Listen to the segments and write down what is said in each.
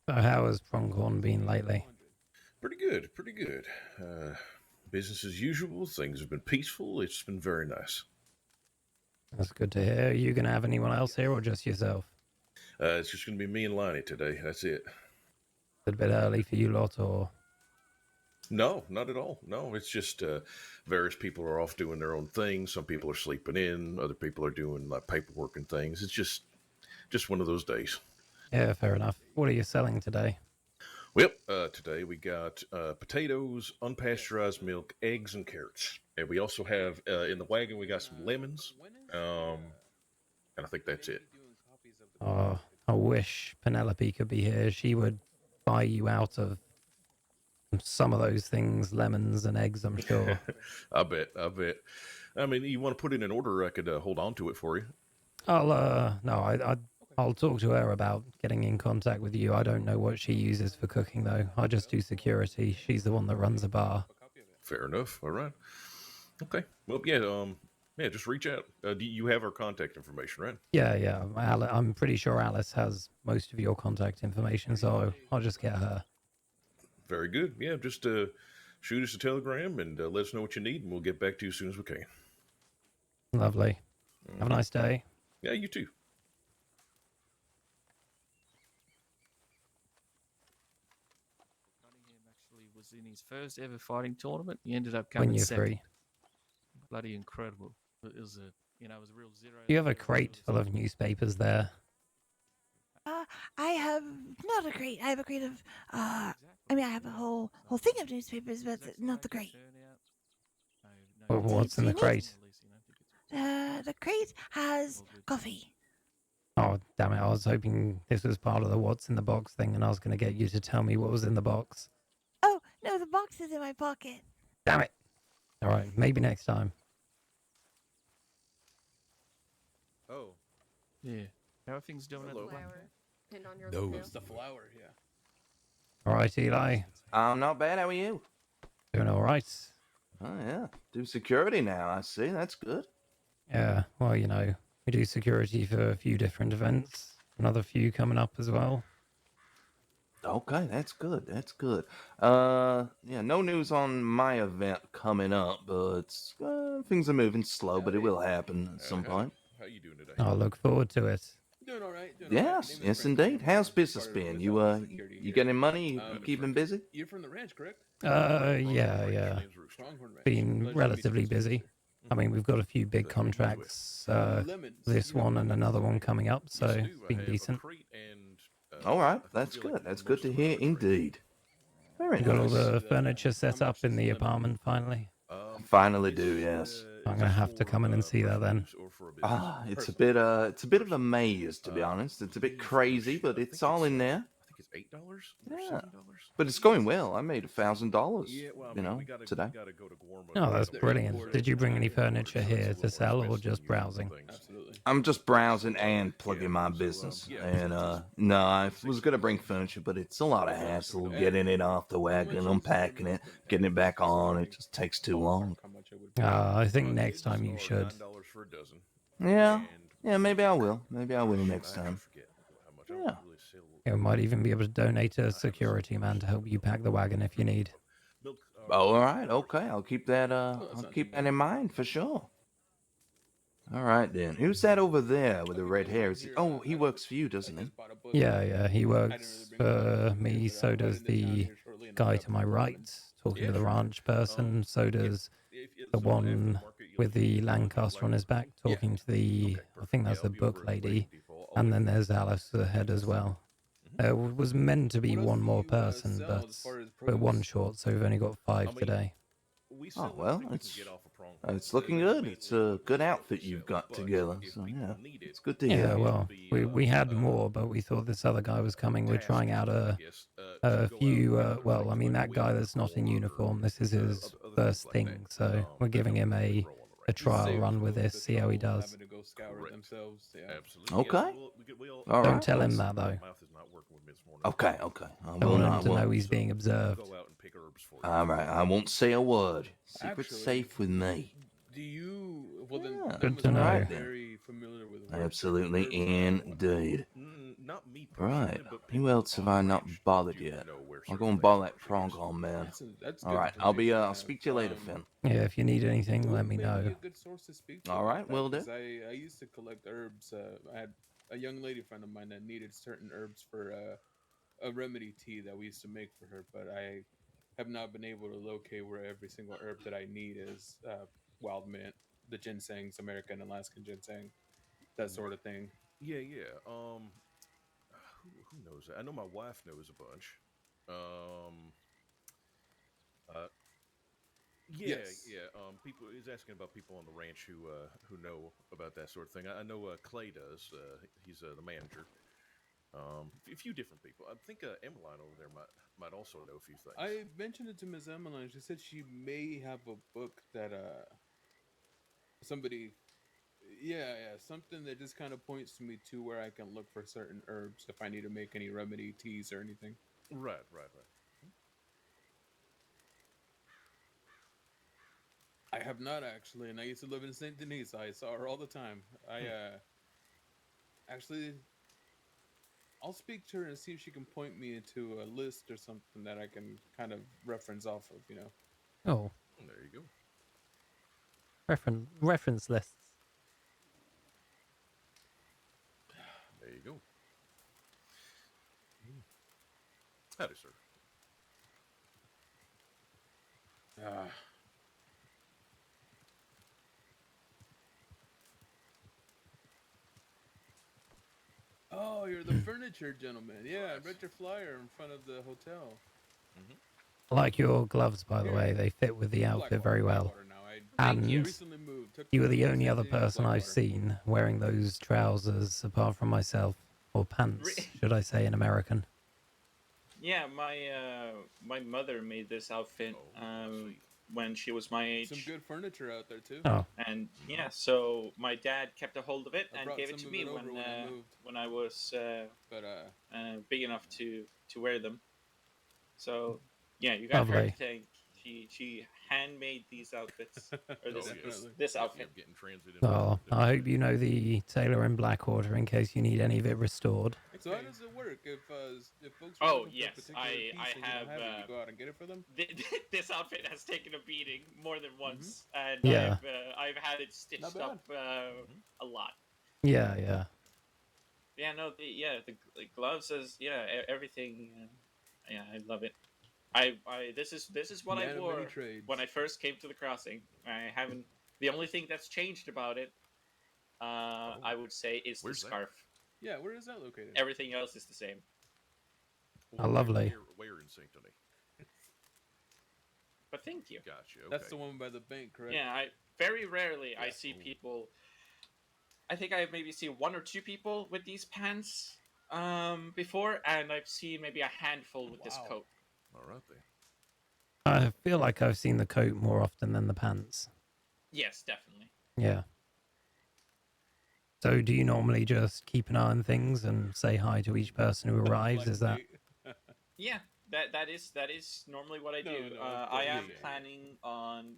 So how has Pronghorn been lately? Pretty good, pretty good. Business as usual. Things have been peaceful. It's been very nice. That's good to hear. Are you going to have anyone else here or just yourself? It's just going to be me and Lonnie today. That's it. A bit early for you lot, or No, not at all. No, it's just various people are off doing their own thing. Some people are sleeping in. Other people are doing paperwork and things. It's just one of those days. yeah, fair enough. What are you selling today? Well, today we got potatoes, unpasteurized milk, eggs, and carrots. And we also have in the wagon we got some lemons. Um, and I think that's it. Oh, I wish Penelope could be here. She would buy you out of some of those things, lemons and eggs, I'm sure. I bet. I bet. I mean, you want to put in an order? I could hold on to it for you. No, I'll talk to her about getting in contact with you. I don't know what she uses for cooking though. I just do security. She's the one that runs a bar. Fair enough. All right. Okay. Well, yeah. Yeah. Just reach out. Do you have our contact information, right? Yeah, yeah. I'm pretty sure Alice has most of your contact information, so I'll just get her. Very good. Yeah. Just shoot us a telegram and let us know what you need, and we'll get back to you as soon as we can. Lovely. Have a Hmm. nice day. Yeah. You too. Cunningham actually was in his first ever fighting tournament. He ended up When coming you're second. free. Bloody incredible. It was it was a real zero. You have a crate full of newspapers there. Uh, I have not a crate. I have a crate of. I mean, I have a whole thing of newspapers, but not the crate. Well, what's in the crate? The crate has coffee. Oh, damn it. I was hoping this was part of the what's in the box thing, and I was going to get you to tell me what was in the box. Oh no, the box is in my pocket. Damn it. All right, maybe next time. Oh, Yeah. How are things doing hello. at the Flower pinned on your No, lapel. it's the flower. Yeah. All right, Eli. I'm not bad. How are you? Doing all right. Oh yeah, do security now. I see. That's good. Yeah, well, you know, we do security for a few different events. Another few coming up as well. Okay, that's good. That's good. Yeah, no news on my event coming up, but things are moving slow, but it will happen at some point. How you doing today? I look forward to it. Doing all right. Doing all right. Yes, Name is yes, Frank. indeed. How's I'm business part of been? the You security you here. getting money? You Mr. keeping Frank, busy? You're from the ranch, correct? Yeah. Pronghorn Ranch. Been Pleasure to meet relatively you, busy. sir. I mean, we've got a few big Pleasure to meet you. contracts. Lemons. This You have one and lemons? another one coming up, so Yes, I it's do. I been have a decent. crate and, All I right, feel that's like good. That's most good to of hear, them are great. indeed. Very We got all nice. the furniture set How up much in is the lemon? apartment finally. Finally do, yes. I'm gonna have to come in and see that then. It's a bit of a maze, to be honest. It's a bit crazy, but it's all in there. I think it's $8 or Yeah. $7. But it's going well. I made $1,000, Yeah, well, I you mean, know, we gotta today. go to Gorma. Oh, that's They're brilliant. imported. Did you bring any Imported, furniture so it's a here little to more sell or expensive just than usual browsing? things. Absolutely. I'm just browsing and plugging my so, business. yeah, And no, I was gonna bring furniture, but it's a lot of hassle getting it off the wagon, unpacking it, getting it back on. It just takes too long. How much I would pay. I think next Eggs time you are should. $9 for a dozen. Yeah, And yeah, maybe I will. Maybe I will next I time. forget how much. I Yeah. don't really sell. You might even be able to donate a security man to help you pack the wagon if you need. Milk. Oh, all right, okay. I'll keep that. that's I'll not keep too that bad. in mind for sure. All right then. Who's that over there with the red hair? Is he? Oh, he works for you, doesn't he? Yeah, he I didn't works really bring it for up me, here, so but I does invited him down the here shortly and guy I to my got right, talking Yeah, to the sure. ranch person, so does the one with the Lancaster on his back, talking to the, I think that's the book lady, and then there's Alice ahead as well. Was meant to be What else one do more you, person, sell but as far as we're one produce? short, so we've only got 5 today. Oh well, it's looking good. It's a good outfit you've got together. So yeah, it's good to Yeah, hear. well, we had more, but we thought this other guy was coming. We're trying out a few. Well, I mean, that guy that's not in uniform, this is his first thing, so we're giving him a trial Save run us with both this, the see how he trouble of does. having to go scour it themselves. Yeah. Absolutely. Okay. All Don't right. tell him that, though. Okay, okay. I Don't will want him not. to know Won't. he's being observed. All right. I won't say a word. Secret's Actually- safe with me. Do you? Well, then Yeah. that Good must to mean know. you're Right then. very familiar with where certain Absolutely, herbs are. indeed. Not me Right. personally, but Who people else have on the I ranch not bothered do yet? know where I'll certain go and things ball are. that So yes. prong on, man. That's All good right. I'll be. information to I'll have. speak to you later, Finn. Yeah, if you need anything, let Who me may be know. a good source to speak to All about right, that? will do. Because I used to collect herbs. I had a young lady friend of mine that needed certain herbs for a remedy tea that we used to make for her, but I have not been able to locate where every single herb that I need is. Wild mint, the ginsengs, American and Alaskan ginseng, that sort of thing. Yeah. Who knows that? I know my wife knows a bunch. Um, uh, Yes. yeah. People is asking about people on the ranch who know about that sort of thing. I know Clay does. He's the manager. A few different people. I think Emmeline over there might also know a few things. I mentioned it to Miss Emmeline. She said she may have a book that somebody, yeah, something that just kind of points to me to where I can look for certain herbs if I need to make any remedy teas or anything. Right. I have not actually, and I used to live in Saint Denis. So I saw her all the time. I actually, I'll speak to her and see if she can point me into a list or something that I can kind of reference off of. You know. Oh, There you go. reference lists. There you go. Howdy, sir. Ah. Oh, you're the furniture gentleman. Yeah, I read your flyer in front of the hotel. I like your gloves, by the Here. way. They fit with the outfit very well. Blackwater now. Thank you. And Recently moved. Took you were moved the from only Saint other Denis to person I've Blackwater. seen wearing those trousers, apart from myself, or pants, should I say, in American. Yeah, my mother made this outfit I see. when she was my age. Some good furniture out there too. Oh, And yeah, so my dad kept a hold of it I and brought gave it some to of me it over when I moved. when I was But big enough to wear them. So yeah, you got her to lovely. thank. She handmade these outfits or Oh this yes. this outfit. Getting transit. Well, I hope you know the tailor in Blackwater in case you need any of it restored. so how does it work if folks are Oh looking for a yes, particular piece I and you don't have have it, you go out and get it for them? this outfit has taken a beating more than once, and Yeah, I've had it stitched up a lot. yeah. Yeah, no, the gloves is everything. Yeah, I love it. This is what I Man of many wore trades. when I first came to the crossing. I haven't. The only thing that's changed about it, I would say, is the Where's that? scarf. Yeah, where is that located? Everything else is the same. Oh, lovely. Where in Saint Denis? But thank you. Gotcha. Okay. That's the one by the bank, correct? Yeah, I very rarely I Yeah. see people. I think I maybe see one or two people with these pants before, and I've seen maybe a handful with this coat. All right then. I feel like I've seen the coat more often than the pants. Yes, definitely. Yeah. So do you normally just keep an eye on things and say hi to each person who arrives? Is that... Yeah, that is normally what I do. No, I am yeah. planning on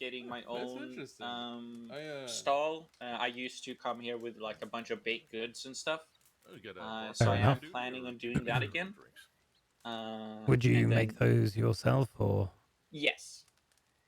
getting my That's own interesting. stall. I used to come here with like a bunch of baked goods and stuff. Oh, you got So Fair I am enough. planning on doing that again. Would you and make then, those yourself, or Yes.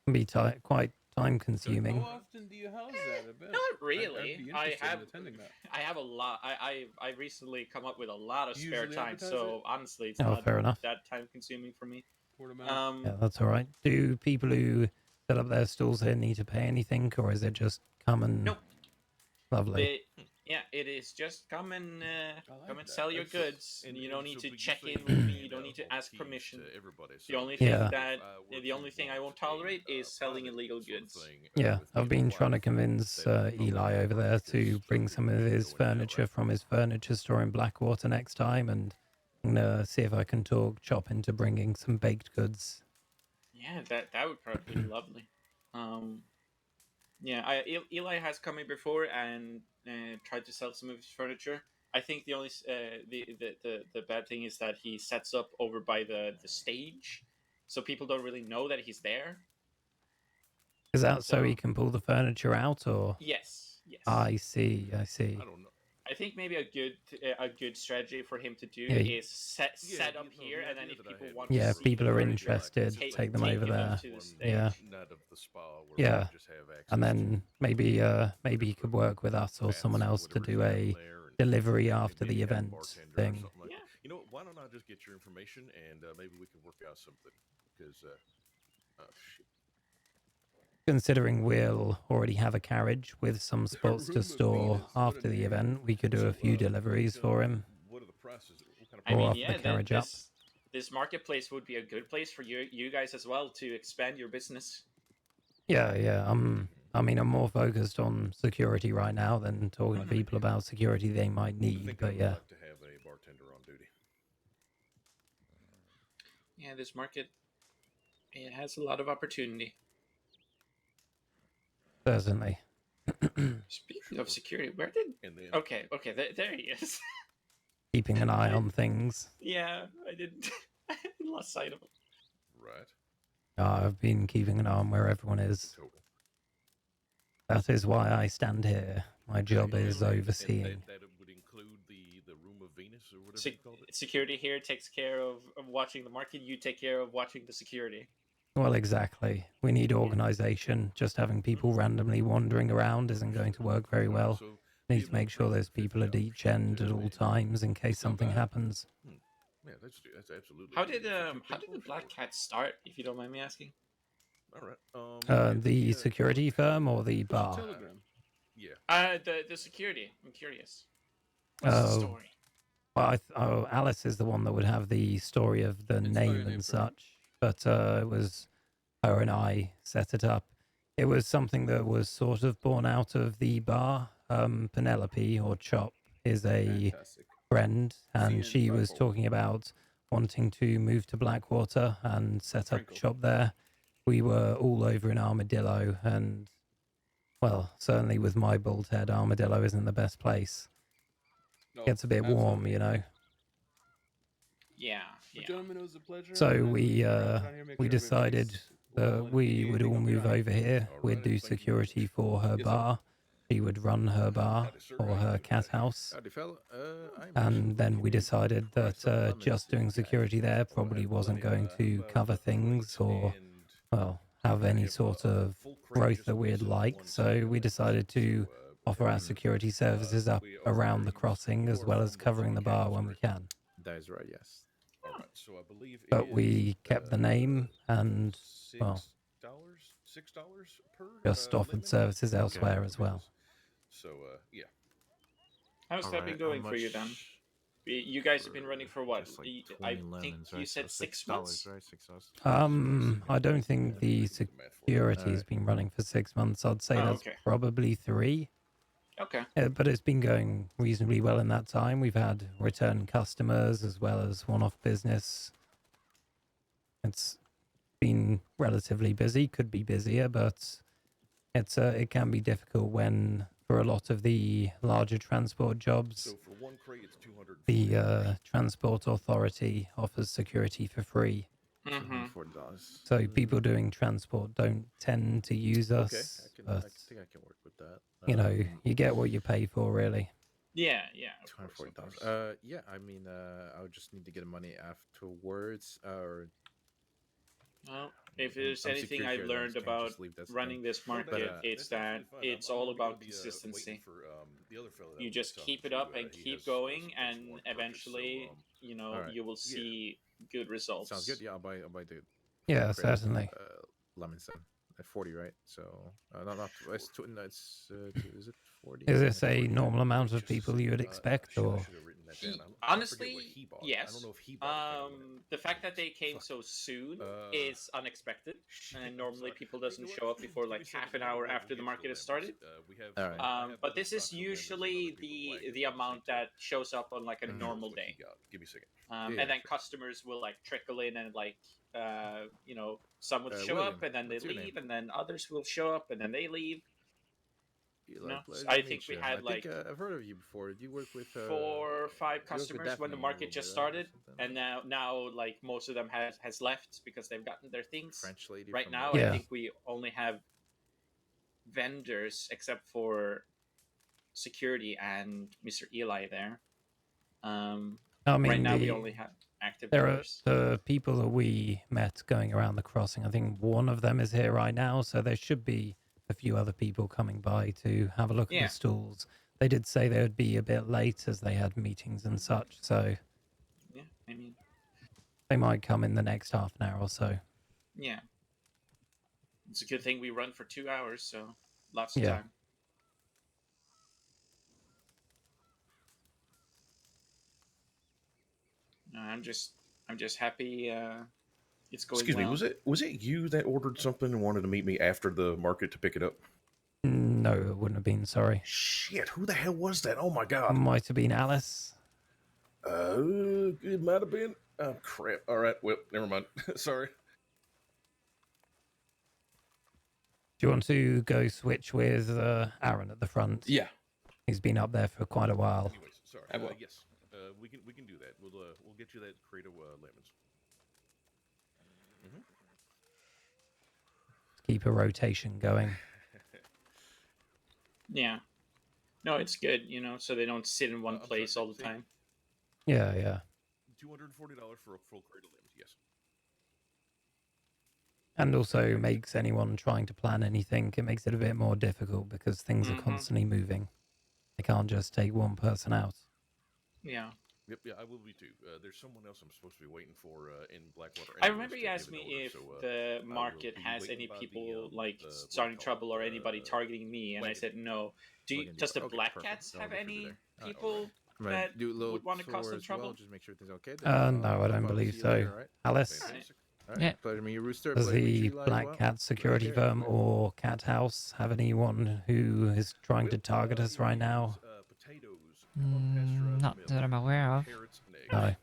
can be quite time How consuming? often do you house that event? Not really. I'd be I interested have in attending that. I have a lot. I recently come up with a lot of You spare usually time, advertise so it? honestly, it's Oh, not fair enough. that time consuming for me. Word of mouth. Yeah, that's all right. Do people who set up their stalls here need to pay anything, or is it just come and... Nope. Lovely. Yeah, it is just come and like that. sell your That's- goods. and- you and don't need so to you check say in you with me. hand You don't out need to all the ask keys permission. to everybody, The so only if thing Yeah. that were the only to thing I want won't a, tolerate is selling private illegal sort of goods. thing, Yeah, with I've me been and my trying to wife, convince that would probably Eli over there because to stuff bring we some of wouldn't be his doing now, furniture right? from his furniture store in Blackwater next time, and see if I can talk Chop into bringing some baked goods. Yeah, that would probably be lovely. Yeah, Eli has come in before and tried to sell some of his furniture. I think the only the bad thing is that he sets up over by the stage, so people don't really know that he's there. Is that so he So- can pull the furniture out, or? Yes, yes. I see. I see. I don't know. I think maybe a good strategy for him to do Yeah, is set up no, here, the and then idea if that I people had want was to Yeah, if see people the are furniture, interested, just take them take over them there. up to the one stage. Yeah. night of the spa where Yeah. we just have access And to then maybe he could work with us or baths someone else to whatever's do down a there, and delivery after maybe the have a event bartender or thing. something like Yeah. that. You know what? Why don't I just get your information and maybe we can work out something? Because oh shit. Considering we'll already have a carriage with some The spots to Room of store Venus, what a after the name. event, we could do a So, few deliveries for him. What are the prices? What kind of I Or mean, offer the yeah, carriage up. this marketplace would be a good place for you guys as well to expand your business. Yeah. I mean, I'm more focused on security right now than talking to people about security they might I need. think I But would yeah, like to have a bartender on duty. Yeah, this market, it has a lot of opportunity. certainly. Speaking of security, where did? And then Okay, there he is. Keeping an eye on things. Yeah, I didn't. I lost sight of him. right. I've been keeping an eye on where everyone is. Total. That is why I stand here. My job is And overseeing. that would include the room of Venus or whatever Se- you called it. security here takes care of watching the market. You take care of watching the security. Well, exactly. We need organization. Just having people randomly wandering around isn't going to work very well. So Need to make sure there's people at each end at all times in case something happens. Yeah, that's absolutely. How did For two how did the people, Black sure. Cat start? If you don't mind me asking. All right. The security firm or the Push a bar? telegram. Yeah. The security. I'm curious. What's the Oh. story? Well, Alice is the one that would have the story of the Spell your name name and for me. such. But it was her and I set it up. It was something that was sort of born out of the bar. Penelope, or Chop, is a Fantastic. friend, and CN she was 541. talking about wanting to move to Blackwater and set up Frankel. shop there. We were all over in Armadillo, and, well, certainly with my bald head, Armadillo isn't the best place. No, Gets a bit warm, absolutely. you know. Yeah, Well, yeah. gentlemen, it was a pleasure. So and we I'll run down here, make we sure decided everybody's well that we and would all anything move up over here. All We'd right, do thank you very security much. for her Yes, sir. bar. She would run her bar Howdy, sir. or How you her doing cat today? house. Howdy, fella. I'm And actually then we looking decided for that some lemons just if doing you guys security have there some. probably Right, wasn't plenty going of, to cover things or, and well, have any have sort a of full crate growth just that we'd sitting on like. one side So of we things. decided to offer our everything, security services up we over around there, the crossing you as are well from as covering the Pacific bar County, when we correct? can. That is right, yes. All right, so I believe it But is, we kept the name and, well, $6 per just offered lemon. services Okay. elsewhere as well. So yeah, How's All that right, been how going for you then? much You guys have been running for what? Just like I 20 think lemons, you right? said So 6 months. $6, right? $6. I don't think the do the math for you. security's Alright. been running for 6 months. I'd say Oh, that's okay. probably 3. Okay. But it's been going reasonably well in that time. We've had return customers as well as one-off business. It's been relatively busy. Could be busier, but it can be difficult when, for a lot of the larger transport jobs, So for one crate, it's $240. the transport authority offers security for free. Mm-hmm. $240. So people doing transport don't tend to use Okay, us. I But, think I can work with that. you know, you get what you pay for, really. Yeah, yeah. Of course, $240. of course. Yeah, I mean, I would just need to get the money afterwards, or Well, if I'm there's anything security I've here, then I learned can't about just leave that running this No, market, But, it's that's that absolutely fine. it's I'm all gonna about be, consistency. waiting for the other fellow that You was just talking keep it to, up and he keep has going, some and more purchase, eventually, you know, Alright. you will Yeah. see good results. sounds good. Yeah, I'll buy the Yeah, crate of, certainly. lemons then at 40, right? So not it's two, no, it's is it 40? Is this Yeah, a 40. normal amount of Just a people second. you would expect, shit, I or? should have written that down. I forget what Honestly, he bought. I yes. don't know if he bought a thing with it. The fact that they came Fuck. so soon Uh, is unexpected, Shit, and I'm normally sorry. people Hey, doesn't you know show what? up before Give me like a second. half an We'll- hour we'll after the get to market has lemons. started. We have All right. some, I have But other this is stocks of lemons and usually other people blankets the and amount stuff. that shows up on like a Mhm. normal What he day. got. Give me a second. Yeah, And then sure. customers will like trickle in and like you know, some would show William, up and then they what's your name? leave, and then others will show up and then they leave. Eli, No, pleasure I to think meet we you. had, I like, think I've heard of you before. Did you work with 4 or 5 you worked with customers when the Daphne a market little just bit, right, or started, something? and now like most of them has left because they've gotten their things. French lady Right from now, Yeah. I think we only have vendors except for security and Mr. Eli there. I Right mean, now we only have active there are vendors. the people that we met going around the crossing. I think one of them is here right now, so there should be a few other people coming by to have a look at Yeah. the stalls. They did say they would be a bit late as they had meetings and such, so Yeah, I mean, they might come in the next half an hour or so. yeah. It's a good thing we run for 2 hours, so lots of Yeah. time. I'm just happy it's going Excuse me, well. was it you that ordered something and wanted to meet me after the market to pick it up? No, it wouldn't have been, sorry. Shit, who the hell was that? Oh my god. Might have been Alice. It might have been. Oh crap. All right, well, never mind. Sorry. Do you want to go switch with Aaron at the front? Yeah. He's been up there for quite a while. Anyways, sorry. I will. Yes. We can do that. We'll get you that crate of lemons. Keep a rotation going. Yeah. No, it's good, so they don't sit in one I'm place sorry, all the say- time. Yeah, yeah. $240 for a full crate of lemons. Yes. And also makes anyone trying to plan anything, it makes it a bit more difficult because things are Mhm. constantly moving. They can't just take one person out. Yeah. Yep. Yeah, I will be too. There's someone else I'm supposed to be waiting for in Blackwater. I anyways remember to you give asked an me order, if so, the will market be has waiting any by the, people what like do you starting call it? trouble or anybody targeting me, and I wagon. said no. Wagon Does the depot. Okay, Black perfect. Cats I'll have get through any there. Alright, people I'm gonna that do a little would want to cause tour them as well, trouble? just make sure everything's okay. No, I don't I'll believe see you so. later, alright? Alice, Fantastic. Alright, Yeah. pleasure to meet you, Rooster. does Pleasure to meet the you, Eli, as Black well. Cat security Take care. firm or Cat House have anyone who is trying to target us right now? Potatoes, Not that I'm aware of. carrots, and eggs. No.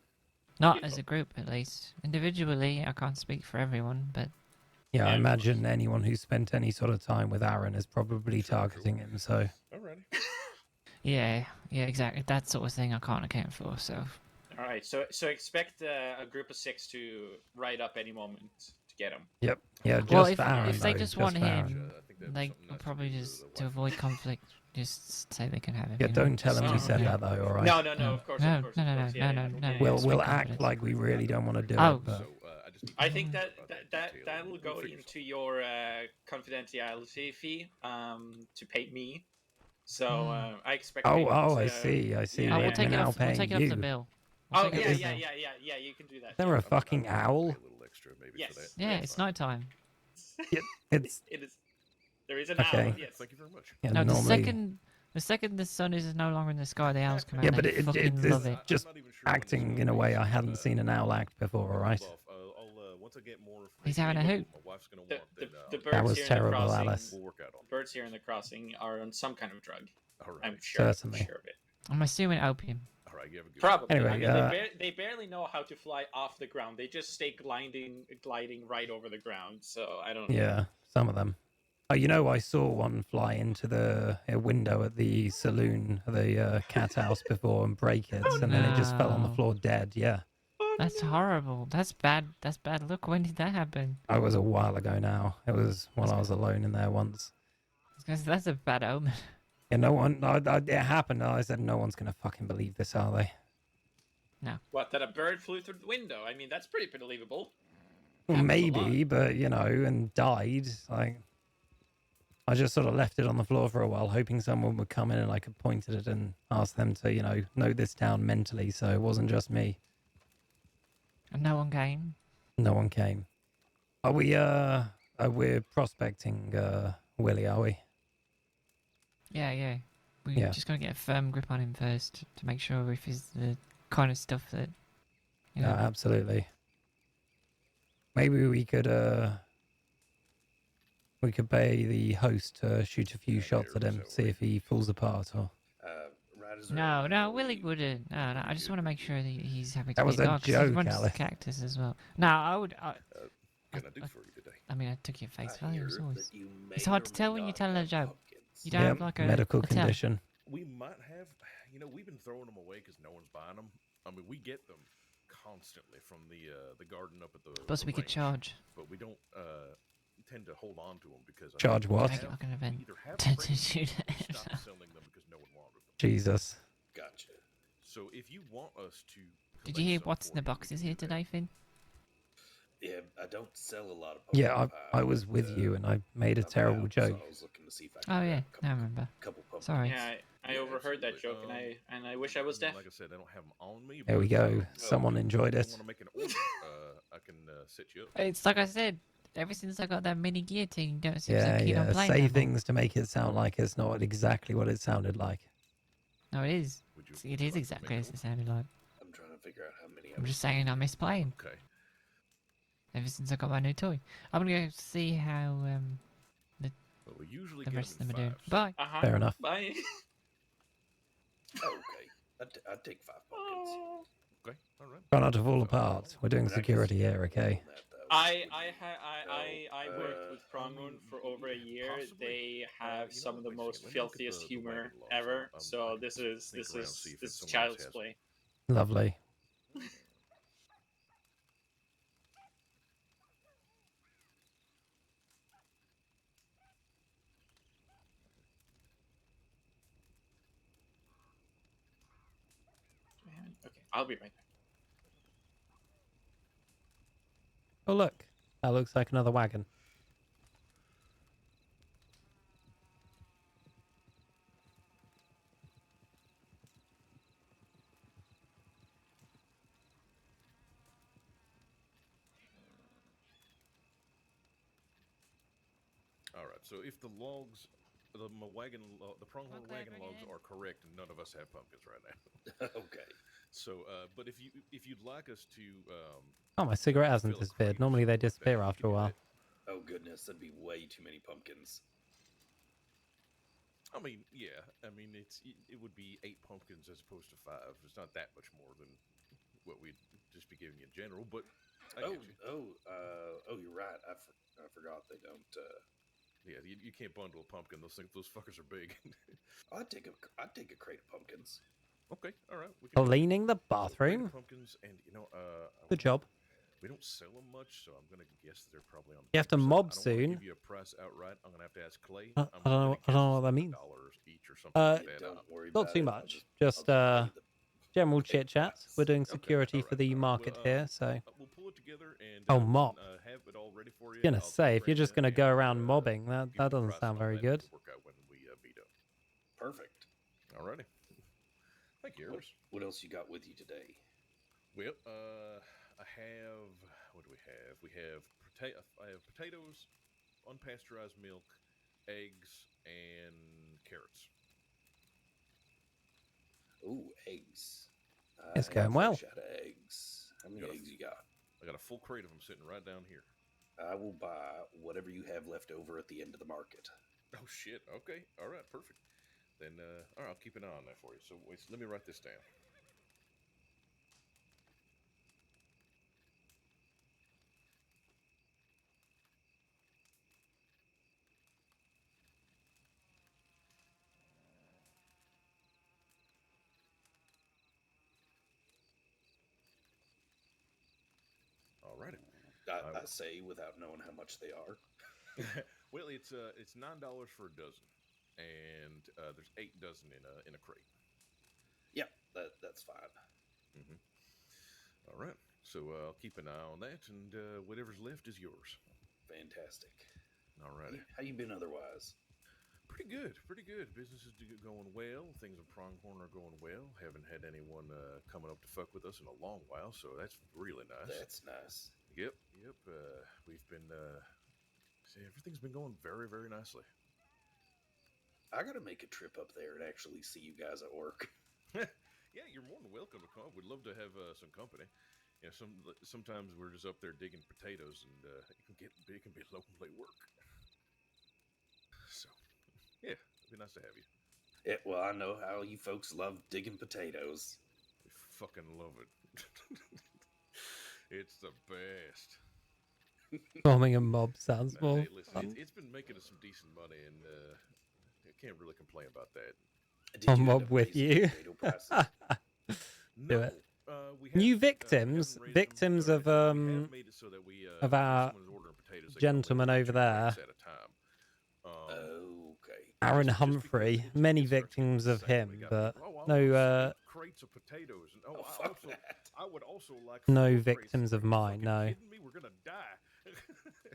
Not as a group, at least. Individually, I can't speak for everyone, but Yeah, I Yeah. imagine anyone who's spent any sort of time with Aaron is probably Sure, targeting him, so... Alrighty. yeah, exactly. That sort of thing I can't account for, so. All right, so expect a group of 6 to ride up any moment to get him. Yep. Yeah, Well, just for Aaron, if they though, just want for him, Aaron. I think that'd be they something will nice to probably do, just, the to wife. avoid conflict, just say they can have him. Yeah, you know? don't tell him we Oh, said yeah. that, though, alright? No, No, of course, no, of course. no, of no, course. no, Yeah, no, yeah, no, yeah, no. yeah. We'll Speak act confidence. like we really don't want to do Oh. it, but... So I just need I to think know that about that detail, and will we'll go figure into your confidentiality fee to pay me. So I expect. Oh, payment, I see. Oh, Yeah, We're we'll take it now off. We'll paying take it off the you. bill. We'll Oh take it yeah, off the yeah, bill. yeah, yeah, yeah. You can do that. They're yeah. a fucking I'm gonna owl. pay a little extra maybe Yes. for that. Yeah, That's it's fine. nighttime. Yeah, it's... It is. There is an Okay. owl. Yes. Thank you very much. Yeah, No, normally... the second the sun is no longer in the sky, the owls come out. Yeah, and but they it fucking is love it. just I'm not even sure when this acting will in a be, way so, I hadn't seen an owl act before, alright? hold off. I'll once I get more He's information having a about hoot. what my wife's gonna The, want, the, then, the I'll- birds was here in terrible, the crossing. Alice. we'll work out on it. Birds here in the crossing are on some kind of drug. All right. I'm sure. Certainly. I'm sure of it. I'm assuming opium. All right. You have a good Probably. Anyway, I mean, they barely know how to fly off the ground. They just stay gliding right over the ground. So I don't. Yeah, some of them. Oh, you know, I saw one fly into the window at the saloon, the cat house before and break it, and then it just fell on the No. floor dead, yeah. That's horrible. That's bad. That's bad. Look, when did that happen? It was a while ago now. It was when I was alone in there once. That's a bad omen. Yeah, no one, it happened, and I said, no one's going to fucking believe this, are they? What? That a bird flew through the window? I mean, that's pretty believable. Well, Happens a maybe, but, you know, and died, like... I just sort of left it on the floor for a while, hoping someone would come in and I could point at it and ask them to, you know, note this down mentally, so it wasn't just me. And no one came. No one came. Are we, we're prospecting, Willie, are we? Yeah. We're Yeah. just gonna get a firm grip on him first to make sure if he's the kind of stuff that, you know. Yeah, absolutely. Maybe we could pay the host to shoot a few shots at him, see if he falls apart, or... No, Willie wouldn't. No, I just want to make sure that he's happy to That be was a a dog, 'cause joke, he runs Alice. the cactus as well. No, I would. Can I do for you today? I mean, I took your face value as always. It's hard to tell when you're telling a joke. You don't Yeah, have like a medical a tell. condition. We might have, we've been throwing them away because no one's buying them. I mean, we get them constantly from the garden up at the. Plus, the we could ranch, charge. but we don't. tend to hold on to them because I Charge think we what? Make it have- like an we event either have to crates do or we that. stopped selling them because no one wanted them. Jesus. Gotcha. So if you want us to, Did you collect hear some what's in for the you, we boxes can here do that. today, Finn? Yeah, I don't sell a lot of Yeah, pumpkin pie. I was but, with you and I made a I'm terrible out, joke. So I was looking to see if I could Oh grab yeah, a I couple, remember. couple pumpkins. Sorry. Yeah, I Yeah, overheard that joke, absolutely. and I wish I was deaf. Like I said, I don't have them on me. There we but, go. Someone if enjoyed you it. want to make an order, I can set you up. It's like I said, ever since I got that mini gear thing, you don't seem Yeah, so keen on yeah. playing Say no more. things to make it sound like it's not exactly what it sounded like. No, it is. Would you It like is to exactly make as an it sounded like. I'm trying to figure out how many. I'm just saying I miss playing. order? Okay. Ever since I got my new toy. I'm gonna go see how Well, we usually the get rest of them them in are doing. fives. Bye. Fair enough. Bye. Oh, okay, I'd take 5 pumpkins. Okay, all right. Try not to fall apart. We're doing I mean, I guess security you here, can okay? on that, though. I worked with Prongroon for over a year. possibly. They have You know some what, of the wait a most second, let me look at filthiest the humor wagon logs. ever. I So can this is sneak around and see if this is someone else child's has play. Lovely. Okay, I'll be right back. Oh, look. That looks like another wagon. All right. So if the logs, the pronghorn wagon logs are correct, and none of us have pumpkins right now. Okay. So, but if you'd like us to, Oh, my cigarette hasn't fill a disappeared. crate or Normally they something like that, disappear we can after a do while. that. Oh goodness, that'd be way too many pumpkins. I mean, yeah. I mean, it would be 8 pumpkins as opposed to 5. It's not that much more than what we'd just be giving you in general. But I get you. You're right. I forgot they don't. Yeah, you can't bundle a pumpkin. Those fuckers are big. I'd take a crate of pumpkins. Okay, all right. We can do that. Cleaning the So, crate of bathroom. pumpkins, and Good job. We don't sell them much, so I'm gonna guess they're probably on. The You have to cheaper side. mob I don't wanna soon. give you a price outright. I'm gonna have to ask Clay. I don't know what that means. $1 each or something like that. Don't worry Not about too it. much. I'll Just pay the general pay the chit chat. price. We're doing Okay, security all for right, the all right. market Well, here, so we'll pull it together and Oh, we can, mop. have it all ready for you. gonna I'll say if prep you're just you gonna go and, around mobbing, give that you a doesn't price sound on very that good. to Work out when we meet up. Perfect. Alrighty. Thank you, Iris. What else you got with you today? Well, I have. What do we have? I have potatoes, unpasteurized milk, eggs, and carrots. Ooh, eggs. It's I going am well. fresh out of eggs. How many Got a- eggs you got? I got a full crate of them sitting right down here. I will buy whatever you have left over at the end of the market. Oh shit. Okay. All right. Perfect. Then, all right. I'll keep an eye on that for you. So wait. Let me write this down. Alrighty. I say without knowing how much they are. Well, it's $9 for a dozen, and there's 8 dozen in a crate. Yeah, that's fine. Mm-hmm. All right. So I'll keep an eye on that, and whatever's left is yours. Fantastic. Alrighty. How you been otherwise? Pretty good. Pretty good. Business is going well. Things at Pronghorn are going well. Haven't had anyone coming up to fuck with us in a long while, so that's really nice. That's nice. Yep. We've been. Everything's been going very, very nicely. I gotta make a trip up there and actually see you guys at work. Yeah, you're more than welcome to come. We'd love to have some company. You know, sometimes we're just up there digging potatoes, and it can be lonely work. So, yeah, it'd be nice to have you. Yeah, well, I know how you folks love digging potatoes. We fucking love it. It's the best. Forming a mob sounds Nah, more hey, listen, fun. it's been making us some decent money, and I can't really complain about that. Did I'll you end mob up with raising you. potato prices? No, it. we New haven't, victims, haven't raised them victims or of anything. We have made it so that we of if our someone's ordering potatoes, potatoes. They can only gentleman grow over 2 there, crates at a time. Okay. Aaron Just Humphrey, because the many ticket starts getting victims of insane. him, We got but people, I no, want 6 crates of potatoes, and Oh, I fuck also that. I would also like 4 no crates. victims of Are you mine. fucking No, kidding me? We're gonna die.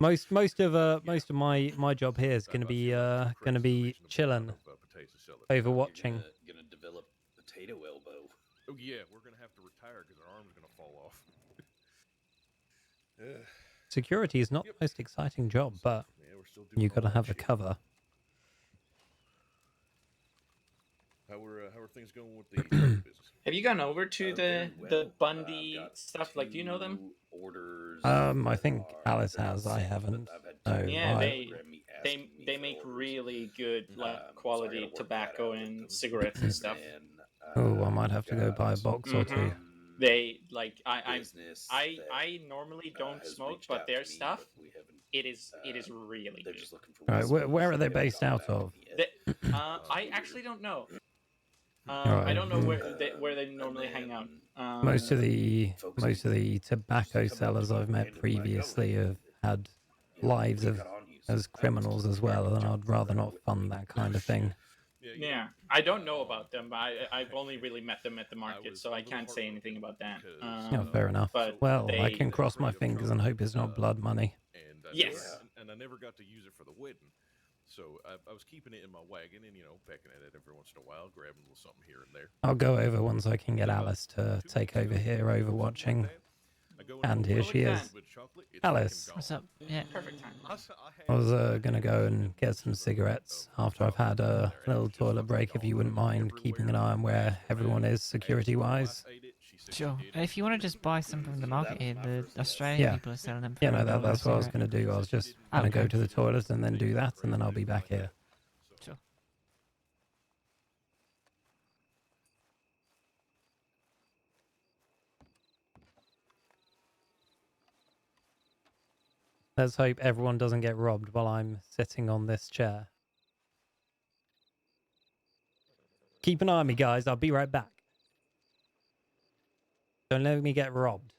most of Yeah. my job here is I gonna feel like 2 crates is a be reasonable chilling, amount of potatoes to sell at a over time. watching. You're gonna develop potato elbow. Oh yeah, we're gonna have to retire because our arm's gonna fall off. Security is not Yep. the most exciting job, but Yeah, we're still doing you all gotta that have a shit. cover. How are things going with the trucking business? Have you gone over to Very well. the I've Bundy got stuff? Like, do you know them? 2 orders. I that think Alice they're not has. I sent, but haven't. I've had No, 2 Yeah, I. grab me asking me they for make orders. really good So I like gotta quality work that tobacco out with and them. cigarettes and And stuff. then Oh, I might have I've to go got buy a box or two. They like business I that normally don't has smoke, reached but out their to me, stuff but we haven't. it is really They're good. just looking for All right, recipes. where are they haven't based gotten out back to of? me yet. I actually don't know. I Right, don't know where they normally hang out. Most of the folks tobacco come up to sellers me I've met randomly, like, previously have had you know, lives we of got on you, so as I criminals just as well, grabbed a and job I'd for rather her not with fund me. that kind of thing. Yeah, I don't know about them. I've only really met them at the market, so I can't say anything about that. Yeah, fair enough. But Well, I they can cross my fingers and hope it's not blood money. And Yes. and I never got to use it for the wedding. So I was keeping it in my wagon and, pecking at it every once in a while, grabbing a little something here and there. I'll go over once I can get Alice to 2 take weeks over ago, here something like overwatching. that. I go in And the here little she box is. with chocolate, it's Alice. fucking What's gone. up? Yeah. Perfect time. I was gonna go and get some cigarettes after I've had a little toilet break, if you wouldn't mind keeping an eye on where everyone is security-wise. Sure. If you want to just buy some from the market here, the Australian Yeah. people are selling them for Yeah, no, $1 a that's what I was cigarette. gonna do. I was just gonna go Okay. to the toilet and then do that, and then I'll be back here. Sure. Let's hope everyone doesn't get robbed while I'm sitting on this chair. Keep an eye on me, guys. I'll be right back. Don't let me get robbed.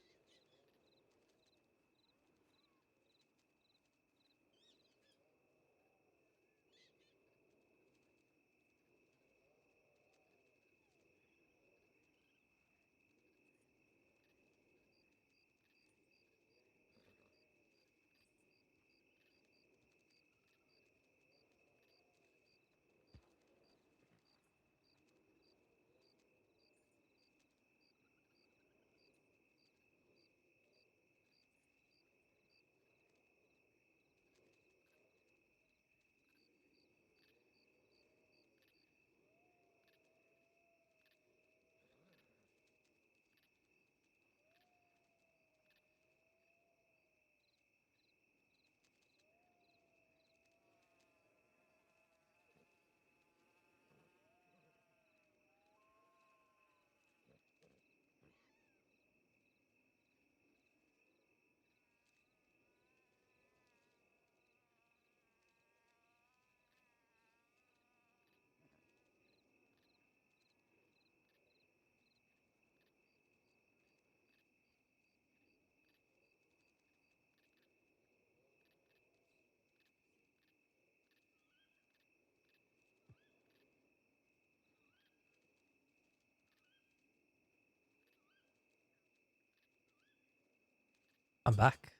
I'm back.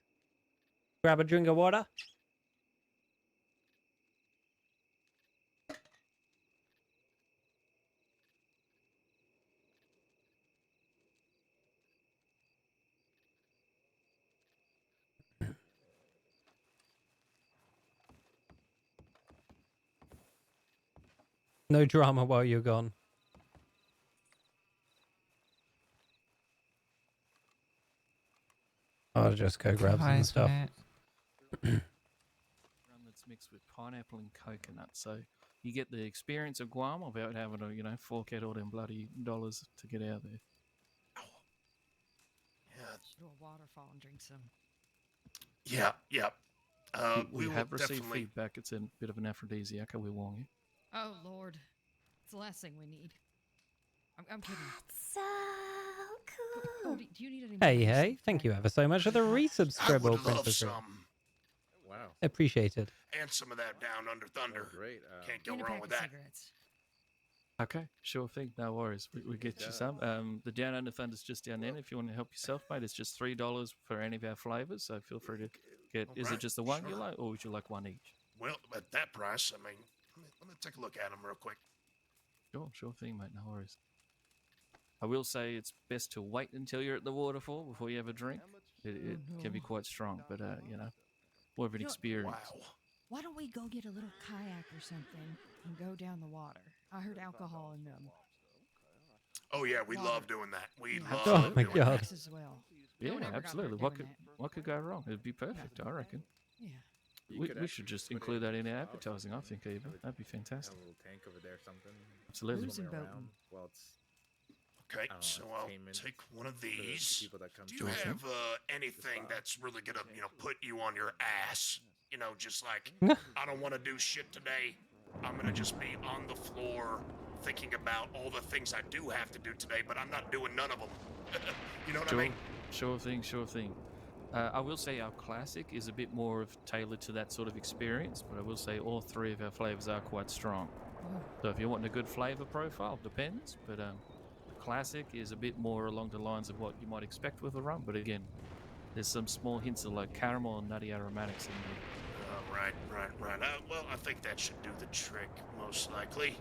Grab a drink of water. No drama while you're gone. I'll just go grab some Surprise, stuff. mate. Rum that's mixed with pineapple and coconut, so you get the experience of Guam without having to, fork out all them bloody dollars to get out there. To a waterfall and drink some. Yeah. We have will received definitely... feedback. It's a bit of an aphrodisiac. I will warn you. Oh Lord, it's the last thing we need. I'm kidding. So cool. Oh, do you need any? Hey, thank you ever so much for the resubscribe, I would love Princess Ruth. some. wow. Appreciated. And some of that down under thunder. Great. Can't go And a wrong pack with of that. cigarettes. Okay, sure thing. No worries. We get you some. The Down Under Thunder's just down there. If you want to help yourself, mate, it's just $3 for any of our flavors. So feel free to get. Is it just the one you like, or would you like one each? Well, at that price, I mean, let me take a look at them real quick. Sure thing, mate. No worries. I will say it's best to wait until you're at the waterfall before you have a drink. It can be quite strong, but more of an experience. Wow. Why don't we go get a little kayak or something and go down the water? I heard alcohol in them. Oh yeah, we Water. love doing that. We Mm. love Oh my doing God. that. As well. Yeah, No one ever got hurt absolutely. doing What could go wrong? It'd be perfect, I reckon. Yeah. We should just include that in our advertising, I think, even. That'd be Have fantastic. a little tank over there or something. Absolutely. Booze and Roam boating. around while it's Okay, I don't know, so I'll entertainment take one of for the these. people that come Do you to it. have anything that's really gonna, put you on your ass? You know, just like I don't want to do shit today. I'm gonna just be on the floor thinking about all the things I do have to do today, but I'm not doing none of them. You know what I mean? Sure thing. I will say our classic is a bit more of tailored to that sort of experience, but I will say all three of our flavors are quite strong. So if you're wanting a good flavor profile, depends, but the classic is a bit more along the lines of what you might expect with a rum, but again, there's some small hints of like caramel and nutty aromatics in there. Right. Well, I think that should do the trick, most likely.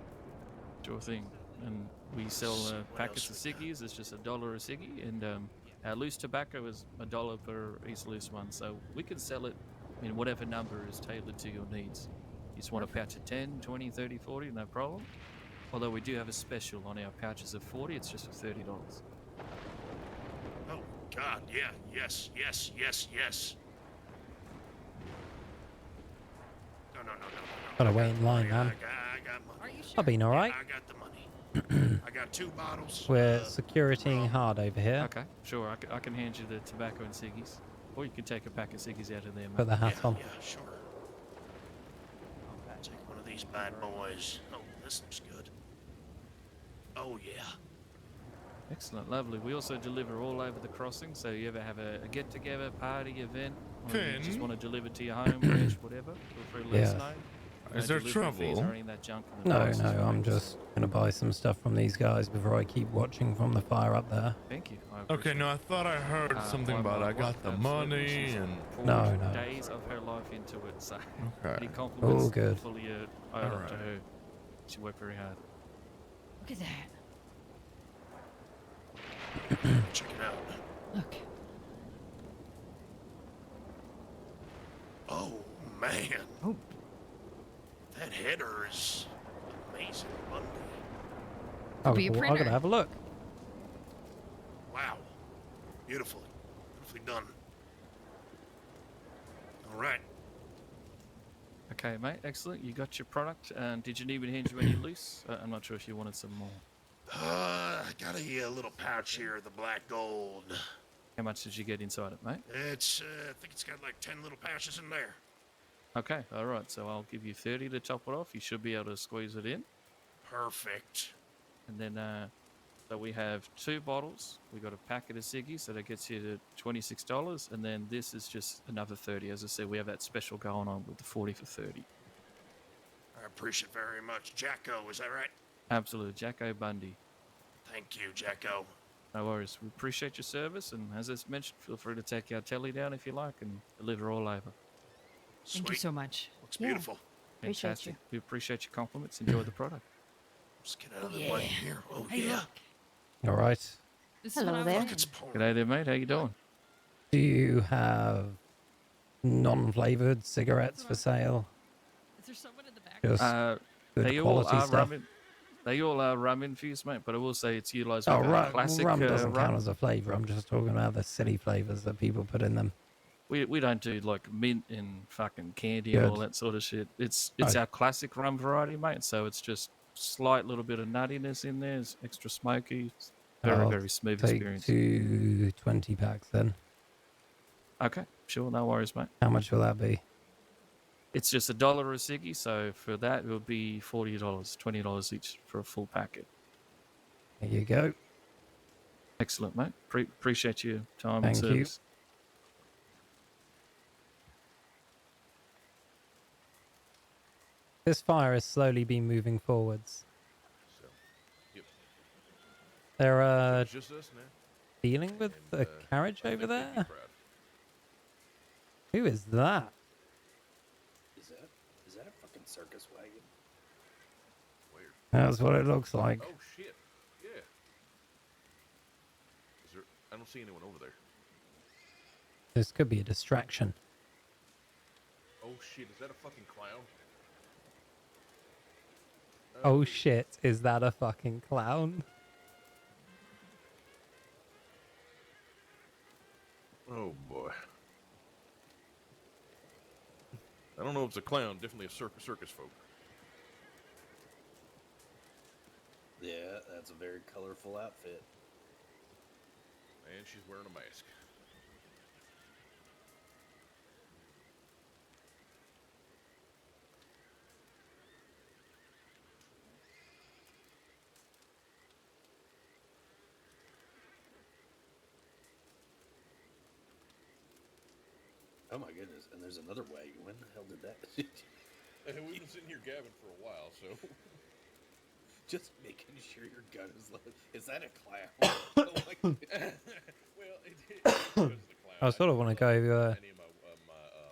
Sure thing. And we sell What packets of else we got? ciggies. It's just $1 a ciggy, and our loose tobacco is $1 per each loose one. So we can sell it in whatever number is tailored to your needs. You just want a pouch of 10, 20, 30, 40, no problem. Although we do have a special on our pouches of 40, it's just for $30. Oh God, yeah, yes. No. Gotta wait in line, man. I got money. Are you sure? I've been alright. I got the money. I got 2 bottles. We're securitying rum. hard over here. Okay, sure. I can hand you the tobacco and ciggies. Or you can take a pack of ciggies out of there, mate. Put the hat on. Yeah, sure. I'll take one of these bad boys. Oh, this looks good. Oh yeah. Excellent, lovely. We also deliver all over the crossing, so you ever have a get-together, party, event, or you just want to deliver to your home, ranch, whatever, feel free to let us Yeah. know. Is there delivery fees trouble? or any of that junk in the No, prices we I'm make. just gonna buy some stuff from these guys before I keep watching from the fire up there. Thank you. I Okay, appreciate no, it. I thought I heard something my about I wife, got the absolutely, money she's and poured No. days of her life into it, so Okay. any compliments All good. fully owed up to Alright. her. She worked very hard. Look at that. Check it out. Look. Oh man. Oh. That header is amazing, Bundy. Oh, be a cool. I printer. gotta have a look. Wow. Beautifully done. All right. Okay, mate, excellent. You got your product. Did you need me to hand you any loose? I'm not sure if you wanted some more. I got a little pouch here, the black gold. How much did you get inside it, mate? It's I think it's got like 10 little pouches in there. Okay, all right. So I'll give you 30 to top it off. You should be able to squeeze it in. Perfect. And then, so we have 2 bottles. We got a packet of ciggies, so that gets you to $26. And then this is just another 30. As I said, we have that special going on with the 40 for 30. I appreciate it very much. Jacko, is that right? Absolutely, Jacko Bundy. Thank you, Jacko. No worries. We appreciate your service, and as I mentioned, feel free to take our telly down if you like and deliver all over. Thank you so much. Looks beautiful. Appreciate Fantastic. you. We appreciate your compliments. Enjoy the product. Let's get out of the way here. Oh Hey, yeah. look. All right. This Hello is what there. I Look, was it's pouring. G'day there, mate. How you doing? Do you have non-flavored cigarettes for sale? Is there someone in the back? Just good They all quality are stuff. rum. They all are rum infused, mate. But I will say it's utilised Oh, with rum, classic rum doesn't rum. count as a flavor. I'm just talking about the silly flavors that people put in them. We don't do like mint and fucking candy and all Good. that sort of shit. It's Oh. our classic rum variety, mate. So it's just slight little bit of nuttiness in there. It's extra smoky. It's very, I'll very smooth Take experience. 2 20 packs then. Okay, sure, no worries, mate. How much will that be? It's just $1 a ciggy, so for that it would be $40, $20 each for a full packet. There you go. Excellent, mate. Appreciate your time Thank and you. service. This fire has slowly been moving forwards. So, yep. They're So it's just us now. dealing with And, a carriage I over think they'd be there. proud. Who is that? Is that a fucking circus wagon? Weird. That's what it looks like. Oh shit! Yeah. Is there? I don't see anyone over there. This could be a distraction. Oh shit! Is that a fucking clown? Oh shit! Is that a fucking clown? Oh boy. I don't know if it's a clown. Definitely a circus folk. Yeah, that's a very colorful outfit. And she's wearing a mask. Oh my goodness! And there's another wagon. When the hell did that? We've been sitting here gabbing for a while, so just making sure your gun is loaded. Is that a clown? well, it was the clown. I sort of want to go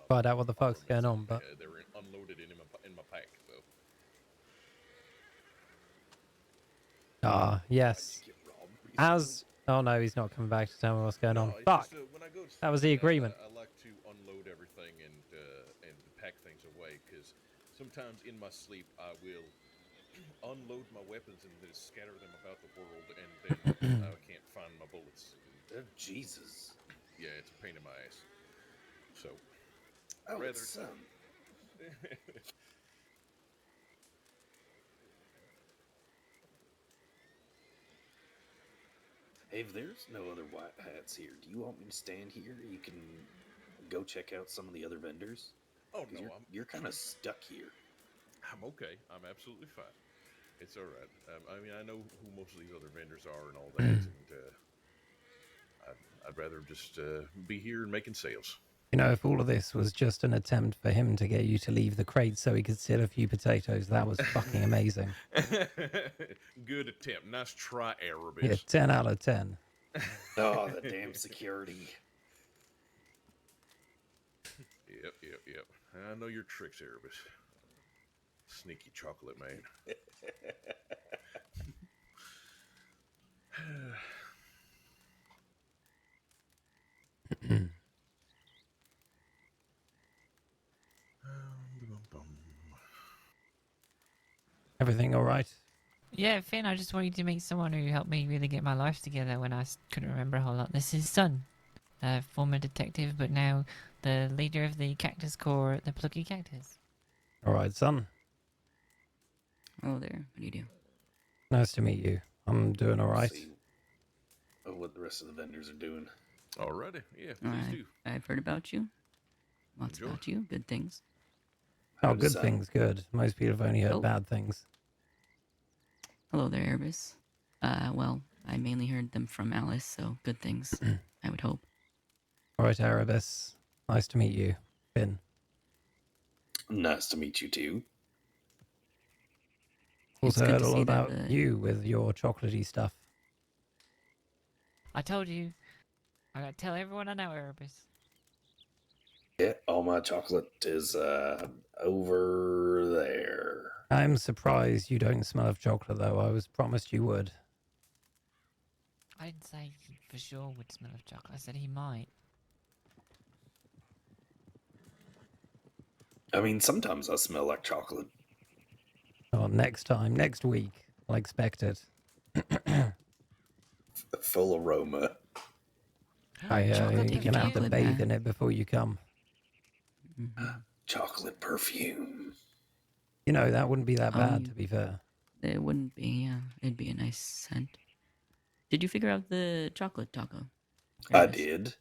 find out what the fuck's going on, but They were unloaded in my pack, so. yes. Oh no, he's not coming back to tell me what's going on. Fuck. Just, when I go to That was the agreement. I like to unload everything and pack things away because sometimes in my sleep I will unload my weapons and just scatter them about the world, and then I can't find my bullets. Oh, Jesus. Yeah, it's a pain in my ass. So. Oh, rather it's some. Hey, if there's no other white hats here, do you want me to stand here? You can go check out some of the other vendors. Oh no, you're kind of stuck here. I'm okay. I'm absolutely fine. It's all right. I mean, I know who most of these other vendors are and all that, and I'd rather just be here and making sales. You know, if all of this was just an attempt for him to get you to leave the crate so he could steal a few potatoes, that was fucking amazing. Good attempt. Nice try, Erebus. Yeah, 10 out of 10. Oh, the damn security. Yep. I know your tricks, Erebus. Sneaky chocolate man. Everything all right? Yeah, Finn, I just wanted to meet someone who helped me really get my life together when I couldn't remember a whole lot. This is Sun, former detective, but now the leader of the Cactus Corps, the Plucky Cactus. All right, son. Oh, there. What do you do? Nice to meet you. I'm doing all right. See what the rest of the vendors are doing. Alrighty, yeah, please do. I've heard about you. Lots about you. Good things. Oh, good things, good. Most people have only heard bad things. Hello there, Erebus. Well, I mainly heard them from Alice, so good things, I would hope. All right, Erebus. Nice to meet you, Finn. Nice to meet you, too. Also heard all about you with your chocolatey stuff. I told you. I gotta tell everyone I know, Erebus. Yeah, all my chocolate is over there. I'm surprised you don't smell of chocolate, though. I was promised you would. I didn't say he for sure would smell of chocolate. I said he might. I mean, sometimes I smell like chocolate. Oh, next week, I'll expect it. Full aroma. You're gonna have to bathe in it before you come. Chocolate perfume. You know, that wouldn't be that bad, to be fair. It wouldn't be, yeah. It'd be a nice scent. Did you figure out the chocolate taco? I did.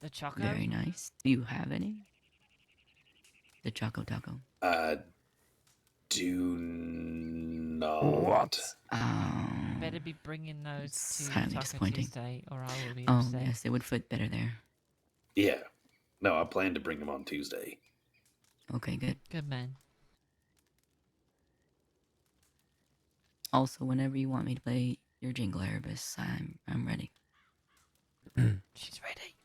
The choco? Very nice. Do you have any? The choco taco. I do not. What? Better be bringing those It's to highly Taco disappointing. Tuesday, or I will be Oh, upset. yes, it would fit better there. Yeah. No, I plan to bring them on Tuesday. Okay, good. Good man. Also, whenever you want me to play your jingle, Erebus, I'm ready. She's ready.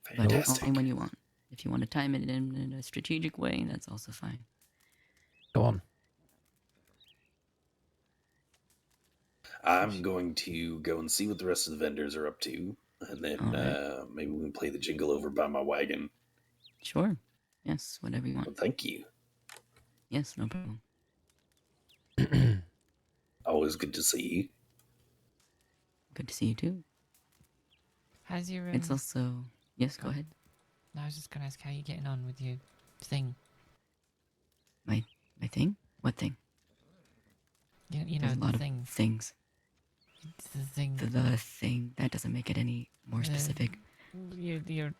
But Fantastic. only when you want. If you want to time it in a strategic way, that's also fine. Go on. I'm going to go and see what the rest of the vendors are up to, and then Alright. maybe we can play the jingle over by my wagon. Sure. Yes, whatever you want. Well, thank you. Yes, no problem. Always good to see you. Good to see you too. How's your It's also yes. Go ahead. No, I was just gonna ask how you getting on with your thing. My thing? What thing? You know There's a lot the of thing. things. It's the thing. The thing that doesn't make it any more specific. You're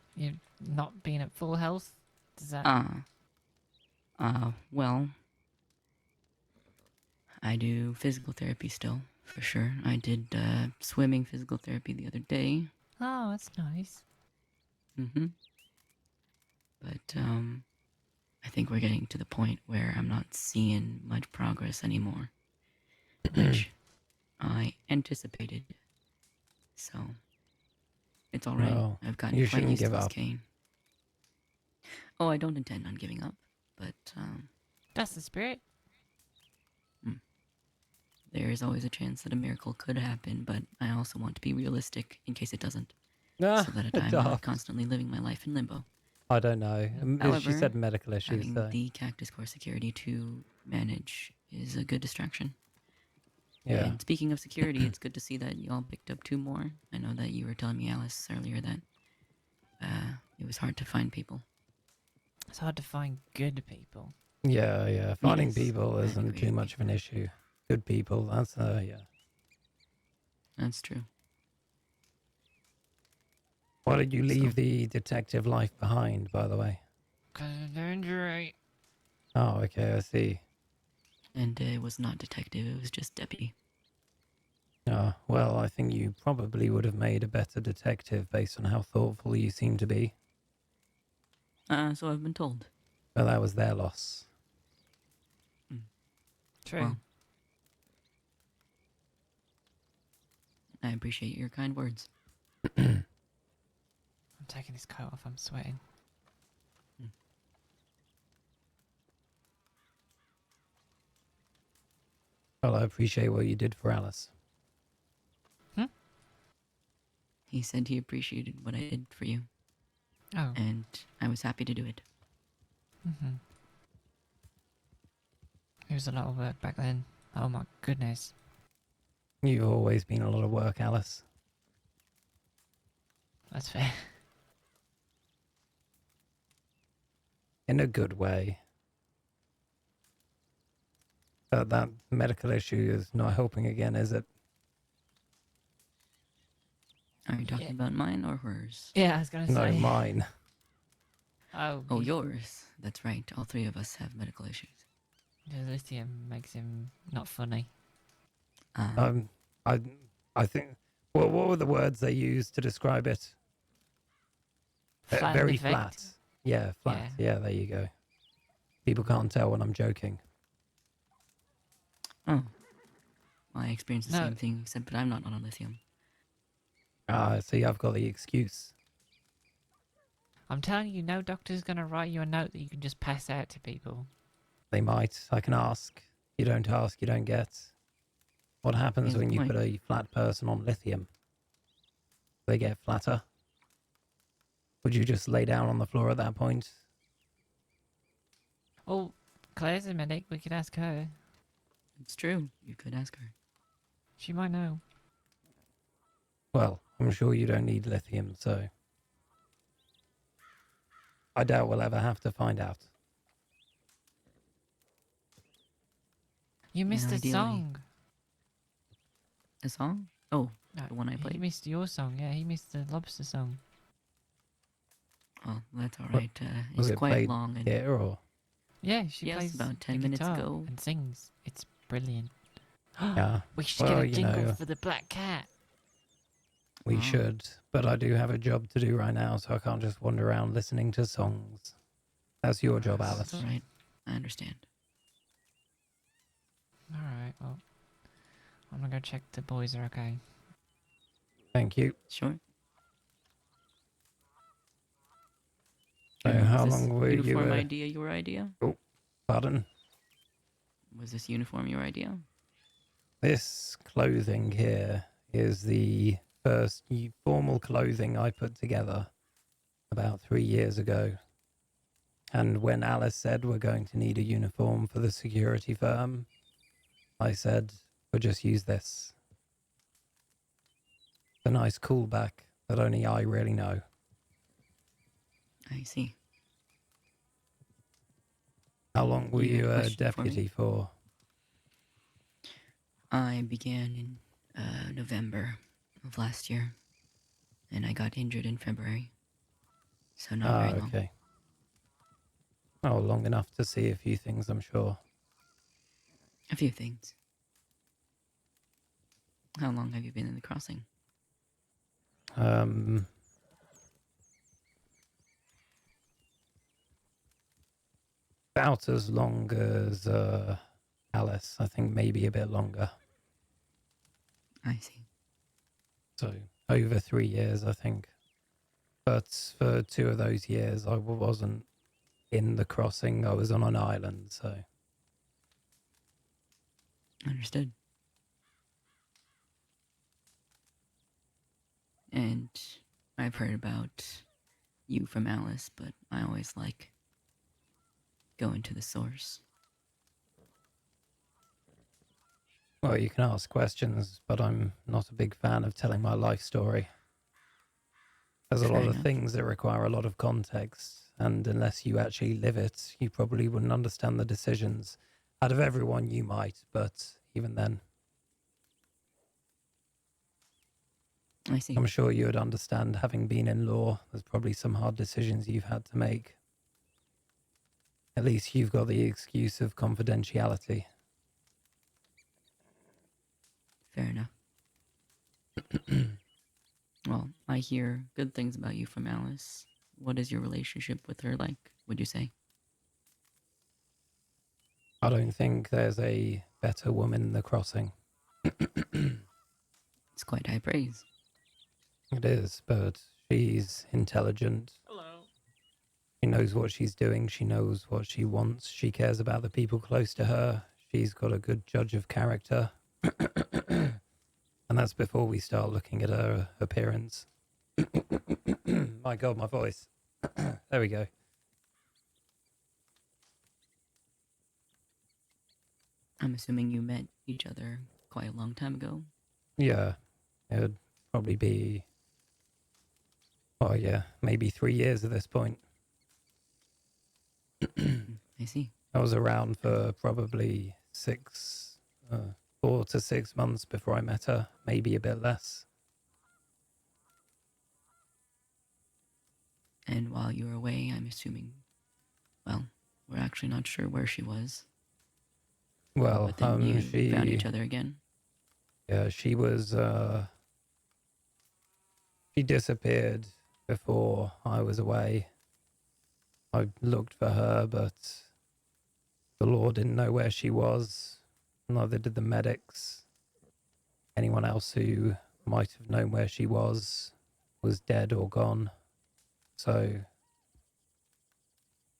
not being at full health. Does that? Well, I do physical therapy still, for sure. I did swimming physical therapy the other day. Oh, that's nice. Mm-hmm. But I think we're getting to the point where I'm not seeing much progress anymore, which I anticipated. So it's all right. Well, I've gotten you quite shouldn't used to give this up. cane. Oh, I don't intend on giving up, but That's the spirit. there is always a chance that a miracle could happen, but I also want to be realistic in case it doesn't. Ah, So that I'm not constantly living my life in limbo. I don't know. However, She said medical issues, having so the Cactus Core security to manage is a good distraction. yeah. And speaking of security, it's good to see that you all picked up 2 more. I know that you were telling me, Alice, earlier that it was hard to find people. It's hard to find good people. Yeah. Finding Yes, people I isn't agree. too much of an issue. Good people, that's yeah. That's true. Why did you leave the detective life behind, by the way? 'Cause of the injury. Oh, okay, I see. And it was not detective, it was just deputy. Oh, well, I think you probably would have made a better detective based on how thoughtful you seem to be. So I've been told. Well, that was their loss. True. Well, I appreciate your kind words. I'm taking this coat off. I'm sweating. Well, I appreciate what you did for Alice. He said he appreciated what I did for you. Oh. And I was happy to do it. It was a lot of work back then. Oh my goodness. You've always been a lot of work, Alice. That's fair. In a good way. But that medical issue is not helping again, is it? Are you talking about mine or hers? Yeah, I was gonna No, say. mine. Oh, yours. That's right. All 3 of us have medical issues. The lithium makes him not funny. I think. Well, what were the words they used to describe it? Flat Very effect? flat. Yeah, flat. Yeah, there you go. People can't tell when I'm joking. Oh. Well, I experienced the No. same thing, except that I'm not on lithium. See, I've got the excuse. I'm telling you, no doctor's gonna write you a note that you can just pass out to people. They might. I can ask. You don't ask, you don't get. What happens Here's when the you point. put a flat person on lithium? They get flatter? Would you just lay down on the floor at that point? Oh, Claire's a medic. We could ask her. It's true. You could ask her. She might know. Well, I'm sure you don't need lithium, so I doubt we'll ever have to find out. You missed a ideally- song. A song? Oh, No, the one I he played? missed your song. Yeah, he missed the lobster song. Oh, that's alright. Was It's it quite played long. And here or? Yeah, she Yes, plays about 10 the minutes guitar ago. and sings. It's brilliant. Yeah. We should Well, get a you jingle know, for the black cat. we should, but I do have a job to do right now, so I can't just wander around listening to songs. That's your job, Alice. That's alright. I understand. All right. Well, I'm gonna go check the boys are okay. Thank you. Sure. So And how was this long were you... uniform idea your idea? Oh, pardon? Was this uniform your idea? This clothing here is the first formal clothing I put together about 3 years ago. And when Alice said we're going to need a uniform for the security firm, I said, we'll just use this. It's a nice callback that only I really know. I see. How long were You had you a a question for me? deputy for? I began in November of last year, and I got injured in February. So not very long. Okay. Oh, long enough to see a few things, I'm sure. A few things. How long have you been in the crossing? About as long as Alice, I think maybe a bit longer. I see. So over 3 years, I think. But for 2 of those years, I wasn't in the crossing. I was on an island, so... Understood. And I've heard about you from Alice, but I always like going to the source. Well, you can ask questions, but I'm not a big fan of telling my life story. There's a Fair lot of enough. things that require a lot of context, and unless you actually live it, you probably wouldn't understand the decisions. Out of everyone, you might, but even then, I see. I'm sure you would understand, having been in law, there's probably some hard decisions you've had to make. At least you've got the excuse of confidentiality. Fair enough. Well, I hear good things about you from Alice. What is your relationship with her like, would you say? I don't think there's a better woman in the crossing. It's quite high praise. It is, but she's intelligent. Hello. She knows what she's doing. She knows what she wants. She cares about the people close to her. She's got a good judge of character. And that's before we start looking at her appearance. My God, my voice. There we go. I'm assuming you met each other quite a long time ago. Yeah, it would probably be, oh yeah, maybe 3 years at this point. I see. I was around for probably 4 to 6 months before I met her, maybe a bit less. And while you were away, I'm assuming, well, we're actually not sure where she was. Well, but then you found each other again. Yeah, she was, she disappeared before I was away. I looked for her, but the law didn't know where she was. Neither did the medics. Anyone else who might have known where she was dead or gone. So,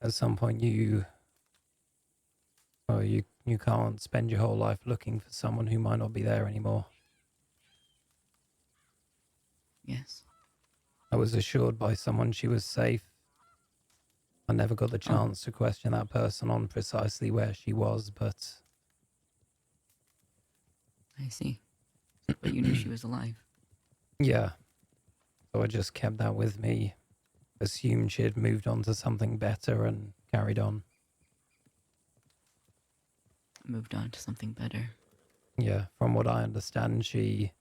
at some point you can't spend your whole life looking for someone who might not be there anymore. Yes. I was assured by someone she was safe. I never got the chance to question that person on precisely where she was, but... I see. But you knew she was alive. Yeah. So I just kept that with me, assumed she had moved on to something better and carried on. Moved on to something better. Yeah, from what I understand, she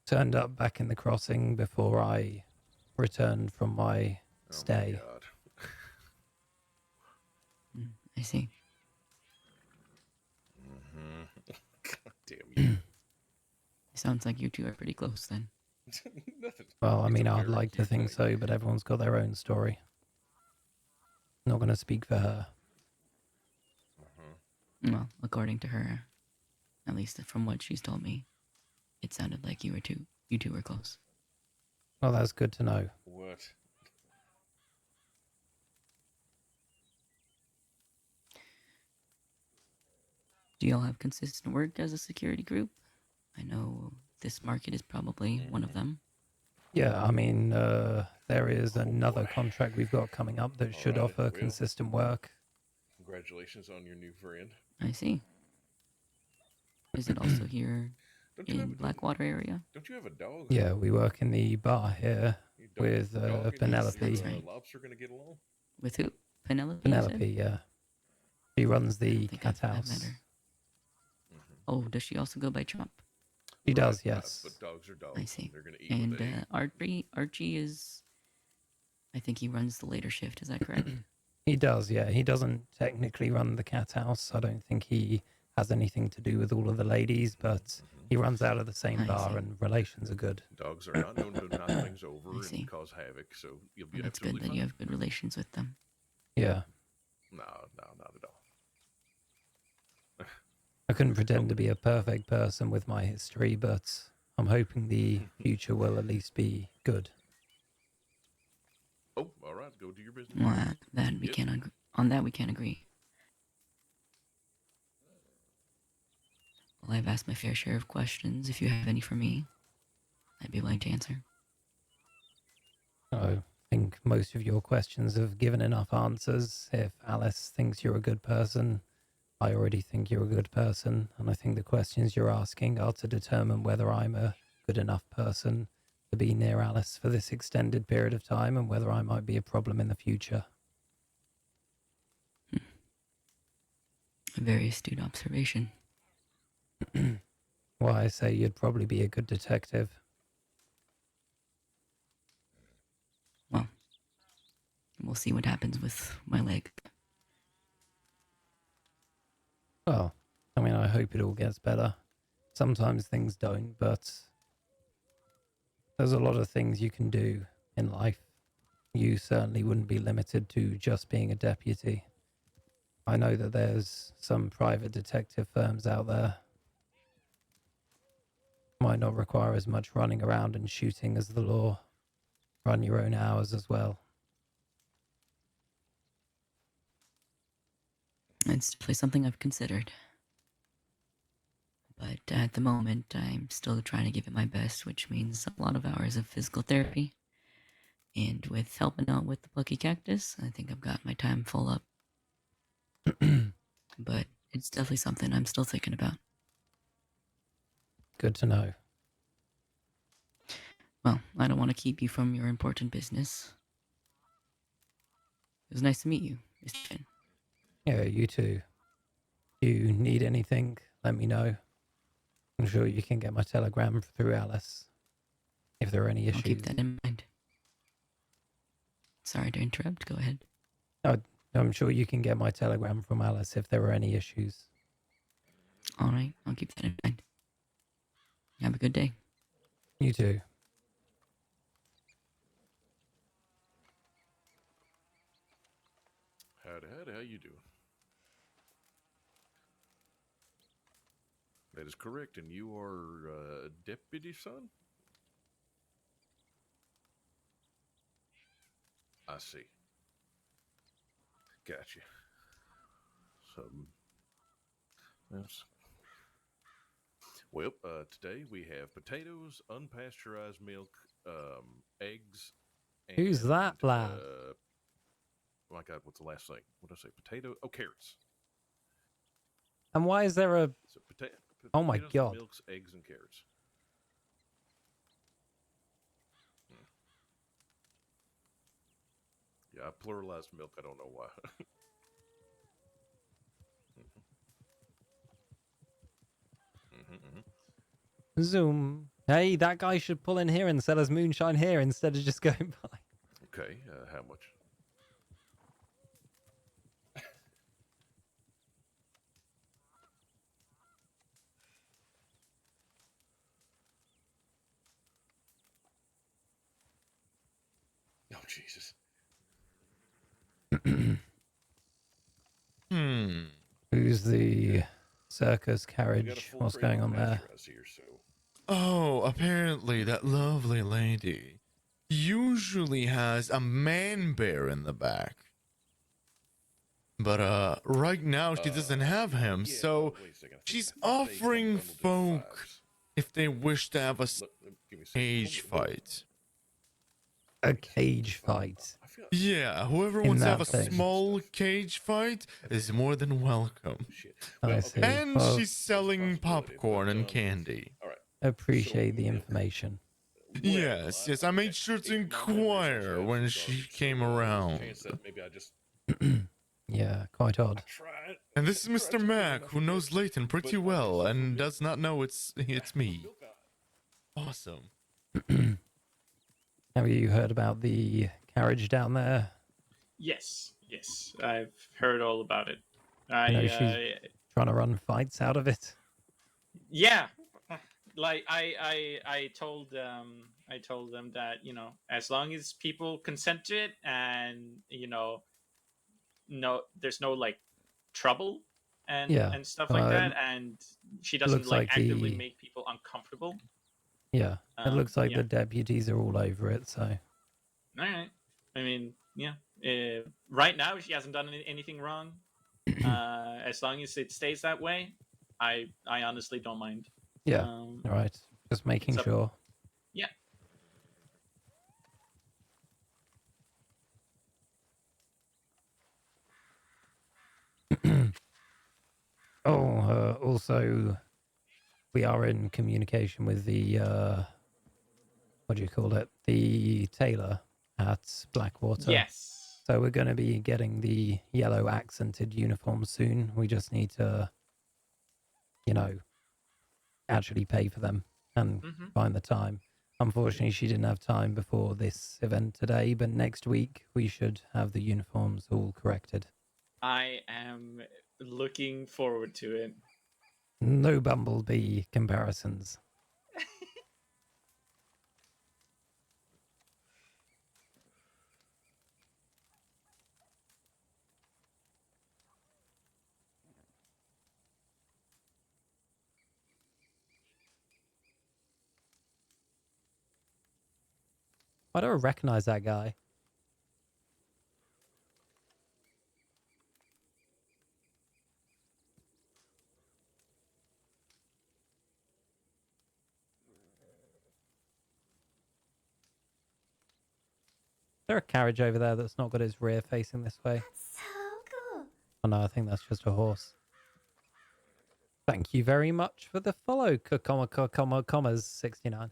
turned up back in the crossing before I returned from my stay. Oh my God. I see. Mm-hmm. God damn you. Sounds like you two are pretty close then. Well, I It's mean, a I'd very like to cute think thing. so, but everyone's got their own story. Not going to speak for her. Well, according to her, At least from what she's told me, it sounded like you two were close. Well, that's good to know. What? Do y'all have consistent work as a security group? I know this market is probably one of them. Yeah, I mean, there is another contract we've got coming up that should Alrighty, offer well, consistent work. Congratulations on your new friend. I see. Is it also here in Blackwater area? Don't you have a dog? Yeah, we work in the bar here with Dog and Penelope. your, That's right. lobster gonna get along? With who? Penelope? Penelope, yeah. She runs the cat I've house. met her. Oh, does she also go by Trump? She does, yes. But dogs are dogs. I see. They're gonna eat And what they eat. Archie is. I think he runs the later shift. Is that correct? He does, yeah. He doesn't technically run the cat house. I don't think he has anything to do with all of the ladies, but he runs out of the same bar and relations are good. Dogs are not known to knock things over and cause havoc, so you'll be Well, that's absolutely good that fine. you have good relations with them. Yeah. No, not at all. I couldn't pretend to be a perfect person with my history, but I'm hoping the future will at least be good. Oh, all right. Go do your business. Well, that we can't on that we can't agree. Well, I've asked my fair share of questions. If you have any for me, I'd be willing to answer. I think most of your questions have given enough answers. If Alice thinks you're a good person, I already think you're a good person, and I think the questions you're asking are to determine whether I'm a good enough person to be near Alice for this extended period of time and whether I might be a problem in the future. A very astute observation. Why I say you'd probably be a good detective. Well, we'll see what happens with my leg. Well, I mean, I hope it all gets better. Sometimes things don't, but there's a lot of things you can do in life. You certainly wouldn't be limited to just being a deputy. I know that there's some private detective firms out there. Might not require as much running around and shooting as the law. Run your own hours as well. It's definitely something I've considered. But at the moment, I'm still trying to give it my best, which means a lot of hours of physical therapy. And with helping out with the plucky cactus, I think I've got my time full up. But it's definitely something I'm still thinking about. Good to know. Well, I don't want to keep you from your important business. It was nice to meet you, Mr. Finn. Yeah, you too. If you need anything, let me know. I'm sure you can get my telegram through Alice if there are any issues. I'll keep that in mind. Sorry to interrupt. Go ahead. I'm sure you can get my telegram from Alice if there are any issues. All right, I'll keep that in mind. Have a good day. You too. Howdy, how you doing? That is correct, and you are a deputy, son? I see. Gotcha. Yes. Well, today we have potatoes, unpasteurized milk, eggs, and... Who's that lad? Oh my God, what's the last thing? What did I say? Potato? Oh, carrots. And why is there a... So Oh my potatoes, God. milks, eggs, and carrots. Yeah, I pluralized milk. I don't know why. Zoom. Hey, that guy should pull in here and sell us moonshine here instead of just going by. Okay, how much? Oh, Jesus. Who's the circus We got a carriage. full What's crate going of on there? pasteurized here, so Oh, apparently that lovely lady usually has a man bear in the back. But right now she doesn't have him, yeah, so wait a second. she's I think they come offering bundled in folk fives. if they wish to have a Give me a second. cage Hold on. fight. A cage fight. I feel Yeah, whoever In wants to have that a thing. small cage fight is more than welcome. shit. I see. And Well, she's selling popcorn and candy. All right. appreciate the information. Yes, yes, I made sure to inquire when she came around. Chance that maybe I just Yeah, quite odd. tried. And this is Mr. Mac, who knows Layton pretty well and does not know it's me. Awesome. Have you heard about the carriage down there? Yes, yes, I've heard all about it. You know, she's trying to run fights out of it. Yeah, like I told them that, you know, as long as people consent to it and, you know, there's no like trouble and Yeah, and stuff like that, and she doesn't looks like like actively the- make people uncomfortable. Yeah, it looks like yeah. the deputies are all over it, so. All right. I mean, yeah. Right now, she hasn't done anything wrong. As long as it stays that way, I honestly don't mind. Yeah, alright. Just making it's up- sure. Yeah. Also, we are in communication with the, what do you call it? The tailor at Blackwater. Yes. So we're going to be getting the yellow accented uniform soon. We just need to, you know, actually pay for them and find the time. Unfortunately, she didn't have time before this event today, but next week we should have the uniforms all corrected. I am looking forward to it. No Bumblebee comparisons. I don't recognize that guy. Is there a carriage over there that's not got its rear facing this way? So cool. Oh no, I think that's just a horse. Thank you very much for the follow, commas 69.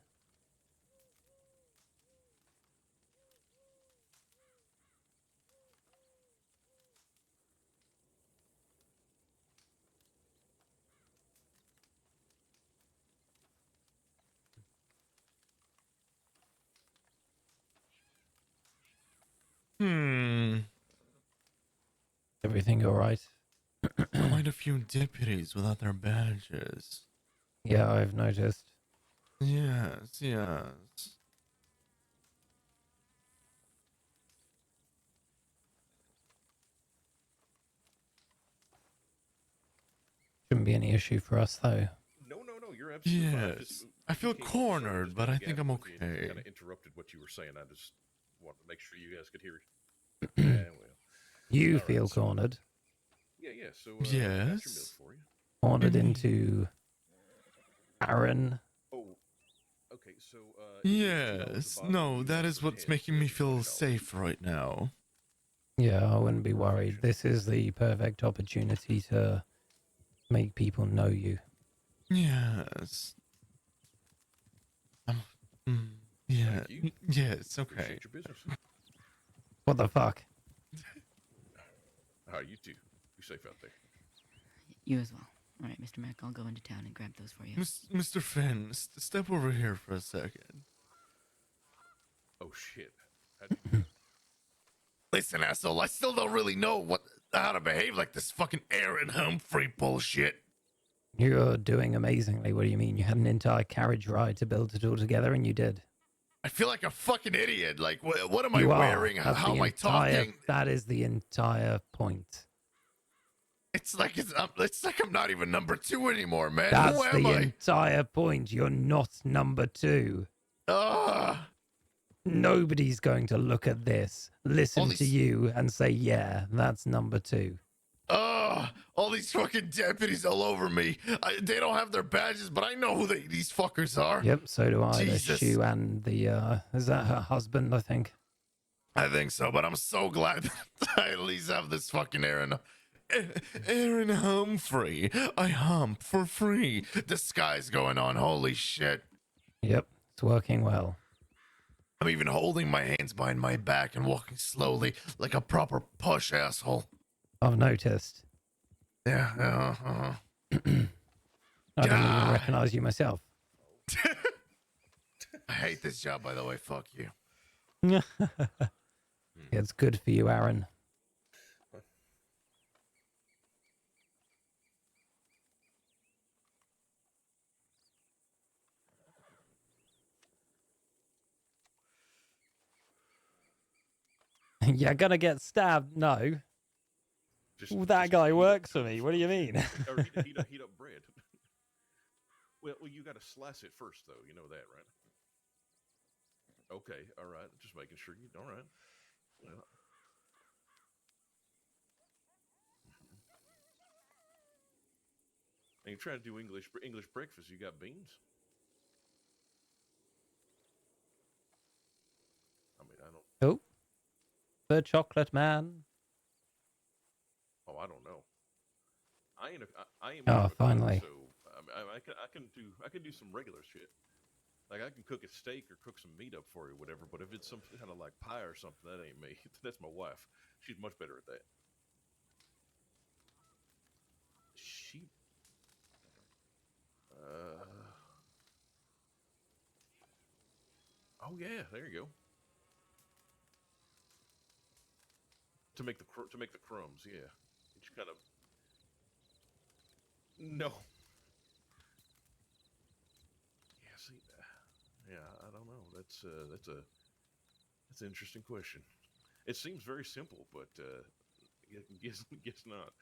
Everything all right? Quite a few deputies without their badges. Yeah, I've noticed. Yes, yes. Shouldn't be any issue for us, though. No, you're absolutely fine. Yes. I feel cornered, but I think I'm okay. Kind of interrupted what you were saying. I just wanted to make sure you guys could hear it. Yeah, well. You feel cornered. Yeah. So Yes. got your milk for you. Cornered into Aaron. Oh, okay. So Yes. No, that is what's making me feel safe right now. Yeah, I wouldn't be worried. This is the perfect opportunity to make people know you. Yes. Yeah. Yes. Okay. Appreciate your business. What the fuck? How are you two? Be safe out there. You as well. All right, Mr. Mac, I'll go into town and grab those for you. Mr. Finn, step over here for a second. Oh shit. How'd you Listen, asshole, I still don't really know how to behave like this fucking Aaron Humphrey bullshit. You're doing amazingly. What do you mean? You had an entire carriage ride to build it all together, and you did. I feel like a fucking idiot. Like, what am I You are. wearing? That's How the am I entire- talking? That is the entire point. It's like I'm not even number 2 anymore, man. Who That's am the I? entire point. You're not number 2. Ah, Nobody's going to look at this, listen to you, and say, yeah, that's number 2. all these fucking deputies all over me. They don't have their badges, but I know who these fuckers are. Yep, so do I. The Jesus. shoe and the, is that her husband, I think? I think so, but I'm so glad that I at least have this fucking Aaron Humphrey. I hump for free. Disguise going on. Holy shit. Yep, it's working well. I'm even holding my hands behind my back and walking slowly like a proper push asshole. I've noticed. Yeah, I don't even recognize you myself. I hate this job, by the way. Fuck you. It's good for you, Aaron. You're gonna get stabbed? No. That guy works for me. What do you mean? Or heat up bread. Well, you got to slice it first, though. You know that, right? Okay, all right. Just making sure you. All right. Well. And you're trying to do English breakfast. You got beans. I mean, I don't. Oh, the chocolate man. Oh, I don't know. I ain't. Oh, finally. So I can do some regular shit. Like I can cook a steak or cook some meat up for you, whatever. But if it's some kind of like pie or something, that ain't me. That's my wife. She's much better at that. She. Oh yeah, there you go. To make the crumbs, yeah. It's kind of. No. Yeah, see, yeah, I don't know. That's an interesting question. It seems very simple, but guess not.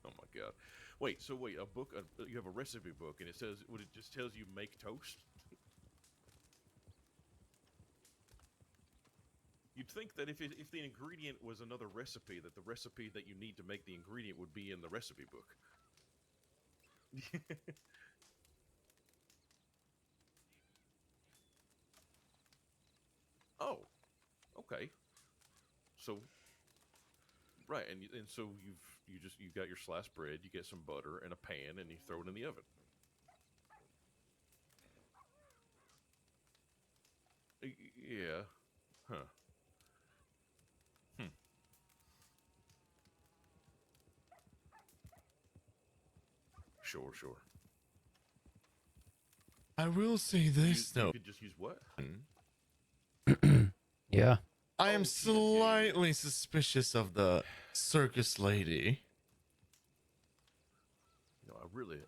Oh my god! Wait, a book? You have a recipe book, and it says, it just tells you make toast? You'd think that if the ingredient was another recipe, that the recipe that you need to make the ingredient would be in the recipe book. Oh, okay. So, right, and so you got your sliced bread, you get some butter and a pan, and you throw it in the oven. Yeah, huh? Sure. I will say this, though. You could just use what? Yeah. I am slightly suspicious of the circus lady. No, I really.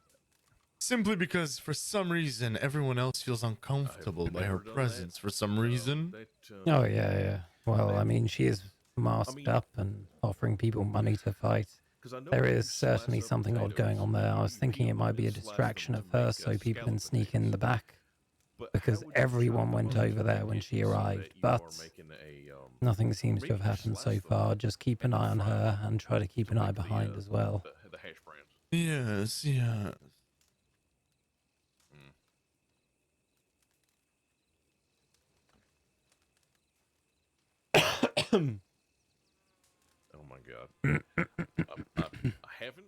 Simply because, for some reason, everyone else feels uncomfortable by her presence. For some reason. Oh, yeah. Well, I mean, she is masked up and offering people money to fight. There is certainly something odd going on there. I was thinking it might be a distraction at first so people can sneak in the back. Because everyone went over there when she arrived. But nothing seems to have happened so far. Just keep an eye on her and try to keep an eye behind as well. The hash browns. Yes. Oh my god. I haven't.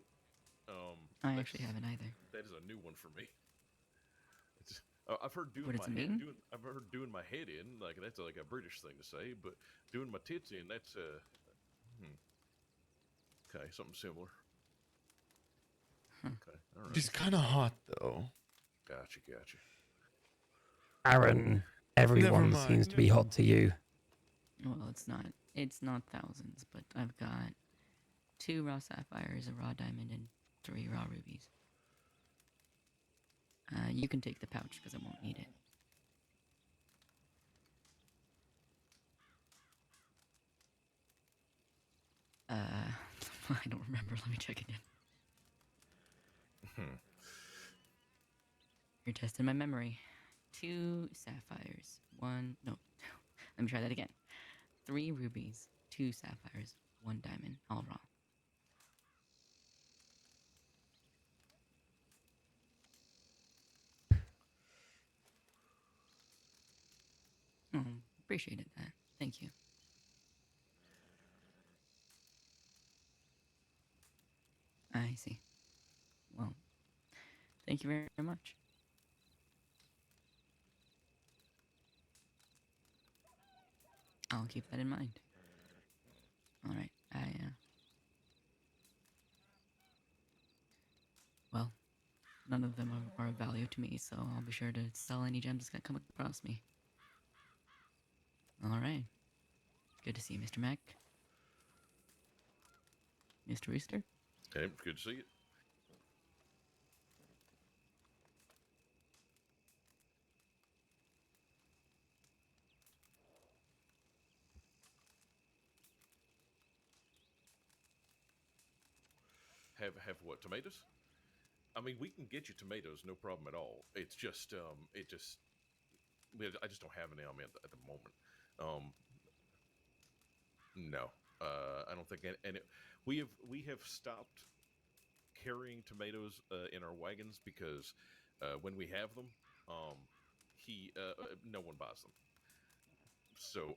I actually haven't either. That is a new one for me. I've heard doing What my does it head. mean? I've heard doing my head in, like that's like a British thing to say, but doing my tits in, that's okay, something similar. Okay, all right. She's kind of hot, though. Gotcha. Aaron, everyone seems to be hot to you. Well, it's not thousands, but I've got 2 raw sapphires, a raw diamond, and 3 raw rubies. You can take the pouch because I won't need it. I don't remember. Let me check again. You're testing my memory. 2 sapphires. 1. No. Let me try that again. 3 rubies. 2 sapphires. 1 diamond. All wrong. Oh, appreciated that. Thank you. I see. Well, thank you very much. I'll keep that in mind. All right. Well, none of them are of value to me, so I'll be sure to sell any gems that come across me. All right. Good to see you, Mr. Mac. Mr. Rooster? Hey, good to see you. Have what, tomatoes? I mean, we can get you tomatoes, no problem at all. It's just, I just don't have any on me at the moment. No, I don't think any. We have stopped carrying tomatoes in our wagons because when we have them, no one buys them. So,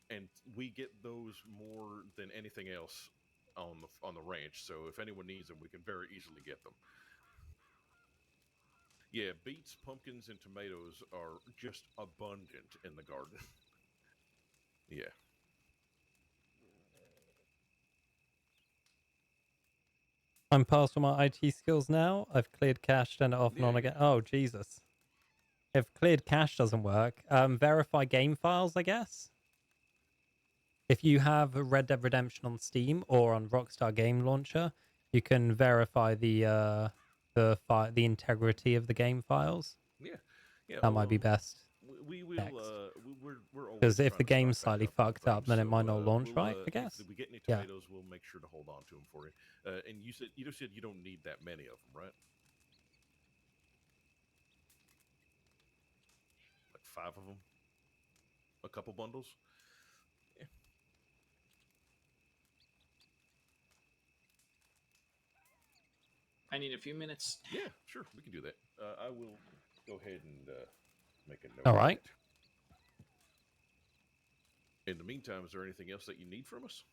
and we get those more than anything else on the ranch. So if anyone needs them, we can very easily get them. Yeah, beets, pumpkins, and tomatoes are just abundant in the garden. Yeah. I'm past all my IT skills now. I've cleared cache, turned it off and Yeah, on again. Oh, Jesus. If cleared cache doesn't work, verify game files, I guess. If you have Red Dead Redemption on Steam or on Rockstar Game Launcher, you can verify the integrity of the game files. Yeah. Yeah. That might be best. We will. We're always Because if the trying to game's stock back slightly up on fucked up, things, then it so, might not launch we'll, right, I guess. If we get any Yeah. tomatoes, we'll make sure to hold on to them for you. And you said you don't need that many of them, right? Like 5 of them, a couple bundles. Yeah. I need a few minutes. Yeah, sure, we can do that. I will go ahead and make a note. All right. Of that. In the meantime, is there anything else that you need from us?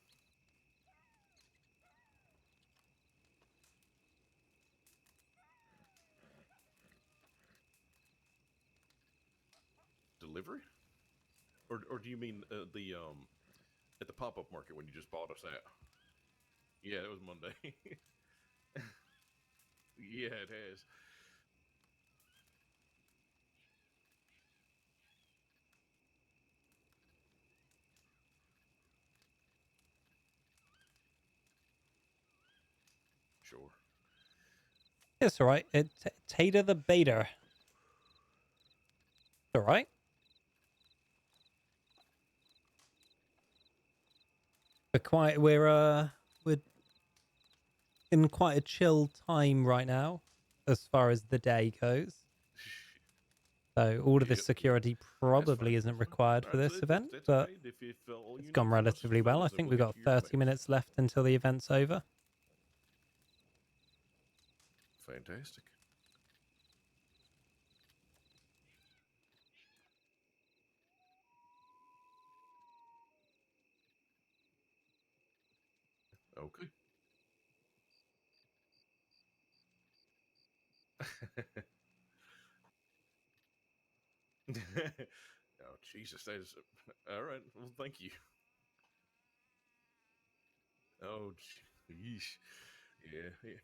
Delivery? Or do you mean the at the pop-up market when you just bought us at? Yeah, it was Monday. Yeah, it has. Sure. It's all right. Tater the Bader. All right. We're in quite a chill time right now, as far as the day goes. So all of this security probably isn't required for this event, but it's gone relatively well. I think we've got 30 minutes left until the event's over. Fantastic. Okay. Oh, Jesus, that is all right. Well, thank you. Oh, yeesh. Yeah, yeah.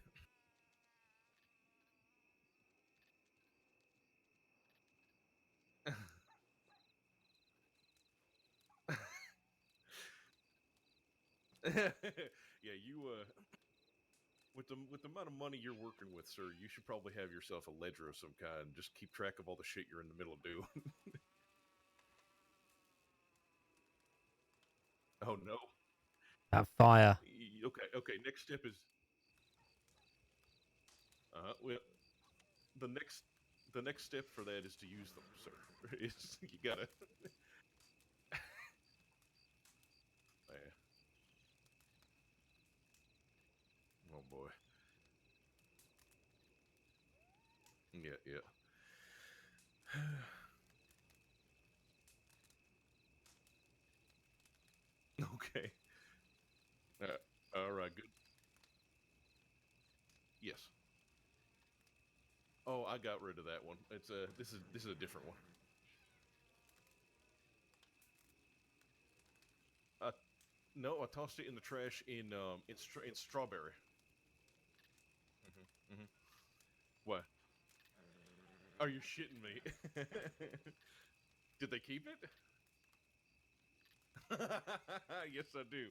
Yeah, you with the amount of money you're working with, sir, you should probably have yourself a ledger of some kind. Just keep track of all the shit you're in the middle of doing. Oh no. That fire. Okay. Okay. Next step is well, the next step for that is to use them, sir. It's you gotta. Yeah. Oh boy. Yeah, yeah. Okay. All right. Good. Yes. Oh, I got rid of that one. It's this is a different one. Uh, no, I tossed it in the trash in strawberry. Hmm. What? Are you shitting me? Did they keep it? Yes, I do.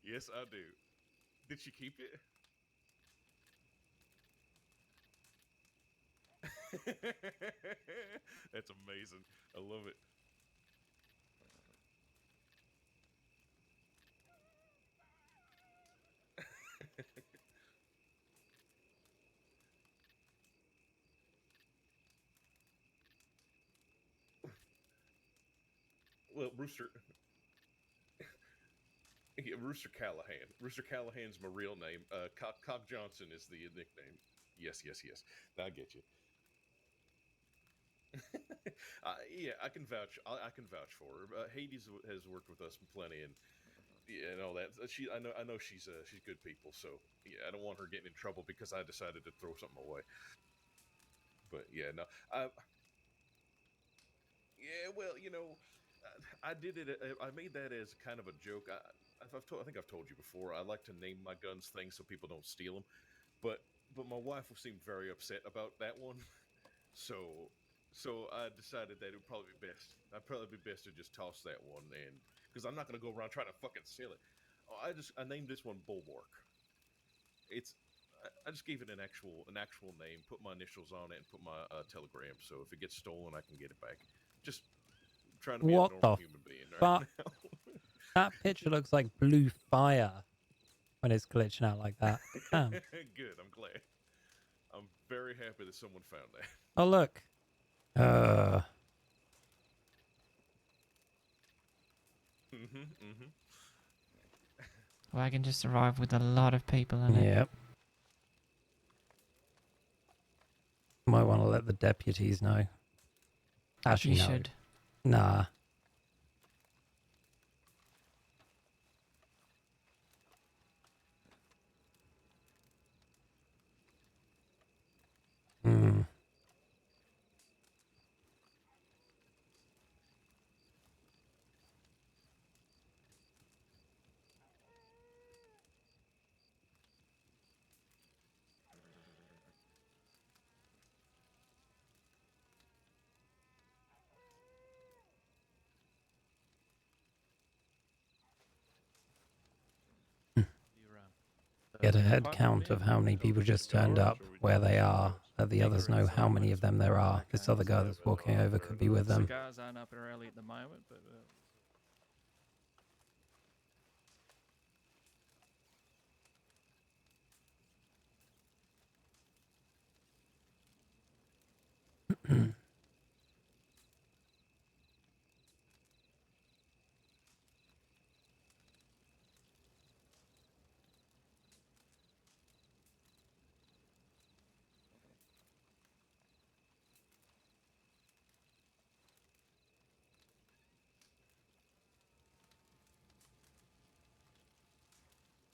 Yes, I do. Did she keep it? That's amazing. I love it. Well, Rooster, yeah, Rooster Callahan. Rooster Callahan's my real name. Cock Johnson is the nickname. Yes, yes, yes. I get you. Yeah, I can vouch. I can vouch for her. Hades has worked with us plenty, and yeah, and all that. I know she's good people. So yeah, I don't want her getting in trouble because I decided to throw something away. But yeah, no, I yeah, well, I did it. I made that as kind of a joke. I think I've told you before. I like to name my guns things so people don't steal them. But but my wife seemed very upset about that one. So so I decided that it would probably be best. I'd probably be best to just toss that one, and because I'm not gonna go around trying to fucking steal it. Oh, I named this one Bulwark. It's I just gave it an actual name, put my initials on it, and put my telegram. So if it gets stolen, I can get it back. Just trying to be a What normal the human being right fuck? now. That picture looks like blue fire when it's glitching out like that. Damn. Good. I'm glad. I'm very happy that someone found that. Oh, look. Uh, Mm-hmm. Wagon just arrived with a lot of people in it. yep. Might want to let the deputies know. Actually, You no. should. Nah. Hmm. Get a head count of how many people just turned up, where they are, let the others know how many of them there are. This other guy that's walking over could be with them. Cigars aren't up our alley at the moment, but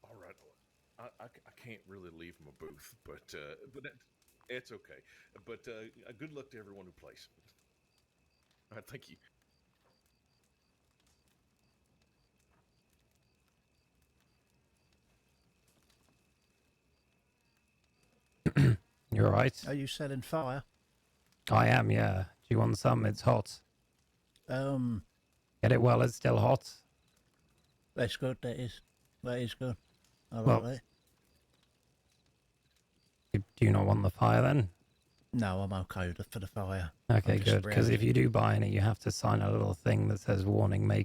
All right. I can't really leave my booth, but it's okay. But good luck to everyone who plays. All right, thank you. You're right. Are you selling fire? I am, yeah. Do you want some? It's hot. Get it while it's still hot. That's good. That is good. I like Well, that. Do you not want the fire then? No, I'm okay for the fire. Okay, I'm just good. Because if browsing. you do buy any, you have to sign a little thing that says warning may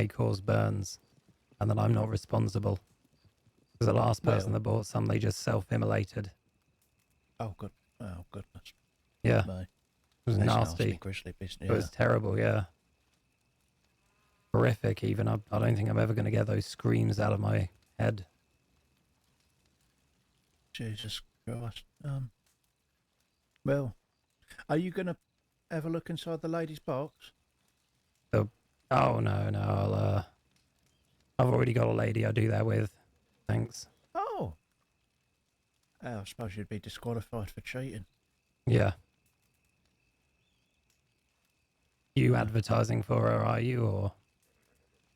cause burns, and that I'm not responsible. Because the last person Well- that bought some, they just self-immolated. Oh, good. Oh, goodness. Yeah. My, It was that's nasty. grisly business. It was terrible, yeah. Horrific, even. I don't think I'm ever going to get those screams out of my head. Jesus Christ. Well, are you going to have a look inside the lady's box? Oh, no. I've already got a lady I do that with. Thanks. Oh. I suppose you'd be disqualified for cheating. Yeah. You advertising for her, are you, or?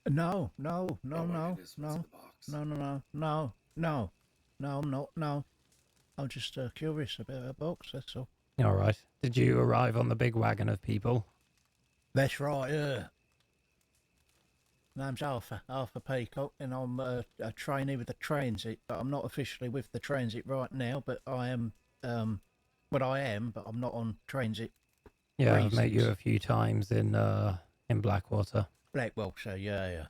No. it is. What's in the box? No, I'm not. No. I'm just curious about her box, that's all. All right. Did you arrive on the big wagon of people? That's right, yeah. Name's Arthur Peacock, and I'm a trainee with the transit, but I'm not officially with the transit right now, but I am, but I'm not on transit. Yeah, reasons. I've met you a few times in Blackwater. Blackwalter, yeah.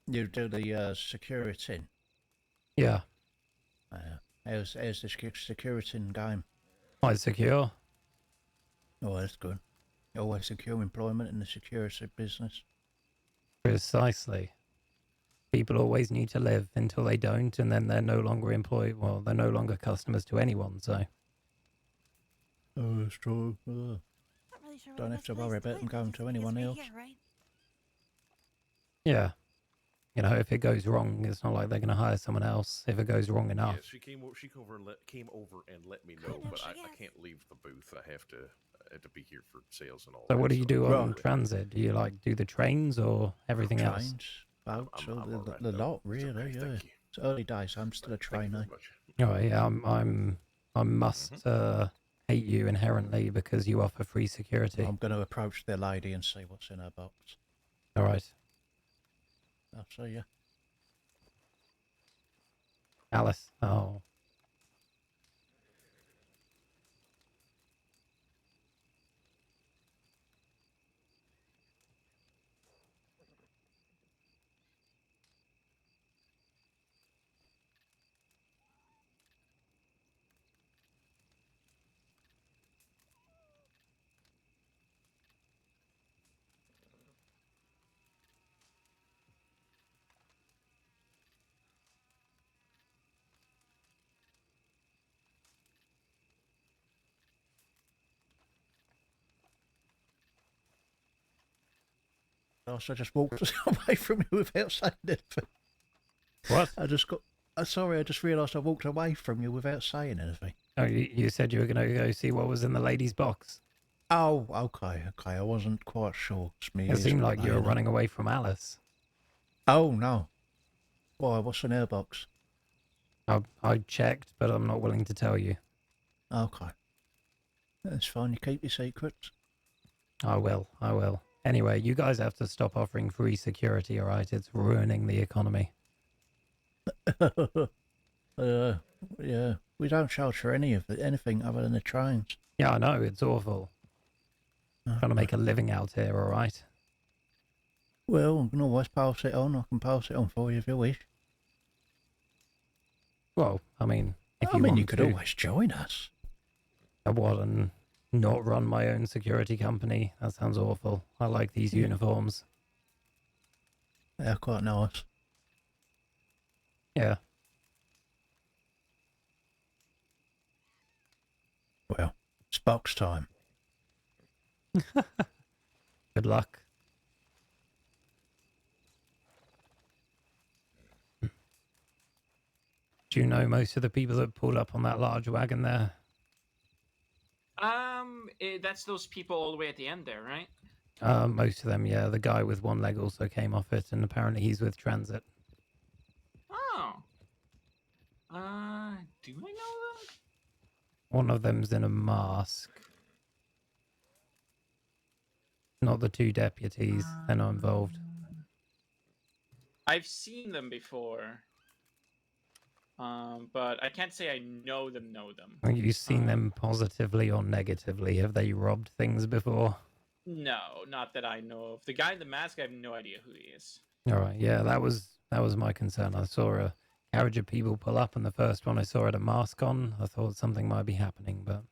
You do the security. Yeah. How's the security game? Quite secure. Oh, that's good. Always secure employment in the security business. Precisely. People always need to live until they don't, and then they're no longer employed. Well, they're no longer customers to anyone, so. Oh, that's true. Not really sure Don't have to worry about them going to anyone else. Here, right? Yeah. You know, if it goes wrong, it's not like they're going to hire someone else if it goes wrong enough. Yeah, she came over and let me know, but I can't leave the booth. I have to be here for sales and all So that. what do you do on Right. transit? Do you like do the trains or everything else? Trains, boats, I'm all all right, the though. lot, It's really, okay, yeah. thank you. It's early days, I'm still a Thank you trainee. very much. Oh yeah, I must hate you inherently because you offer free security. I'm going to approach the lady and see what's in her box. All right, I'll see you. Alice. Oh, I just walked away from you without saying anything. what? I just got. Sorry, I just realised I walked away from you without saying anything. Oh, you said you were going to go see what was in the lady's box. Oh, okay. I wasn't quite sure. It seemed like you were running away from Alice. Oh, no. Why, what's in her box? I checked, but I'm not willing to tell you. Okay. That's fine, you keep your secrets. I will. Anyway, you guys have to stop offering free security, all right? It's ruining the economy. Yeah. We don't charge for anything other than the trains. Yeah, I know, it's awful. Trying to make a living out here, all right? Well, I can always pass it on. I can pass it on for you if you wish. Well, I mean, if I you mean, want you could to. always join us. What, and not run my own security company? That sounds awful. I like these uniforms. They're quite nice. Yeah. Well, it's box time. Good luck. Do you know most of the people that pulled up on that large wagon there? That's those people all the way at the end there, right? Most of them, yeah. The guy with one leg also came off it, and apparently he's with transit. Oh. Do I know that? One of them's in a mask. Not the two deputies. They're not involved. I've seen them before. But I can't say I know them. Have you seen them positively or negatively? Have they robbed things before? No, not that I know of. The guy in the mask, I have no idea who he is. All right, yeah, that was my concern. I saw a carriage of people pull up, and the first one I saw had a mask on. I thought something might be happening, but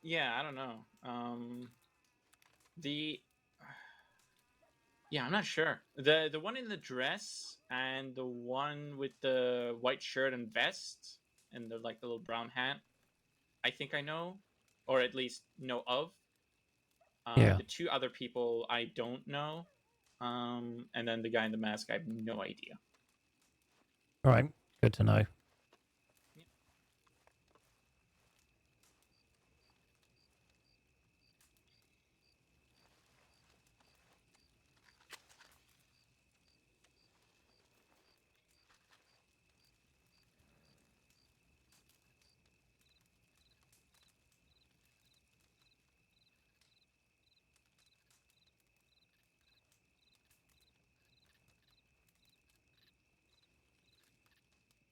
Yeah, I don't know. The Yeah, I'm not sure. The one in the dress and the one with the white shirt and vest and the like the little brown hat, I think I know, or at least know of. Yeah. The two other people I don't know. And then the guy in the mask, I have no idea. all right, good to know.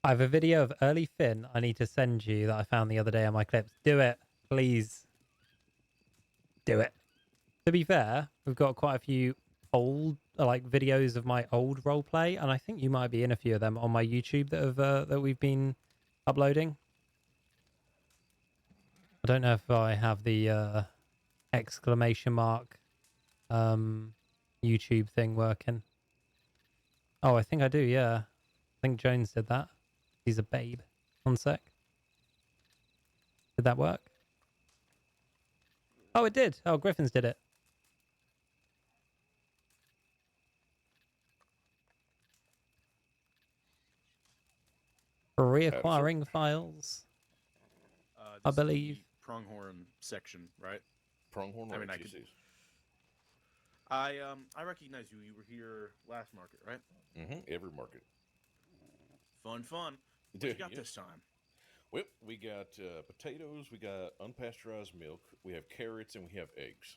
I have a video of early Finn I need to send you that I found the other day on my clips. Do it, please. Do it. To be fair, we've got quite a few old like videos of my old roleplay, and I think you might be in a few of them on my YouTube that have that we've been uploading. I don't know if I have the exclamation mark YouTube thing working. Oh, I think I do, yeah. I think Jones did that. He's a babe. One sec. Did that work? Oh, it did. Oh, Griffins did it. Reacquiring files. I This is believe. the pronghorn section, right? Pronghorn. I mean, I recognize you. You were here last market, right? Every market. Fun. What you got this time? Well, we got potatoes, we got unpasteurized milk, we have carrots, and we have eggs.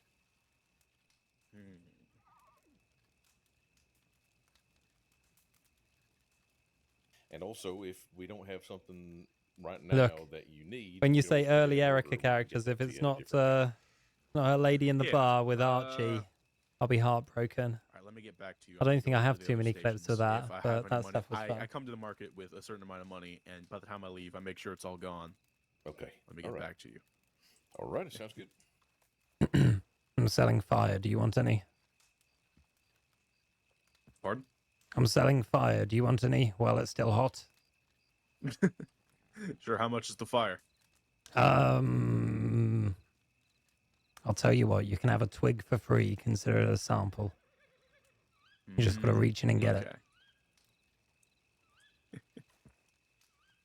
And also, if we don't have something right now Look, that you need, when you we can always say put early in an Erica order, we can characters, get if that to it's you at a different not a lady in the Yeah, bar with Archie, I'll be heartbroken. All right, let me get back to you. I I'm gonna don't think go I down have to the too other many stations, clips of see that, if I but have any that money. stuff was fun. I come to the market with a certain amount of money, and by the time I leave, I make sure it's all gone. Okay. Let me get back to you. All right, it sounds good. I'm selling fire. Do you want any? Pardon? I'm selling fire. Do you want any while it's still hot? Sure. How much is the fire? I'll tell you what. You can have a twig for free. Consider it a sample. You just got to reach in and get it.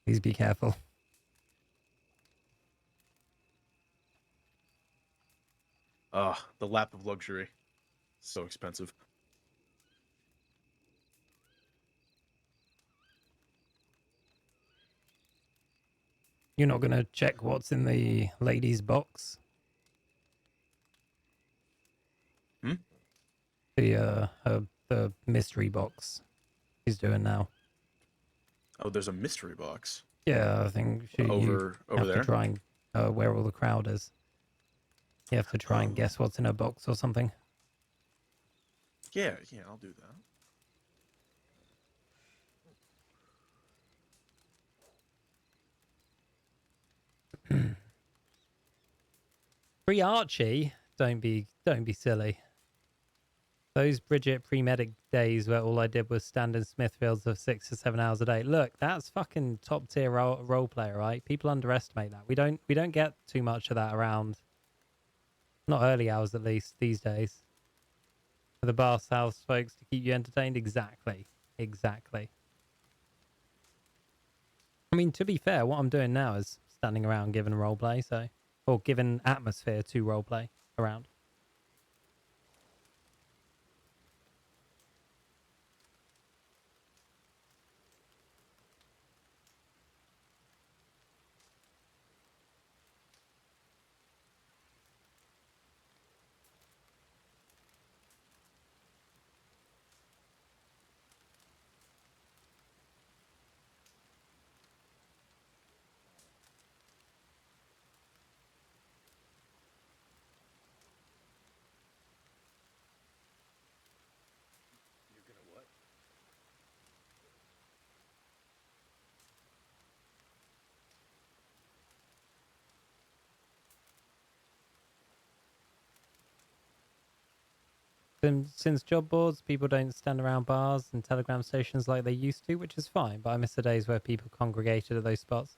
Please be careful. The lap of luxury. So expensive. You're not going to check what's in the lady's box? The mystery box he's doing now. Oh, there's a mystery box. Yeah, I think over have there. to try and where all the crowd is. You have to try and guess what's in a box or something. Yeah, I'll do that. Free Archie? Don't be silly. Those Bridget pre-medic days where all I did was stand in Smithfields for 6 to 7 hours a day. Look, that's fucking top tier role player, right? People underestimate that. We don't get too much of that around. Not early hours, at least these days. For the bar house folks to keep you entertained. Exactly. I mean, to be fair, what I'm doing now is standing around giving roleplay, or giving atmosphere to roleplay around. Since job boards, people don't stand around bars and telegram stations like they used to, which is fine. But I miss the days where people congregated at those spots.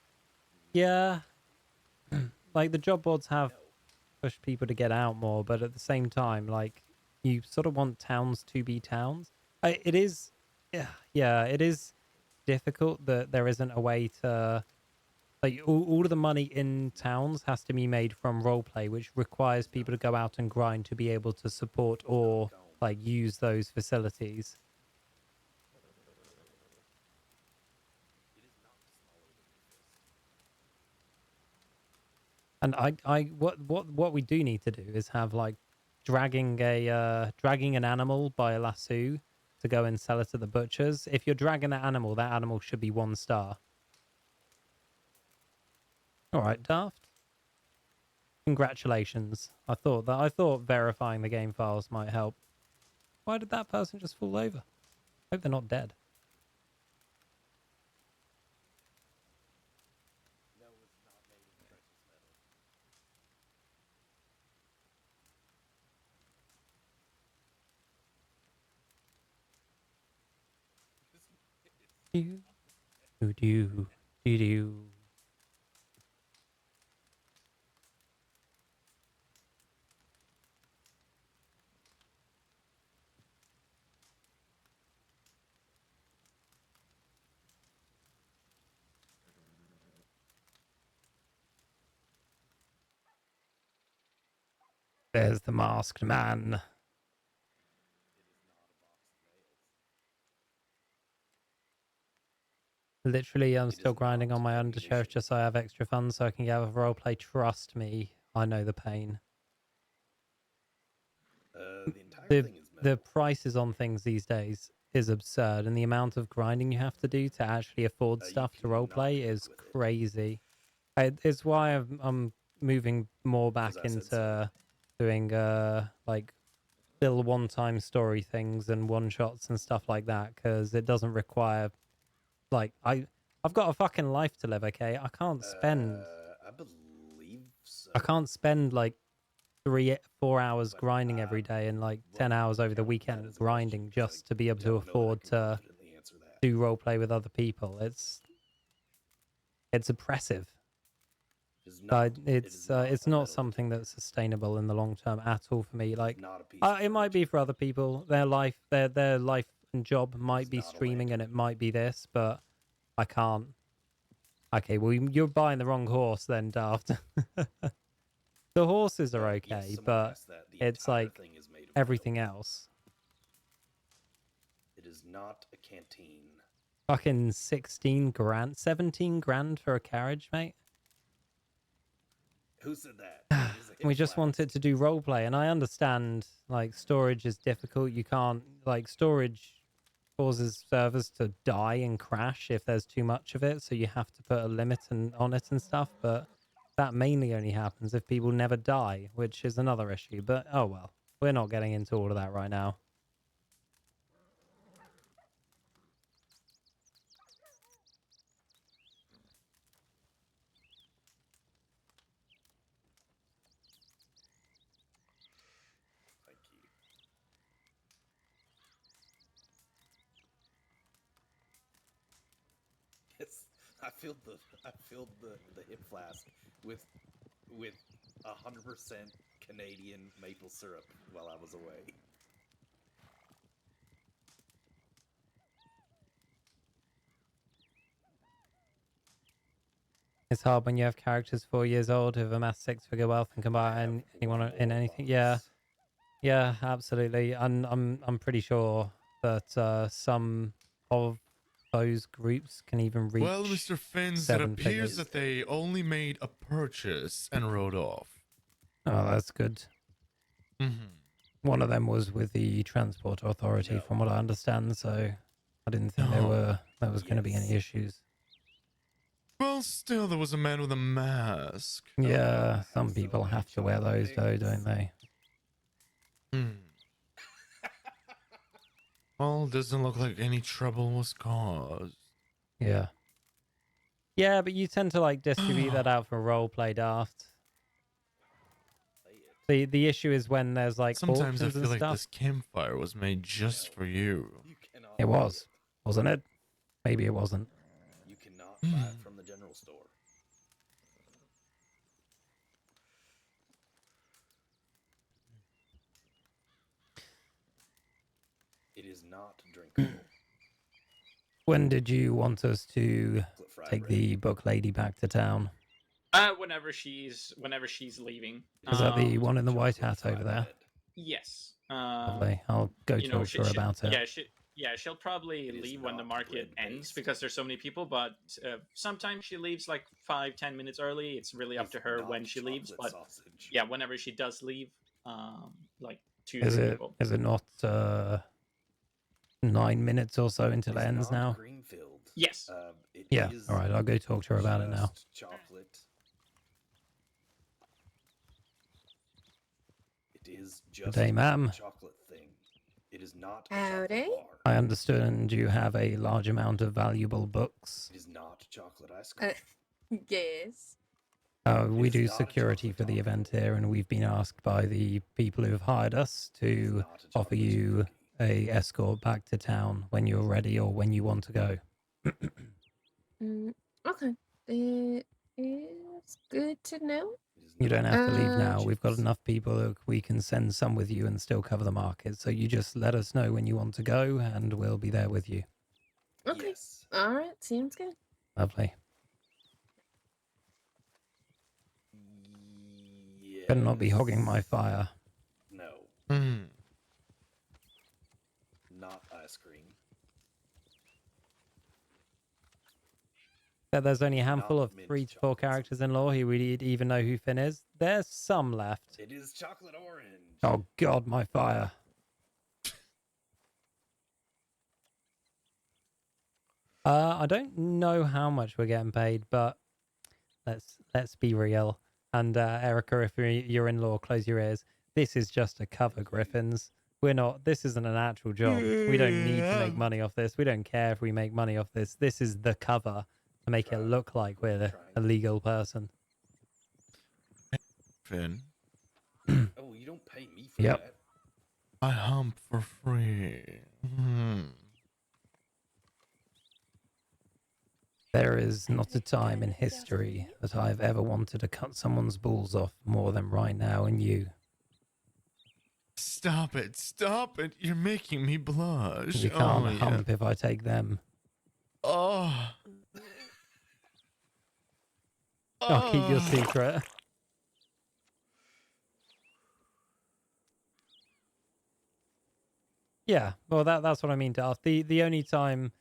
Yeah, like the job boards have pushed people to get out more, but at the same time, like you sort of want towns to be towns. It is, yeah, it is difficult that there isn't a way to like all of the money in towns has to be made from roleplay, which requires people to go out and grind to be able to support or like use those facilities. And what we do need to do is have like dragging an animal by a lasso to go and sell it at the butchers. If you're dragging that animal should be 1 star. All right, Daft. Congratulations. I thought verifying the game files might help. Why did that person just fall over? Hope they're not dead. Do. There's the masked man. Literally, I'm still grinding on my undersheriff just so I have extra funds so I can get out of roleplay. Trust me, I know the pain. The entire thing is The prices on things these days is absurd, and the amount of grinding you have to do to actually afford stuff to roleplay is crazy. It's why I'm moving more back into doing like little one-time story things and one-shots and stuff like that, because it doesn't require like I've got a fucking life to live. Okay, I can't spend. I believe so. I can't spend like 3-4 hours grinding every day and like 10 hours over the weekend grinding just to be able to afford to do roleplay with other people. It's oppressive. But it's not something that's sustainable in the long term at all for me. Like it might be for other people. Their life and job might be streaming, and it might be this, but I can't. Okay, well you're buying the wrong horse then, Daft. The horses are okay, but it's like everything else. It is not a canteen. Fucking 16 grand, 17 grand for a carriage, mate. Who said that? We just wanted to do roleplay, and I understand like storage is difficult. You can't like storage causes servers to die and crash if there's too much of it, so you have to put a limit on it and stuff. But that mainly only happens if people never die, which is another issue. But oh well, we're not getting into all of that right now. Yes, I filled the hip flask with 100% Canadian maple syrup while I was away. It's hard when you have characters 4 years old who have amassed 6-figure wealth and can buy anyone in anything. Yeah, yeah, absolutely. I'm pretty sure that some of those groups can even reach. Well, Mr. Fins, it 7 appears figures. that they only made a purchase and rode off. Oh, that's good. One of them was with the Transport Authority, from what I understand. So I didn't think there was going to be any issues. Well, still, there was a man with a mask. Yeah, some people have to wear those, though, don't they? Well, doesn't look like any trouble was caused. Yeah. Yeah, but you tend to like distribute that out for roleplay, Daft. The issue is when there's like Sometimes I auctions and feel like stuff. this campfire was made just for you. It was, wasn't it? Maybe it wasn't. You cannot buy it from the general store. It is not drinkable. When did you want us to take the book lady back to town? Whenever she's leaving. Is that the one in the white hat over there? Yes. Lovely. I'll go You know, talk to her about it. She'll probably leave when the market ends because there's so many people. But sometimes she leaves like 5-10 minutes early. It's really up to her when she leaves. But yeah, whenever she does leave, like 2 Is it people. is it not 9 minutes or so until it ends now? Yes. Yeah. All right. I'll go talk to her about it now. Chocolate. It is Good just day, ma'am. a chocolate thing. It is not a Howdy. chocolate bar. I understand you have a large amount of valuable books. It is not chocolate ice cream. Yes. We do security for the event here, and we've been asked by the people who have hired us to offer you a escort back to town when you're ready or when you want to go. Okay. It is good to know. You don't have to leave now. We've got enough people that we can send some with you and still cover the market. So you just let us know when you want to go, and we'll be there with you. Okay. Yes. All right. Seems good. Lovely. Yes. Better not be hogging my fire. No. Not ice cream. There's only a handful of 3 to 4 characters in lore who would even know who Finn is. There's some left. It is chocolate orange. Oh God, my fire. I don't know how much we're getting paid, but let's be real. And Erica, if you're in lore, close your ears. This is just a cover, Griffins. We're not. This isn't an actual job. We don't need to make money off this. We don't care if we make money off this. This is the cover to make it look like we're a legal person. Finn, Oh, you don't pay me for that. I hump for free. There is not a time in history that I've ever wanted to cut someone's balls off more than right now and you. Stop it. Stop it. You're making me blush. You can't hump if I take them. Oh. I'll keep your secret. Yeah, well, that's what I mean, Darth. The only time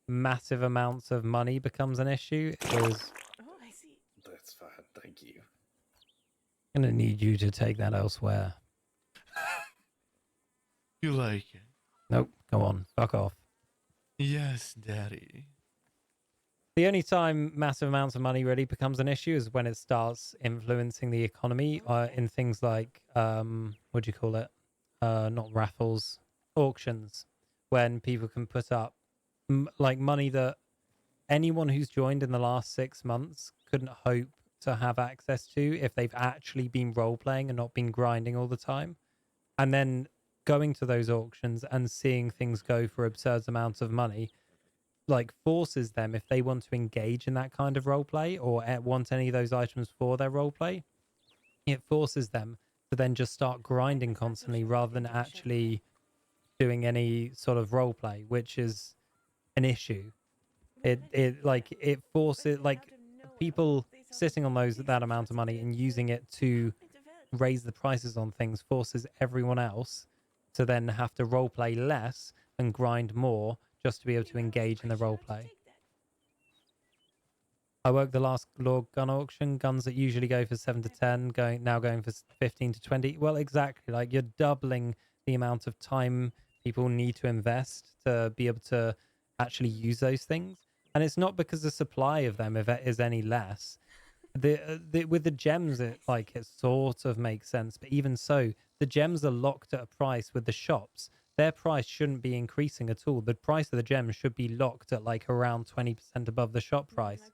massive amounts of money becomes an issue is... Oh, I see. That's fine, thank you. I'm going to need you to take that elsewhere. You like it? Nope, go on, fuck off. Yes, Daddy. The only time massive amounts of money really becomes an issue is when it starts influencing the economy in things like, what do you call it? Not raffles, auctions, when people can put up like money that anyone who's joined in the last 6 months couldn't hope to have access to if they've actually been role-playing and not been grinding all the time. And then going to those auctions and seeing things go for absurd amounts of money like forces them, if they want to engage in that kind of roleplay or want any of those items for their roleplay, it forces them to then just start grinding constantly rather than actually doing any sort of roleplay, which is an issue. It forces like people sitting on that amount of money and using it to raise the prices on things forces everyone else to then have to roleplay less and grind more just to be able to engage in the roleplay. I worked the last Lord gun auction, guns that usually go for 7 to 10, now going for 15 to 20. Well, exactly. Like you're doubling the amount of time people need to invest to be able to actually use those things. And it's not because the supply of them is any less. With the gems, it sort of makes sense. But even so, the gems are locked at a price with the shops. Their price shouldn't be increasing at all. The price of the gems should be locked at like around 20% above the shop price.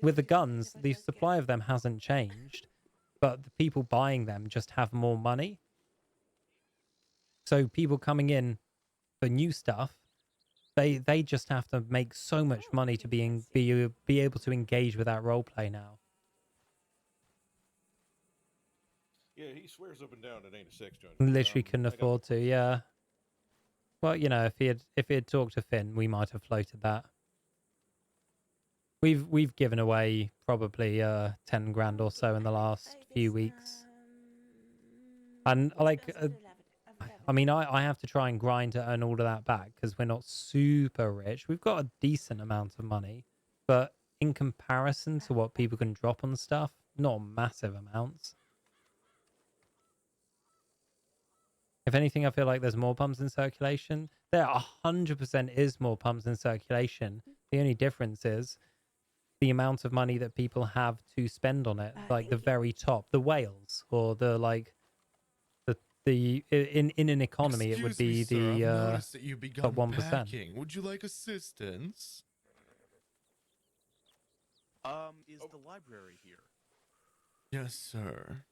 With the guns, the supply of them hasn't changed. but the people buying them just have more money. So people coming in for new stuff, they just have to make so much money to be able to engage with that role play now. Yeah, he swears up and down it ain't a sex joint. Literally couldn't afford to. Yeah. Well, you know, if he had talked to Finn, we might have floated that. We've given away probably 10 grand or so in the last few weeks, and like. I mean, I have to try and grind to earn all of that back because we're not super rich. We've got a decent amount of money, but in comparison to what people can drop on stuff, not massive amounts. If anything, I feel like there's more pumps in circulation. There 100% is more pumps in circulation. The only difference is the amount of money that people have to spend on it, like the very top, the whales, or the like. In an economy, it would be Excuse me, sir, I've the noticed that you've begun top 1%. packing. Would you like assistance? Is the library here? Yes, sir.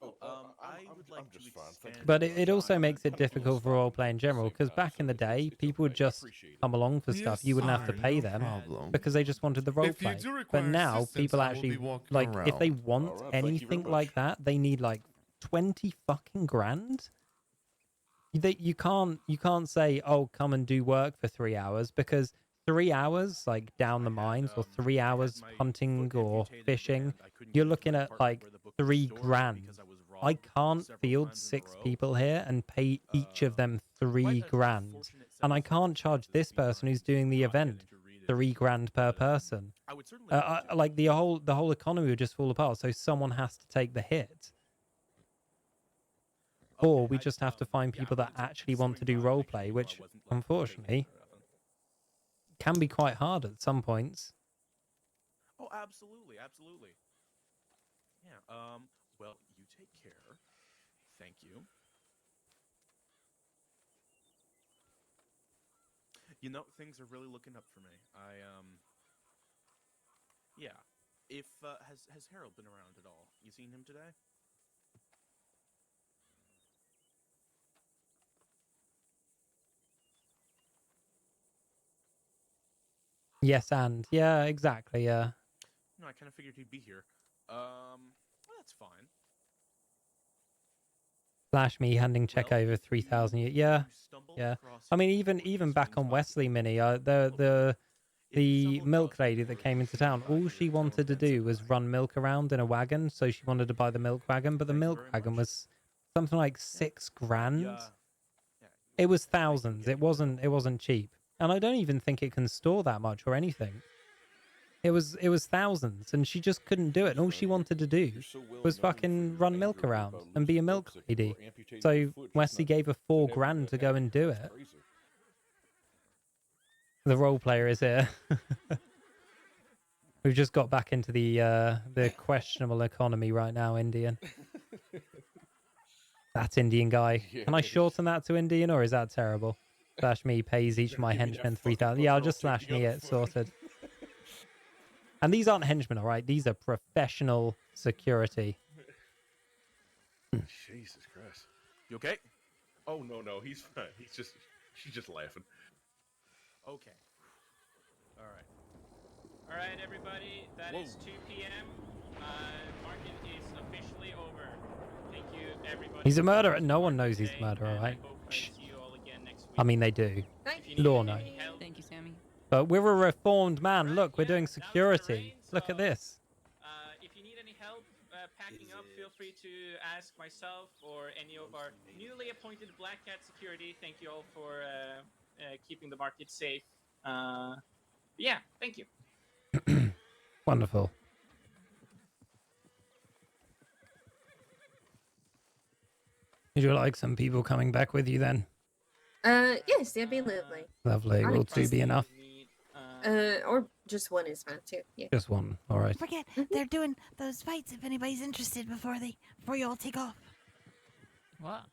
I would like to extend. But it also makes it difficult for roleplay in general, because back in the day, people would just come along for stuff. You wouldn't have to pay them because they just wanted the roleplay. But now, people actually, like, if they want anything like that, they need, like, 20 fucking grand? You can't say, oh, come and do work for 3 hours, because 3 hours, like, down the mines, or 3 hours hunting or fishing, you're looking at, like, 3 grand. I can't field 6 people here and pay each of them 3 grand. And I can't charge this person who's doing the event 3 grand per person. Like, the whole economy would just fall apart, so someone has to take the hit. Or we just have to find people that actually want to do roleplay, which, unfortunately, can be quite hard at some points. Oh, absolutely, absolutely. Yeah. Well, you take care. Thank you. You know, things are really looking up for me. Yeah. If has Harold been around at all? You seen him today? Yes, and yeah, exactly, yeah. No, I kind of figured he'd be here. Well, that's fine. Flash me handing check over 3,000. Yeah, yeah. I mean, even back on Wesley Mini, the milk lady that came into town, all she wanted to do was run milk around in a wagon. So she wanted to buy the milk wagon, but the milk wagon was something like 6 grand. It was thousands. It wasn't cheap, and I don't even think it can store that much or anything. It was thousands, and she just couldn't do it. And all she wanted to do was fucking run milk around and be a milk lady. So Wesley gave her 4 grand to go and do it. The role player is here. We've just got back into the questionable economy right now, Indian. That Indian guy. Can I shorten that to Indian, or is that terrible? Slash me pays each of my henchmen 3,000. Yeah, I'll just slash me it, sorted. And these aren't henchmen, all right? These are professional security. Jesus Christ. You okay? Oh no, he's fine. She's just laughing. Okay. All right. All right, everybody. That is 2 p.m. Market is officially over. Thank you, everybody. He's a murderer. No one knows he's a murderer, all right? Shh. I mean, they do. Law knows. Thank you, Sammy. But we're a reformed man. Look, we're doing security. Look at this. If you need any help packing up, feel free to ask myself or any of our newly appointed Black Cat security. Thank you all for keeping the market safe. Yeah, thank you. Wonderful. Would you like some people coming back with you then? Yes, that'd be lovely. Lovely. Will 2 be enough? Or just one is fine too. Yeah. Just one. All right. Don't forget, they're doing those fights if anybody's interested before you all take off. What?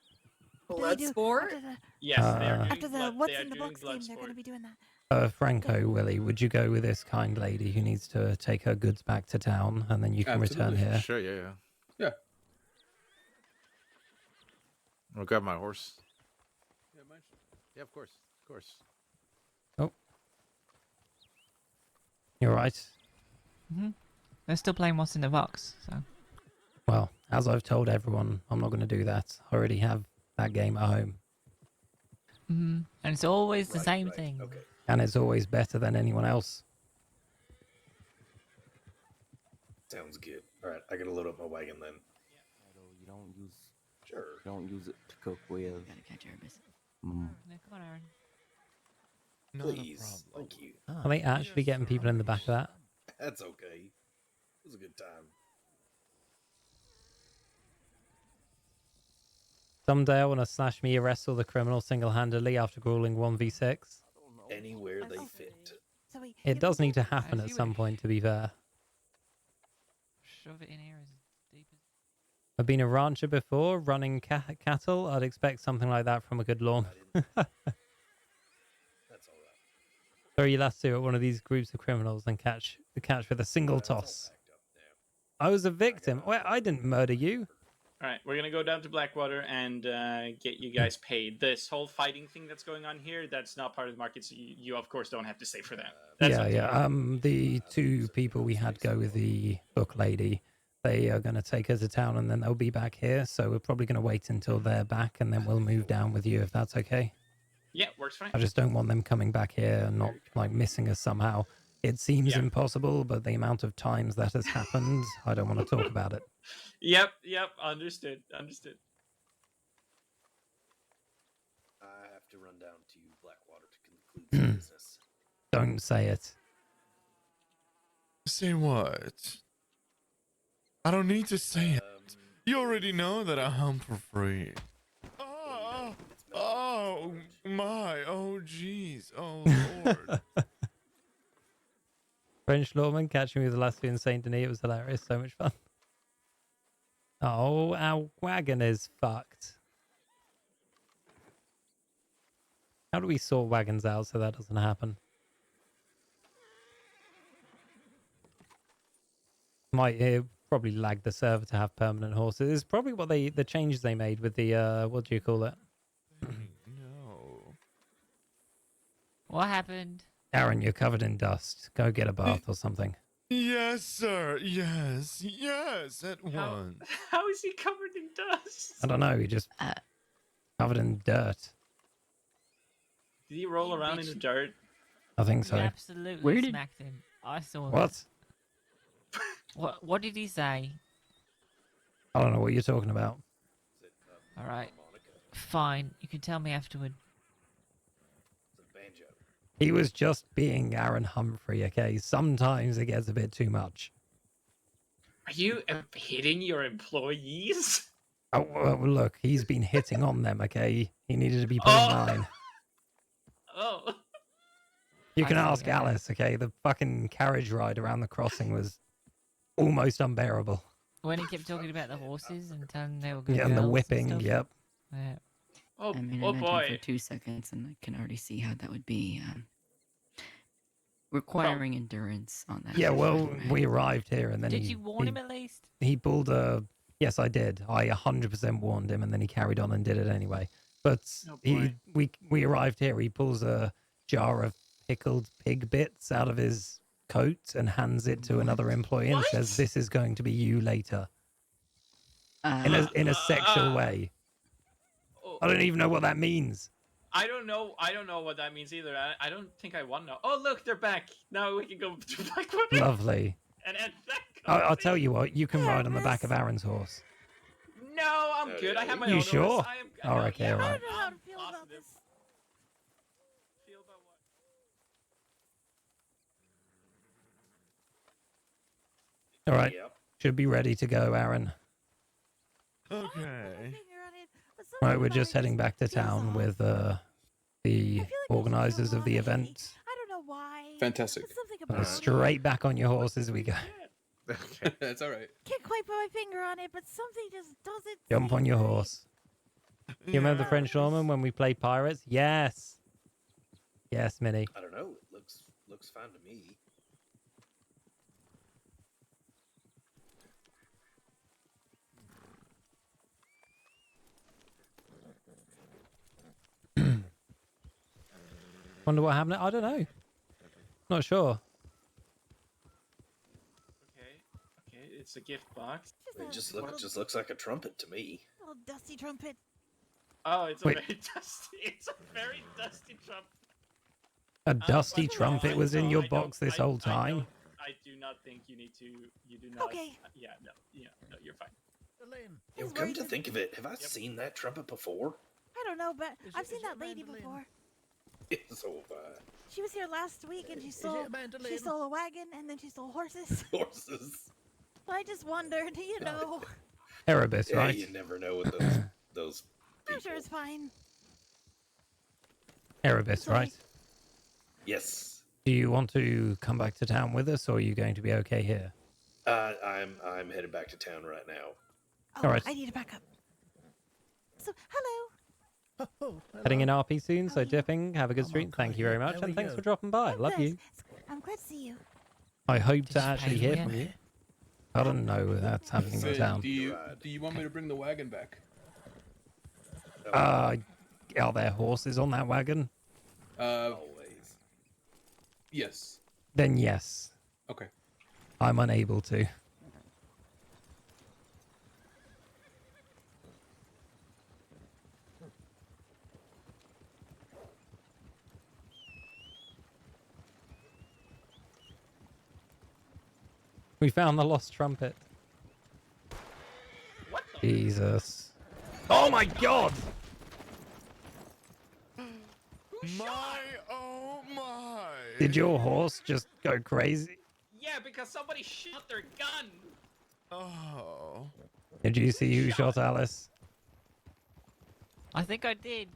Bloodsport? Yes, after the What's in the Box game, they're going to be doing that. Franco, Willie, would you go with this kind lady who needs to take her goods back to town, and then you can return here? Sure, yeah. Yeah, I'll grab my horse. Yeah, mine. Yeah, of course, of course. Oh, you're right. They're still playing What's in the Box, so. Well, as I've told everyone, I'm not going to do that. I already have that game at home. And it's always the same thing. Okay. And it's always better than anyone else. Sounds good. All right, I gotta load up my wagon then. You don't use. Sure. You don't use it to cook with. Gotta catch Arbus. No, come on, Aaron. Please, thank you. Are they actually getting people in the back of that? That's okay. It was a good time. Someday I want to slash me wrestle the criminal single-handedly after grueling 1v6. Anywhere they fit. It does need to happen at some point, to be fair. Shove it in here as deep as... I've been a rancher before, running cattle. I'd expect something like that from a good lawman. That's all right. Throw your lasso at one of these groups of criminals and catch with a single toss. I was a victim. Well, I didn't murder you. All right, we're gonna go down to Blackwater and get you guys paid. This whole fighting thing that's going on here, that's not part of the market, so you of course don't have to stay for that. That's up to you. The two people we had go with the book lady, they are going to take us to town and then they'll be back here. So we're probably going to wait until they're back and then we'll move down with you if that's okay. Yeah, works fine. I just don't want them coming back here and not like missing us somehow. It seems impossible, but the amount of times that has happened, I don't want to talk about it. Yep, understood. I have to run down to Blackwater to conclude some business. Don't say it. Say what? I don't need to say it. You already know that I hump for free. Oh my! Oh jeez! Oh Lord! French lawman catching me with the last in Saint Denis. It was hilarious. So much fun. Oh, our wagon is fucked. How do we sort wagons out so that doesn't happen? Might probably lag the server to have permanent horses. It's probably what the changes they made with the what do you call it? No. What happened? Aaron, you're covered in dust. Go get a bath or something. Yes, sir. Yes, at once. How is he covered in dust? I don't know. He just covered in dirt. Did he roll around in the dirt? I think so. You absolutely smacked him. I saw that. What? What did he say? I don't know what you're talking about. All right. Fine. You can tell me afterward. He was just being Aaron Humphrey, okay? Sometimes it gets a bit too much. Are you hitting your employees? Oh, well, look, he's been hitting on them, okay? He needed to be put in line. Oh. You can ask Alice, okay? The fucking carriage ride around the crossing was almost unbearable. When he kept talking about the horses and telling them they were good Yeah, and the girls whipping, stuff. yep. Yeah. Oh, I mean, I met him for 2 seconds, and I can already see how that would be requiring endurance on that. Yeah, well, we arrived here and then Did you warn him at least? He pulled a... Yes, I did. I 100% warned him and then he carried on and did it anyway. But we arrived here, he pulls a jar of pickled pig bits out of his coat and hands it to another employee and says, "This is going to be you later." In a sexual way. I don't even know what that means. I don't know what that means either. I don't think I want to know. Oh, look, they're back. Now we can go to Blackwater. Lovely. And I'll tell you what, you can ride on the back of Aaron's horse. No, I'm good. I have my own You horse. sure? I am, Oh, okay, all right. How to feel about this. Feel about what? All right. Should be ready to go, Aaron. Okay. Right, we're just heading back to town with the organizers of the event. I don't know why. Fantastic. Straight back on your horse as we go. That's all right. Can't quite put my finger on it, but something just doesn't. Jump on your horse. You remember the French lawman when we played pirates? Yes. Yes, Minnie. I don't know. It looks fine to me. Wonder what happened. I don't know. Not sure. Okay, it's a gift box. It just looks like a trumpet to me. Little dusty trumpet. Oh, it's a Wait. very dusty. It's a very dusty trumpet. A dusty But trumpet was in no, your box this whole time. I do not think you need to. You do not. Okay. Yeah. No. You're fine. Yo, come to think of it, have I seen that trumpet before? I don't know, but I've seen that lady before. So have I. She was here last week and she stole a wagon and then she stole horses. Horses. I just wondered, you know. Erebus, Yeah, right? you never know with those I'm sure it's fine. Erebus, right? Yes. Do you want to come back to town with us, or are you going to be okay here? I'm headed back to town right now. Oh, All right. I need to back up. So, hello. Heading in RP soon, so dipping. Have a good stream. Thank you very much, and thanks for dropping by. Love you. I'm glad to see you. I hope to you actually pay hear me? from you. I don't know that's happening in Finn, town. do you want me to bring the wagon back? Are there horses on that wagon? Always. Yes. Then yes. Okay. I'm unable to. We found the lost trumpet. What the? Jesus. Oh my god! Oh my! Did your horse just go crazy? Yeah, because somebody shot their gun. Oh. Did you see who shot Alice? I think I did.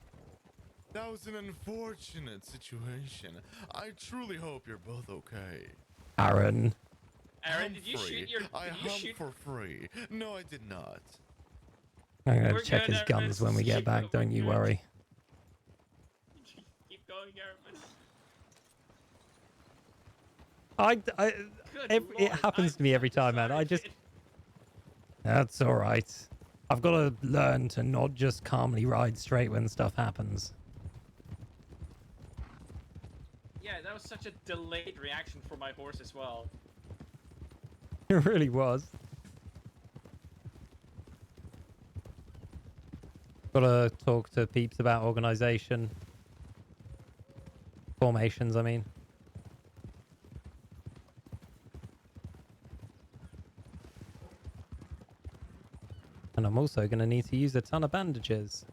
That was an unfortunate situation. I truly hope you're both okay. Aaron. Aaron, did you shoot your? I Did you humped shoot? for free. No, I did not. I'm gonna We're check good, his guns Aramis. when we get back, We're don't you good. worry. Keep going, Aramis. Good It Lord, happens I'm to me every time, man. sorry, I just... kid. That's alright. I've got to learn to not just calmly ride straight when stuff happens. Yeah, that was such a delayed reaction for my horse as well. It really was. Gotta talk to peeps about organization. Formations, I mean. And I'm also gonna need to use a ton of bandages.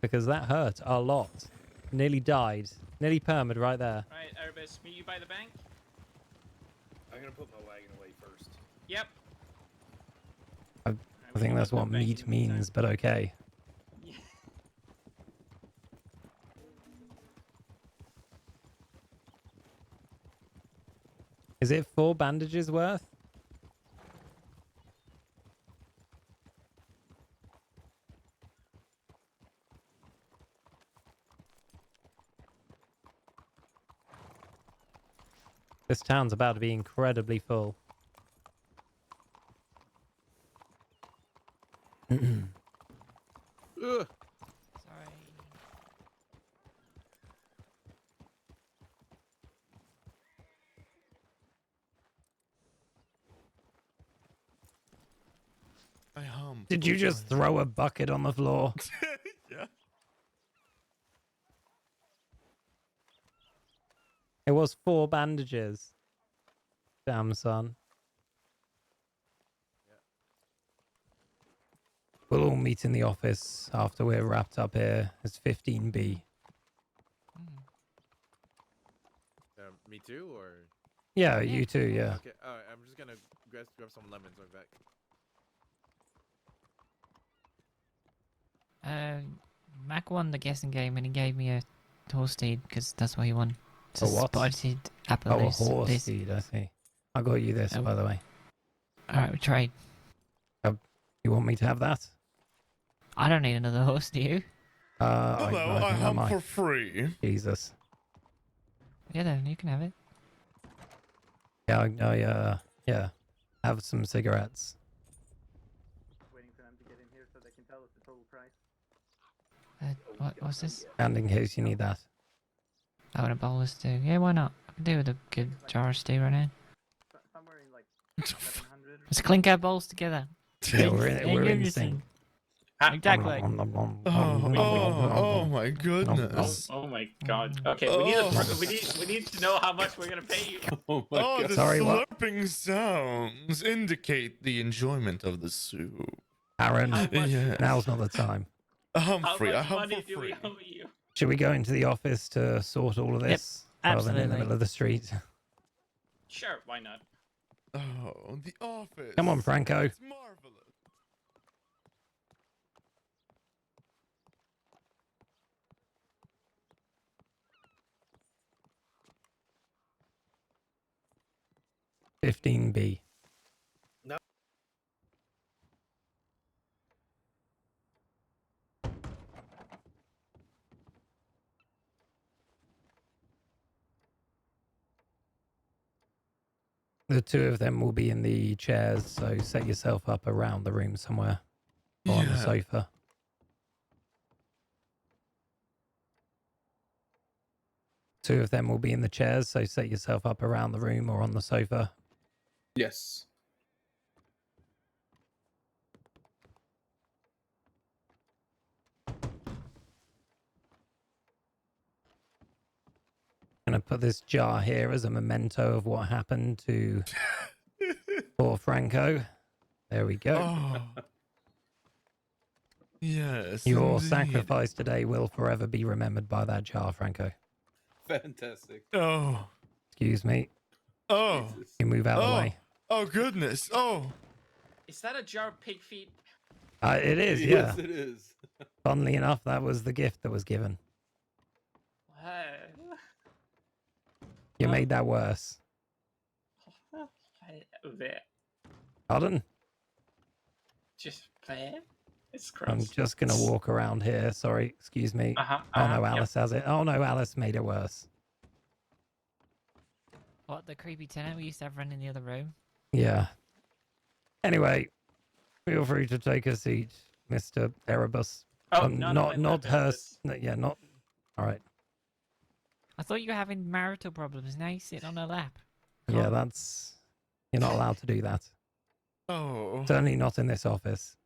Because that hurt a lot. Nearly died. Nearly permed right there. Alright, Erebus, meet you by the bank? I'm gonna put my wagon away first. Yep. I think that's what meat means, but okay. Yeah. Is it 4 bandages worth? This town's about to be incredibly full. Ugh. Sorry. I humped. Did you just throw a bucket on the floor? Yeah. It was 4 bandages. Damn, son. We'll all meet in the office after we're wrapped up here. It's 15B. Me too, or? Yeah, you too, yeah. Okay, alright, I'm just gonna grab some lemons on back. Mac won the guessing game and he gave me a horse steed because that's what he won. It's A what? Spotted apple. Oh, a horse steed, I see. I got you this, by the way. Alright, we trade. You want me to have that? I don't need another horse, do you? Hello, I think I hump might. for free. Jesus. Yeah, then you can have it. Yeah, yeah. Have some cigarettes. Waiting for them to get in here so they can tell us the total price. What's this? And in case you need that. I want a bowl of stew. Yeah, why not? I can do with a good jar of stew right now. Somewhere in like 700. Let's clink our bowls together. Yeah, we're in sync. Exactly. Oh my Oh, goodness. oh my god. Okay, we need we need to know how much we're gonna pay you. Oh my Oh, god. the Sorry, what? slurping sounds indicate the enjoyment of the soup. Aaron, Yes. now's not the time. How Humphrey, I much hum money for do we free. owe you? Should we go into the office to sort all of this rather than in the absolutely. middle of the street? Sure, why not? Oh, the office. Come on, Franco. It's marvelous. $15B. No. The two of them will be in the chairs, so set yourself up around the room somewhere. Or on the Yeah. sofa. Two of them will be in the chairs, so set yourself up around the room or on the sofa. Yes. Gonna put this jar here as a memento of what happened to poor Franco. There we go. Oh. Yes. Your indeed. sacrifice today will forever be remembered by that jar, Franco. Fantastic. Oh. Excuse me. Oh. Jesus. You move out of the Oh. way. Oh goodness. Oh. Is that a jar of pig feet? It is, yeah. Yes, it is. Funnily enough, that was the gift that was given. You made that worse. There. Pardon? Just there. It's I'm gross. just going to walk around here. Sorry, excuse me. Oh no, yep. Alice has it. Oh no, Alice made it worse. What, the creepy tenant we used to have running in the other room? Yeah. Anyway, feel free to take a seat, Mr. Erebus. Oh, no, not no, her. Yeah, not. All right. I thought you were having marital problems. Now you sit on her lap. Yeah, that's. You're not allowed to do that. Oh. Certainly not in this office.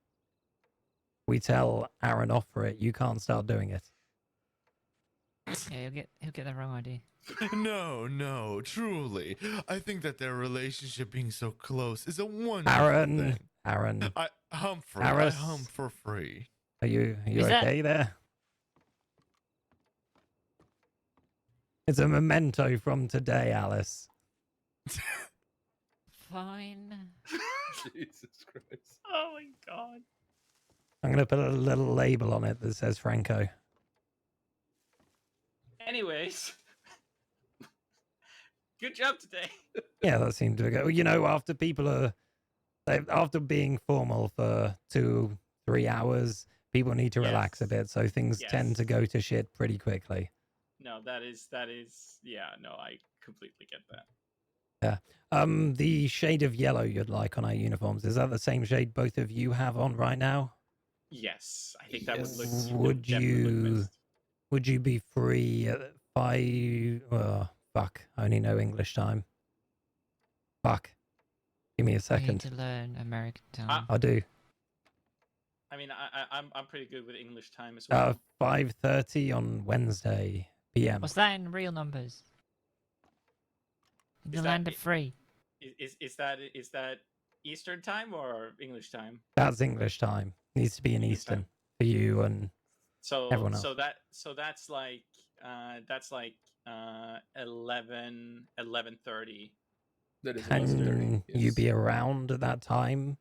We tell Aaron off for it. You can't start doing it. Yeah, he'll get the wrong idea. No, truly. I think that their relationship being so close is a wonderful Aaron, thing. Aaron. Humphrey, Aris. I hum for free. Are you Is that- okay there? It's a memento from today, Alice. Fine. Jesus Christ. Oh my god. I'm going to put a little label on it that says Franco. Anyways. Good job today. Yeah, that seemed to go. You know, after after being formal for 2-3 hours, people need to relax a bit. So things tend to go to shit pretty quickly. No, that is yeah, no, I completely get that. Yeah. The shade of yellow you'd like on our uniforms, is that the same shade both of you have on right now? Yes, I think that would look Would definitely look best. would you be free at 5? Fuck, I only know English time. Fuck. Give me a You need second. to learn American time. I do. I mean, I'm pretty good with English time as well. 5:30 on Wednesday PM. What's that in real numbers? In the land of free. Is that Eastern time or English time? That's English time. Needs to be in Eastern for you and So everyone else. that's like 11:30. That is Can you be around at that time?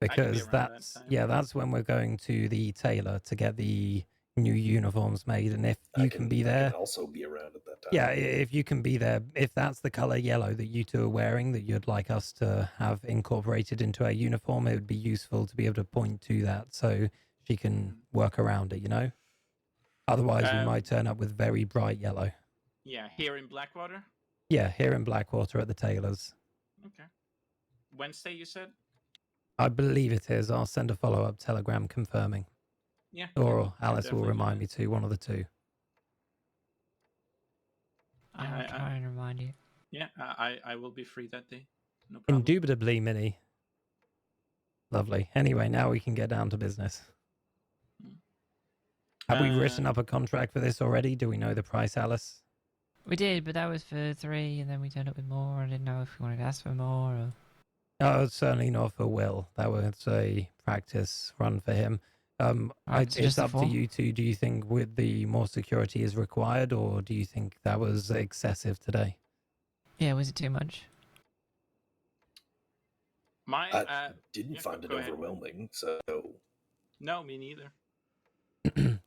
I can be Because around that that's time. that's when we're going to the tailor to get the new uniforms made, and if you can be I there, can also be around at that time. yeah, if you can be there, if that's the color yellow that you two are wearing that you'd like us to have incorporated into our uniform, it would be useful to be able to point to that so she can work around it, you know? Otherwise, we might turn up with very bright yellow. Yeah, here in Blackwater. Yeah, here in Blackwater at the tailor's. Okay. Wednesday, you said? I believe it is. I'll send a follow-up telegram confirming. Yeah. Or yeah, Alice will definitely. remind me to, one of the two. I'll try and remind you. Yeah, I will be free that day. No problem. Indubitably, Minnie. Lovely. Anyway, now we can get down to business. Have we written up a contract for this already? Do we know the price, Alice? We did, but that was for 3, and then we turned up with more. I didn't know if we wanted to ask for more or... Oh, certainly not for Will. That was a practice run for him. It's up to you two. Do you think with the more security is required, or do you think that was excessive today? Yeah, was it too much? I didn't find it overwhelming, so... No, me neither.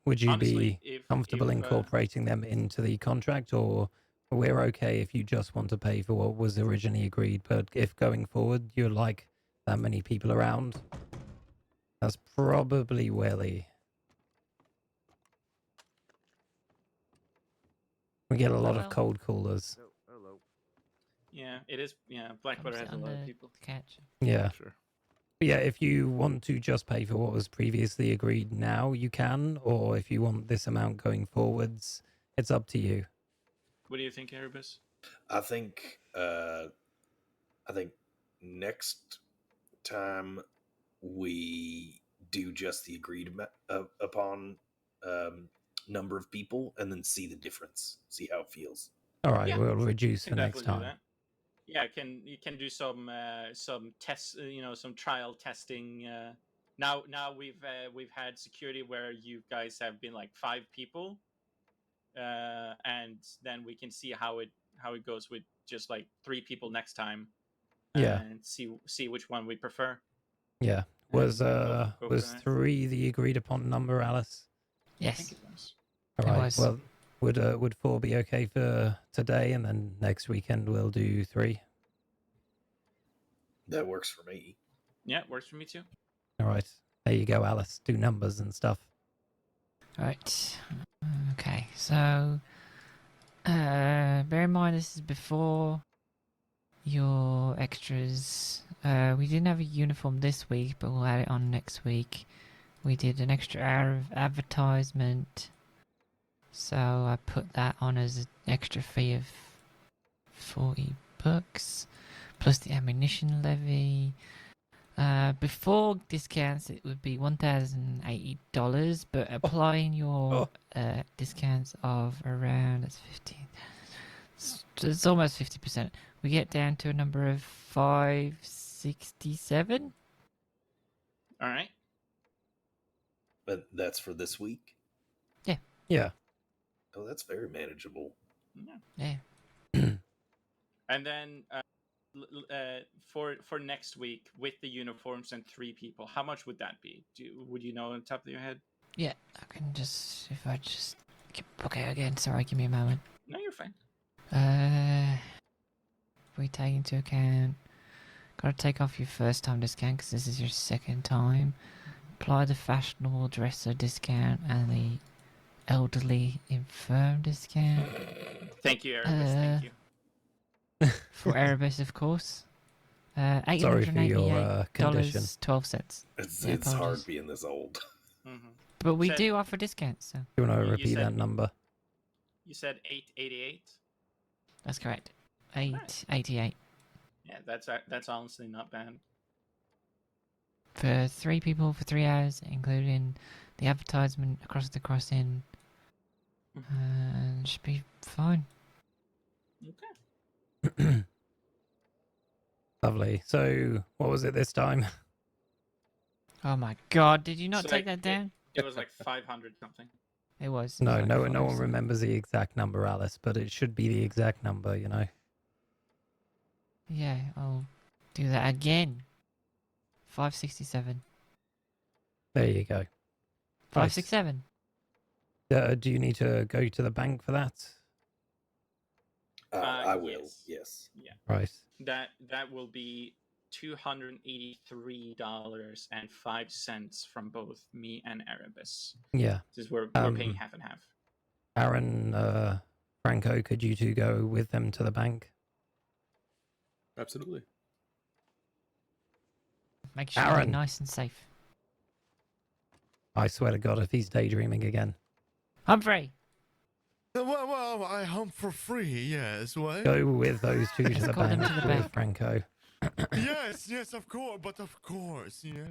Would you Honestly, be comfortable if, incorporating them into the contract, or we're okay if you just want to pay for what was originally agreed, but if going forward you're like that many people around, that's probably Willie. We get a lot of cold callers. Yeah, it is. Yeah, Blackwater has a lot of people. Catch. Yeah. Sure. But yeah, if you want to just pay for what was previously agreed now, you can, or if you want this amount going forwards, it's up to you. What do you think, Erebus? I think next time we do just the agreed upon number of people, and then see the difference, see how it feels. All right, we'll reduce for next time. Yeah, you can do some tests, some trial testing. Now we've had security where you guys have been like 5 people, and then we can see how it goes with just like 3 people next time. Yeah. And see which one we prefer. Yeah. Was go was for that. 3 the agreed upon number, Alice? I think it was. All right. Well, would 4 be okay for today, and then next weekend we'll do 3? That works for me. Yeah, it works for me too. All right. There you go, Alice. Do numbers and stuff. All right. Okay. So, bear in mind this is before your extras. We didn't have a uniform this week, but we'll add it on next week. We did an extra hour of advertisement, so I put that on as an extra fee of $40, plus the ammunition levy. Before discounts, it would be $1,080, but applying your discounts of around, that's 15. It's almost 50%. We get down to a number of 567. All right. But that's for this week? Yeah. Yeah. Oh, that's very manageable. Yeah. And then for next week with the uniforms and 3 people, how much would that be? Would you know on top of your head? Yeah, I can just, if I just, okay, again, sorry, give me a moment. No, you're fine. If we take into account, gotta take off your first time discount because this is your second time. Apply the fashionable dresser discount and the elderly infirm discount. Thank you, Erebus. Thank you. For Erebus, of course. Sorry for your condition. $888.12. It's hard being this old. But we do offer discounts, so. Do you want to repeat that number? You said 888. That's correct. 888. Yeah, that's honestly not bad. For 3 people for 3 hours, including the advertisement across the crossing. Should be fine. Okay. Lovely. So, what was it this time? Oh my god, did you not So, take like, that down? It was like 500 something. It was. No, like no 500. one remembers the exact number, Alice, but it should be the exact number, you know. Yeah, I'll do that again. 567. There you go. 567. Do you need to go to the bank for that? I will. Yes. Yeah. Right. That will be $283.05 from both me and Erebus. Yeah. Since we're paying half and half. Aaron, Franco, could you two go with them to the bank? Absolutely. Make sure you're Aaron. nice and safe. I swear to God, if he's daydreaming again. Humphrey! Well, I hump for free, yes, what? Go with those two to the Escort them bank to the with bank. Franco. Yes, of course, but of course, yes.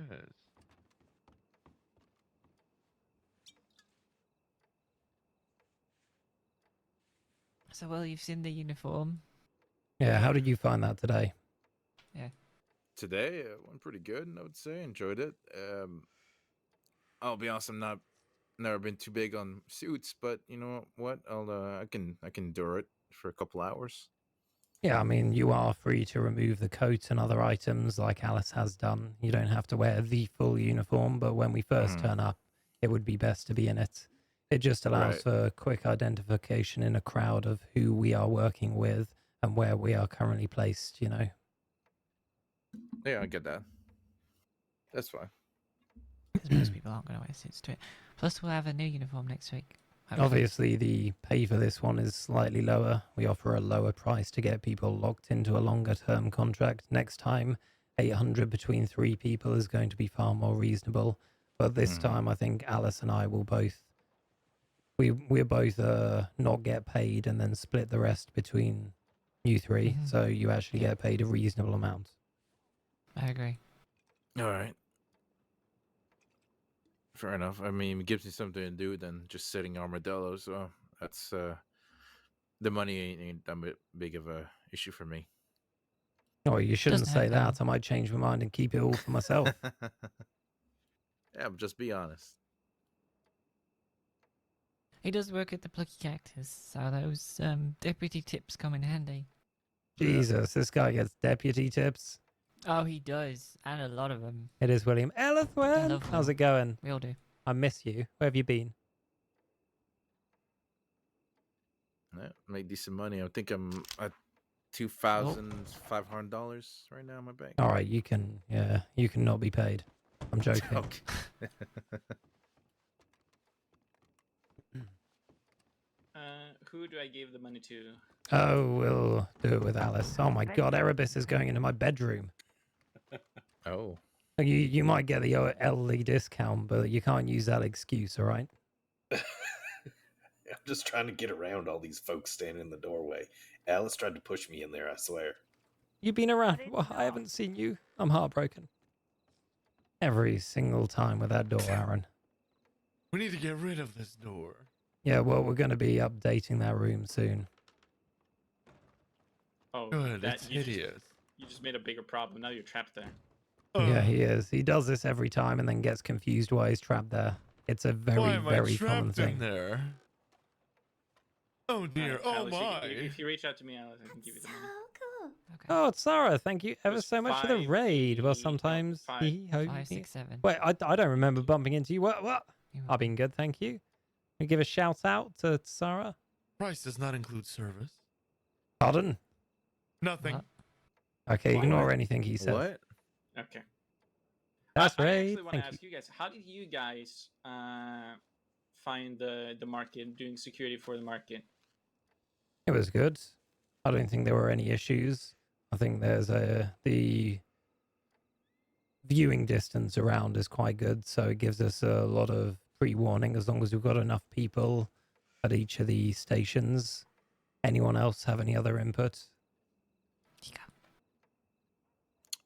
So, well, you've seen the uniform. Yeah, how did you find that today? Yeah. Today went pretty good, I would say. Enjoyed it. I'll be honest, I'm never been too big on suits, but you know what? I can endure it for a couple hours. Yeah, I mean, you are free to remove the coat and other items like Alice has done. You don't have to wear the full uniform, but when we first turn up, it would be best to be in it. It just allows Right. for quick identification in a crowd of who we are working with and where we are currently placed, you know. Yeah, I get that. That's fine. Because most people aren't going to wear suits to it. Plus, we'll have a new uniform next week. hopefully. Obviously, the pay for this one is slightly lower. We offer a lower price to get people locked into a longer term contract. Next time, 800 between 3 people is going to be far more reasonable. But this time, I think Alice and I will both we'll both not get paid and then split the rest between you 3, so you actually get paid a reasonable amount. I agree. All right. Fair enough. I mean, it gives me something to do than just sitting armadillo. So that's the money ain't that big of a issue for me. Oh, you shouldn't Doesn't say hurt, that. I might change my mind and keep it all for myself. Yeah, but just be honest. He does work at the Plucky Cactus, so those deputy tips come in handy. Jesus, this guy gets deputy tips. Oh, he does, and a lot of them. It is William Ellithwell. love How's Will. it going? We all do. I miss you. Where have you been? Yeah, make decent money. I think I'm at $2,500 right now in my bank. All right, you can not be paid. I'm joking. Okay. Who do I give the money to? Oh, we'll do it with Alice. Oh my God, Erebus is going into my bedroom. Oh. You might get the early discount, but you can't use that excuse, all right? I'm just trying to get around all these folks standing in the doorway. Alice tried to push me in there, I swear. You've been around. Well, I haven't seen you. I'm heartbroken. Every single time with that door, Aaron. We need to get rid of this door. Yeah, well, we're going to be updating that room soon. Oh, Good, that it's you just- hideous. You just made a bigger problem. Now you're trapped there. Yeah, he is. He does this every time and then gets confused why he's trapped there. It's a very, Why am I very common trapped in thing. there? Oh dear, oh Alice, my. if you reach out to me, Alice, I can give you the money. Oh, Sarah, thank you ever so much for the raid. Well, sometimes five- he hope 5, 6, 7. Wait, I don't remember bumping into you. What? I've been good, thank you. We give a shout out to Sarah. Price does not include service. Pardon? Nothing. Okay, What? ignore anything he says. What? Okay. That's I right. actually want to Thank ask you guys, how did you guys find the market, doing security for the market? It was good. I don't think there were any issues. I think there's the viewing distance around is quite good, so it gives us a lot of pre-warning as long as we've got enough people at each of the stations. Anyone else have any other input?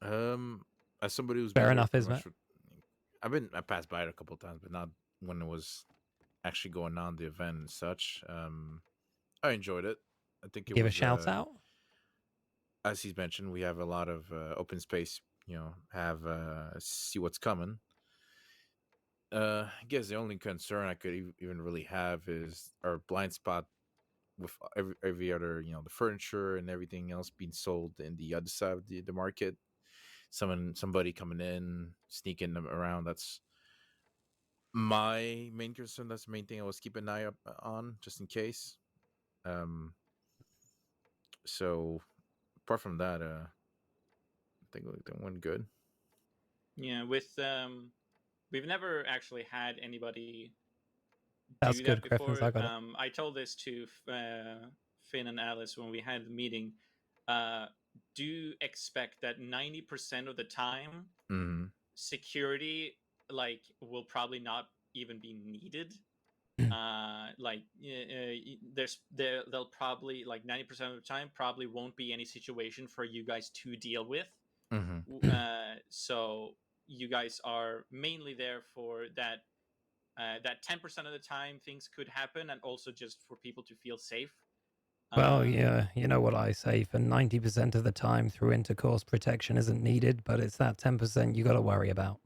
As somebody who's Fair been here enough, pretty isn't much I passed by it a couple of times, but not when it was actually going on, the event and such. I enjoyed it. I think it Give was a shout out. as he's mentioned, we have a lot of open space. You know, have see what's coming. I guess the only concern I could even really have is our blind spot with every other, you know, the furniture and everything else being sold in the other side of the market. Somebody coming in, sneaking them around. That's my main concern. That's the main thing I was keeping an eye up on, just in case. So apart from that, I think that went good. Yeah, with we've never actually had anybody That's do good, that Griffins, before. I got it. I told this to Finn and Alice when we had the meeting. Do expect that 90% of the time, Mm-hmm. security will probably not even be needed. They'll probably, like 90% of the time, probably won't be any situation for you guys to deal with. So you guys are mainly there for that 10% of the time things could happen, and also just for people to feel safe. Well, yeah, you know what I say. For 90% of the time, through intercourse, protection isn't needed, but it's that 10% you got to worry about.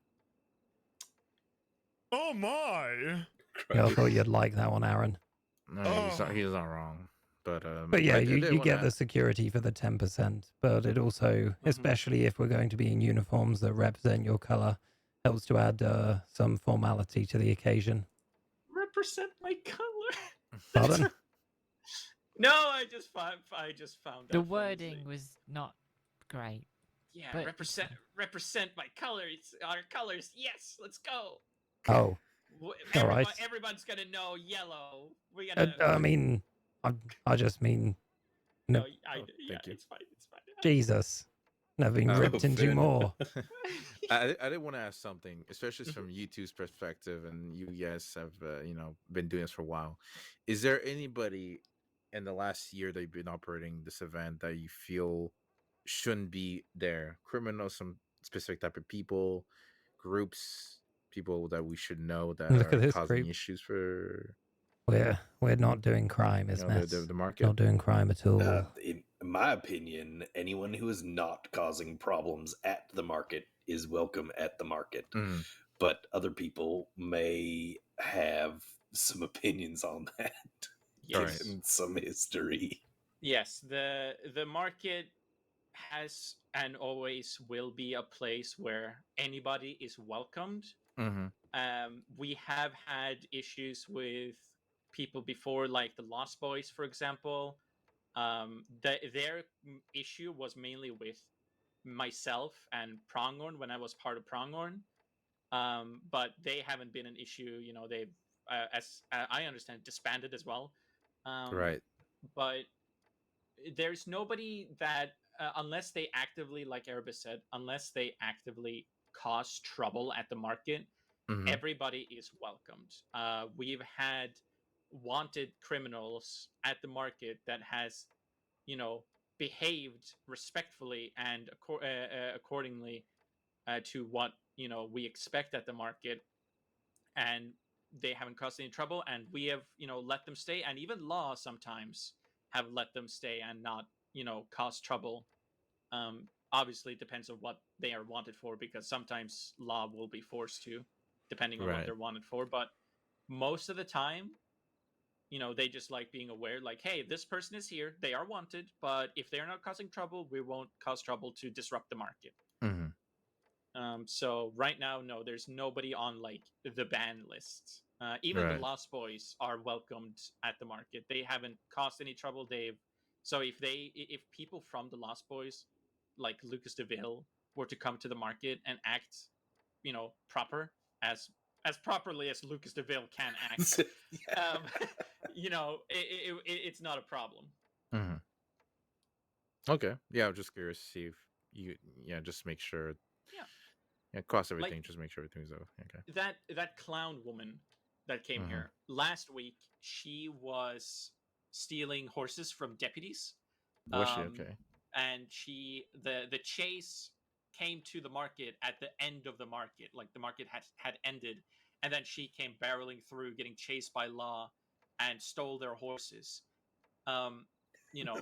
Oh my! Yeah, I thought you'd like that one, Aaron. No, he's not wrong. But yeah, you get the security for the 10%, but it also, especially if we're going to be in uniforms that represent your color, helps to add some formality to the occasion. Represent my color. Pardon? No, I just found that the funny, wording so- was not great. Yeah, but represent my colors. Our colors. Yes, let's go. Oh, all right. Everyone's gonna know yellow. We I mean, I just mean, no, thank you. It's fine. It's fine. Jesus, never been ripped into more. I did want to ask something, especially from you two's perspective, and you guys have been doing this for a while. Is there anybody in the last year that you've been operating this event that you feel shouldn't be there? Criminals, some specific type of people, groups, people that we should know that Look are at this causing group. issues for We're not doing crime, is mess. the market. Not doing crime at all. In my opinion, anyone who is not causing problems at the market is welcome at the market. But other people may have some opinions on that, Yes. given some history. Yes, the market has and always will be a place where anybody is welcomed. We have had issues with people before, like the Lost Boys, for example. Their issue was mainly with myself and Pronghorn when I was part of Pronghorn. But they haven't been an issue. They've, as I understand, disbanded as well. Right. But there's nobody that, unless they actively, like Erebus said, unless they actively cause trouble at the market, everybody is welcomed. We've had wanted criminals at the market that has, behaved respectfully and accordingly to what we expect at the market, and they haven't caused any trouble, and we have let them stay, and even law sometimes have let them stay and not cause trouble. Obviously it depends on what they are wanted for, because sometimes law will be forced to, depending on what they're wanted for. But most of the time, they just like being aware, like, hey, this person is here, they are wanted, but if they're not causing trouble, we won't cause trouble to disrupt the market. So right now, no, there's nobody on like the ban list. Even the Lost Boys are welcomed at the market. They haven't caused any trouble. So if people from the Lost Boys, like Lucas DeVille, were to come to the market and act, proper, as properly as Lucas DeVille can act, it's not a problem. Okay. Yeah, I'm just curious to see if you, just make sure. Yeah, cross everything. Just make sure everything's okay. That clown woman that came here last week, she was stealing horses from deputies. Was she okay? And the chase came to the market at the end of the market, like the market had ended, and then she came barreling through, getting chased by law, and stole their horses.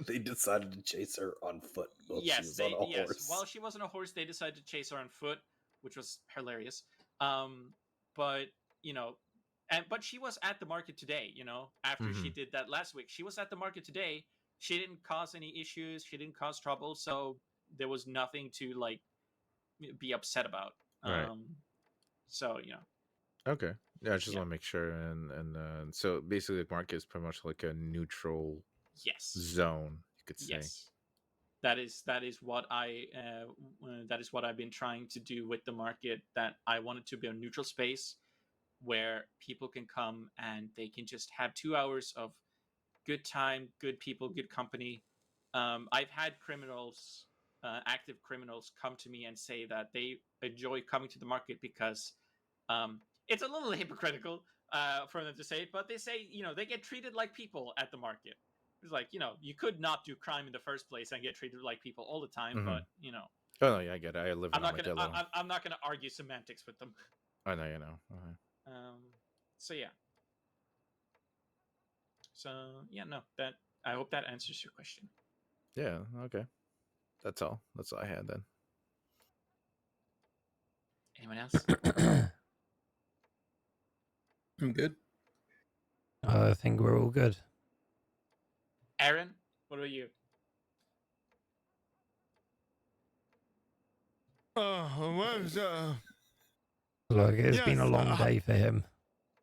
They decided to chase her on foot while she was on a horse. While she was on a horse, they decided to chase her on foot, which was hilarious. But she was at the market today. After she did that last week, she was at the market today. She didn't cause any issues. She didn't cause trouble. So there was nothing to like be upset about. Right. So Okay. Yeah, I just want to make sure, and so basically, the market is pretty much like a neutral zone, you could say. Yes. That is what I've been trying to do with the market. That I want it to be a neutral space where people can come and they can just have 2 hours of good time, good people, good company. I've had criminals, active criminals, come to me and say that they enjoy coming to the market because it's a little hypocritical. for them to say it, but they say, they get treated like people at the market. It's like, you could not do crime in the first place and get treated like people all the time, Mhm. but Oh no, yeah, I get it. I live in I'm not gonna Armadillo. I'm not gonna argue semantics with them. I know, you know. So yeah. So yeah, no, that I hope that answers your question. Yeah, okay. That's all. That's all I had then. Anyone else? I'm good. I think we're all good. Aaron, what about you? Look, it's been a Yes, long day for him.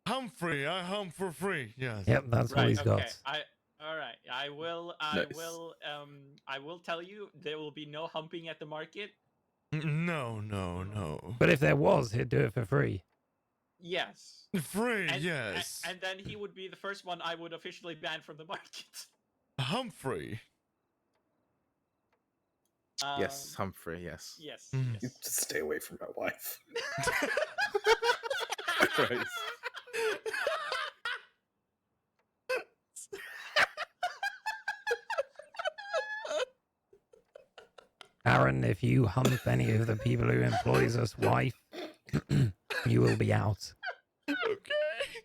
Humphrey, I hump for free. Yes. Yep, that's all he's got. All right. I will tell you there will be no humping at the market. No. But if there was, he'd do it for free. Yes. Free, and, yes. And then he would be the first one I would officially ban from the market. Humphrey. Yes, Humphrey, yes. Yes. Yes. Stay away from my wife. Christ. Aaron, if you hump any of the people who employs us wife, you will be out. Okay.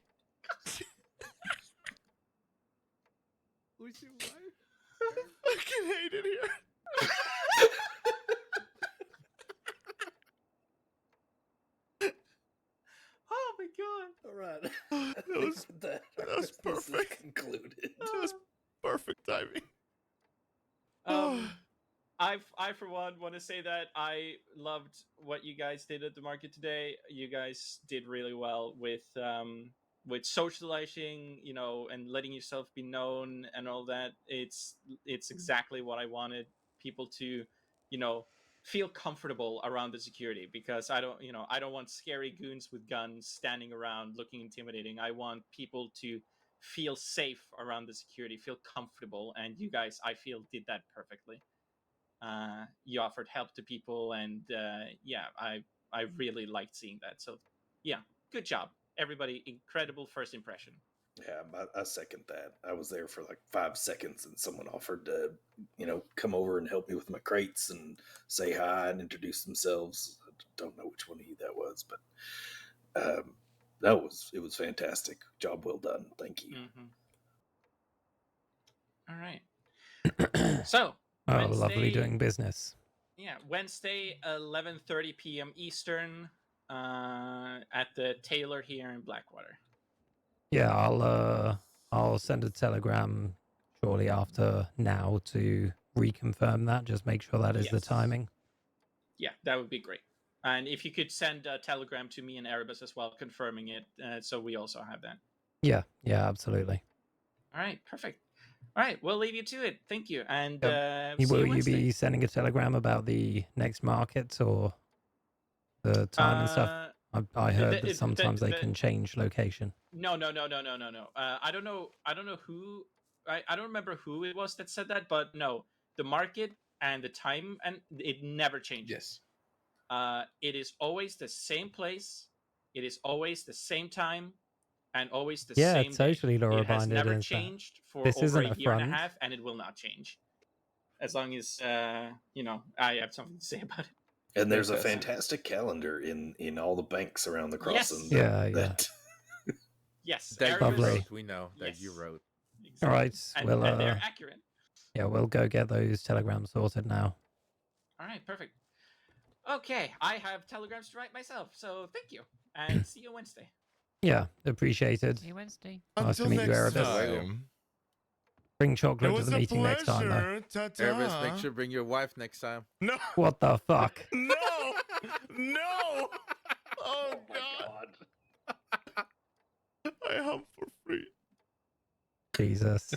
Who's your wife? I fucking hate it here. Oh my god! All right. That was perfect. Concluded. That was perfect timing. I for one want to say that I loved what you guys did at the market today. You guys did really well with socializing, and letting yourself be known and all that. It's exactly what I wanted people to, feel comfortable around the security, because I don't want scary goons with guns standing around looking intimidating. I want people to feel safe around the security, feel comfortable, and you guys, I feel, did that perfectly. You offered help to people, and I really liked seeing that. So yeah, good job, everybody. Incredible first impression. Yeah, I second that. I was there for like 5 seconds, and someone offered to, come over and help me with my crates and say hi and introduce themselves. I don't know which one of you that was, but it was fantastic. Job well done. Thank you. Mm-hmm. All right. So lovely doing business. Yeah, Wednesday, 11:30 p.m. Eastern, at the Taylor here in Blackwater. Yeah, I'll send a telegram shortly after now to reconfirm that. Just make sure that is the timing. Yeah, that would be great. And if you could send a telegram to me and Erebus as well, confirming it, so we also have that. Yeah, absolutely. All right, perfect. All right, we'll leave you to it. Thank you. And will you be sending a telegram about the next market or the time and stuff? I heard that sometimes they can change location. No. I don't know who. I don't remember who it was that said that, but no, the market and the time, and it never changes. Yes. It is always the same place. It is always the same time, and always the same totally day. law It has abided never and changed for this over isn't a a year and a front. half, and it will not change as long as I have something to say about it. And there's a fantastic calendar in all the banks around the crossing. Yes. Yes, that Eric you wrote. wrote. We know that you wrote. All right, And well, they're accurate. Yeah, we'll go get those telegrams sorted now. All right, perfect. Okay, I have telegrams to write myself, so thank you, and see you Wednesday. Yeah, appreciated. See you Wednesday. Nice to meet you, Erebus. Bring chocolate to the meeting next time, though. Erebus, make sure to bring your wife next time. No. What the fuck? No. Oh God. I hump for free. Jesus.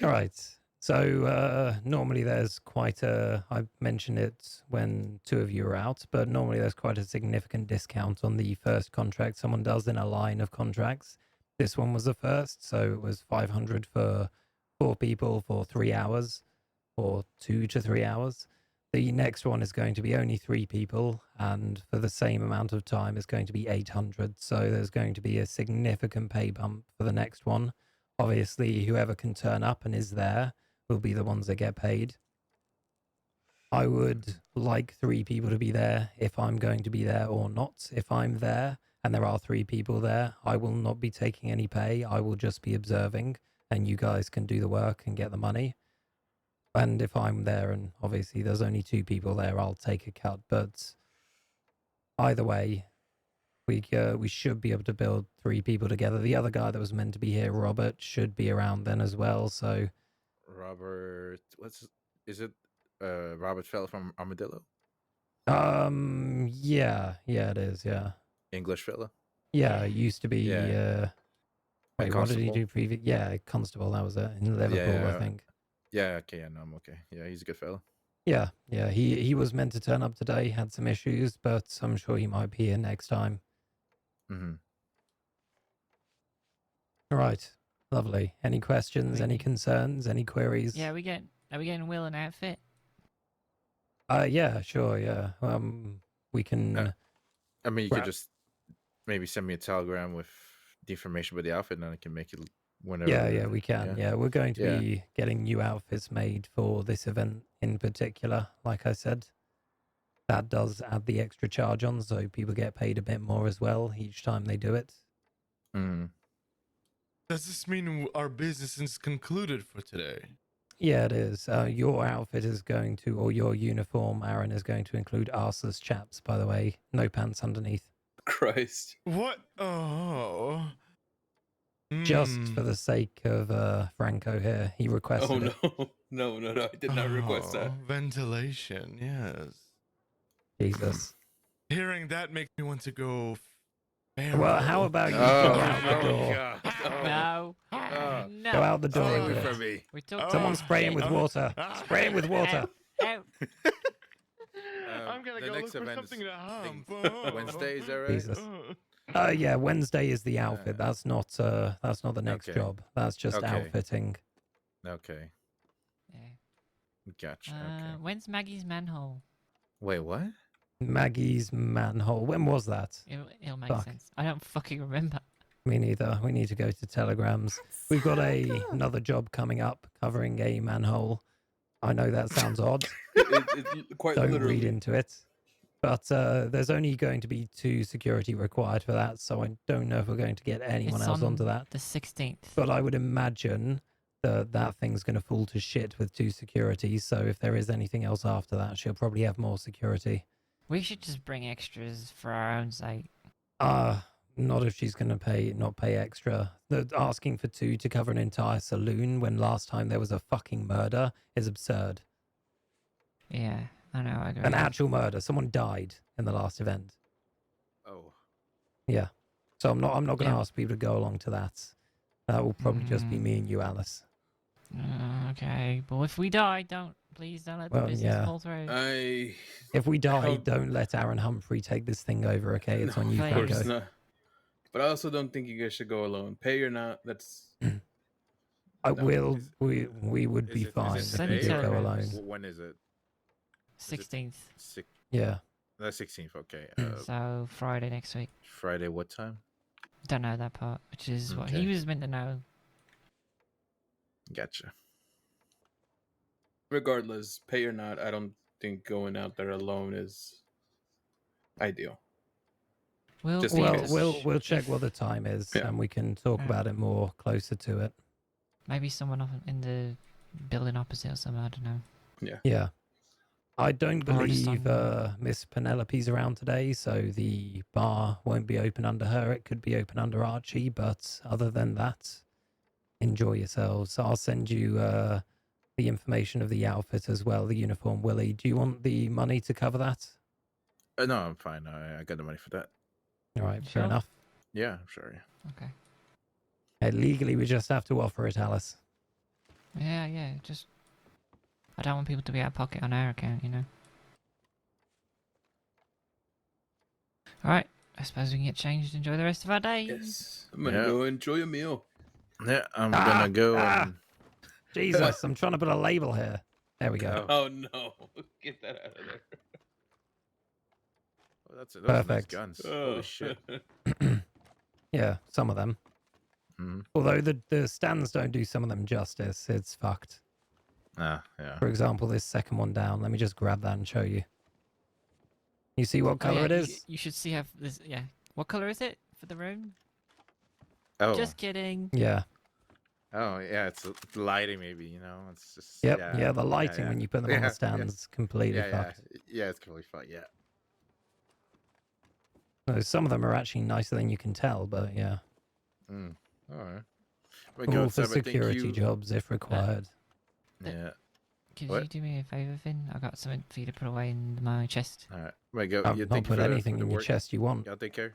All right. So normally there's quite a, I mentioned it when two of you are out, but normally there's quite a significant discount on the first contract someone does in a line of contracts. This one was the first, so it was 500 for 4 people for 3 hours, or 2 to 3 hours. The next one is going to be only 3 people, and for the same amount of time, it's going to be 800. So there's going to be a significant pay bump for the next one. Obviously, whoever can turn up and is there will be the ones that get paid. I would like 3 people to be there if I'm going to be there or not. If I'm there and there are 3 people there, I will not be taking any pay. I will just be observing, and you guys can do the work and get the money. And if I'm there and obviously there's only 2 people there, I'll take a cut. But either way, we should be able to build 3 people together. The other guy that was meant to be here, Robert, should be around then as well. So Robert, is it? Robert fell from Armadillo. yeah, it is. Yeah, English fella. Yeah, it used to be. Yeah. Wait, what did he do previous? Yeah, Constable. That was it in Liverpool, I think. Yeah. Okay. Yeah. No, I'm okay. Yeah, he's a good fella. Yeah. He was meant to turn up today. Had some issues, but I'm sure he might be here next time. Mm-hmm. All right. Lovely. Any questions? Any concerns? Any queries? Yeah, are we getting Will an outfit? Yeah, sure. Yeah. We can. I mean, you could just maybe send me a telegram with the information about the outfit, and then I can make it whenever. Yeah, we can. Yeah, we're going to be getting new outfits made for this event in particular. Like I said, that does add the extra charge on, so people get paid a bit more as well each time they do it. Mm. Does this mean our business is concluded for today? Yeah, it is. Your outfit is going to, or your uniform, Aaron, is going to include arseless chaps, by the way. No pants underneath. Christ. What? Oh. Just for the sake of Franco here. He requested it. No, I did not request that. Ventilation, yes. Jesus. Hearing that makes me want to go. Well, how about you go out the door? No. Go out the door. Stay away from me. Someone spray him with water. Spray him with water. I'm gonna go look for something to hump. Wednesday, is that right? Jesus. Yeah, Wednesday is the outfit. That's not the next job. That's just outfitting. Okay. Yeah. Gotcha. Okay. When's Maggie's manhole? Wait, what? Maggie's manhole. When was that? It'll make sense. I don't fucking remember. Me neither. We need to go to telegrams. We've got another job coming up covering a manhole. I know that sounds odd. It's quite Don't literally. read into it. But there's only going to be 2 security required for that, so I don't know if we're going to get anyone else onto that. The 16th. But I would imagine that thing's going to fall to shit with 2 security, so if there is anything else after that, she'll probably have more security. We should just bring extras for our own sake. Not if she's going to not pay extra. Asking for 2 to cover an entire saloon when last time there was a fucking murder is absurd. Yeah, I know, I agree. An actual murder. Someone died in the last event. Oh. Yeah. So I'm not going to ask people to go along to that. That will probably just be me and you, Alice. Okay, but if we die, please don't let the business fall through. If we die, don't let Aaron Humphrey take this thing over, okay? It's on you, Of course Franco. not. But I also don't think you guys should go alone. Pay or not, that's. We would be fine if we did go alone. When is it? 16th. Yeah. That's 16th. Okay. So Friday next week. Friday, what time? Don't know that part, which is what he was meant to know. Gotcha. Regardless, pay or not, I don't think going out there alone is ideal. We'll check what the time is, and we can talk about it more closer to it. Maybe someone in the building opposite or something. I don't know. Yeah. I don't believe Miss Penelope's around today, so the bar won't be open under her. It could be open under Archie, but other than that, enjoy yourselves. I'll send you the information of the outfit as well, the uniform. Willie, do you want the money to cover that? No, I'm fine. I got the money for that. All right, fair enough. Yeah, I'm sorry. Okay. Legally, we just have to offer it, Alice. Yeah. Just I don't want people to be out of pocket on our account, you know. All right. I suppose we can get changed. Enjoy the rest of our day. Yes. I'm gonna go enjoy a meal. Yeah, I'm gonna go. Jesus, I'm trying to put a label here. There we go. Oh no! Get that out of there. Oh, those are nice Perfect. guns. Holy shit. Yeah, some of them. Mhm. Although the stands don't do some of them justice. It's fucked. Ah, yeah. For example, this second one down. Let me just grab that and show you. You see what color it is? You should see how this. Yeah. What color is it for the room? Oh. Just kidding. Yeah. Oh, yeah, it's the lighting maybe, it's just... Yep. Yeah, Yeah, the lighting when you put them on the stands is completely fucked. Yeah, it's completely fucked, yeah. No, some of them are actually nicer than you can tell, but yeah. Alright. All for security jobs if required. Yeah. Could What? you do me a favour, Finn? I got something for you to put away in my chest. Alright. Wait, go. I've Yeah, not thank you put for anything the in your work. chest you want. Y'all take care.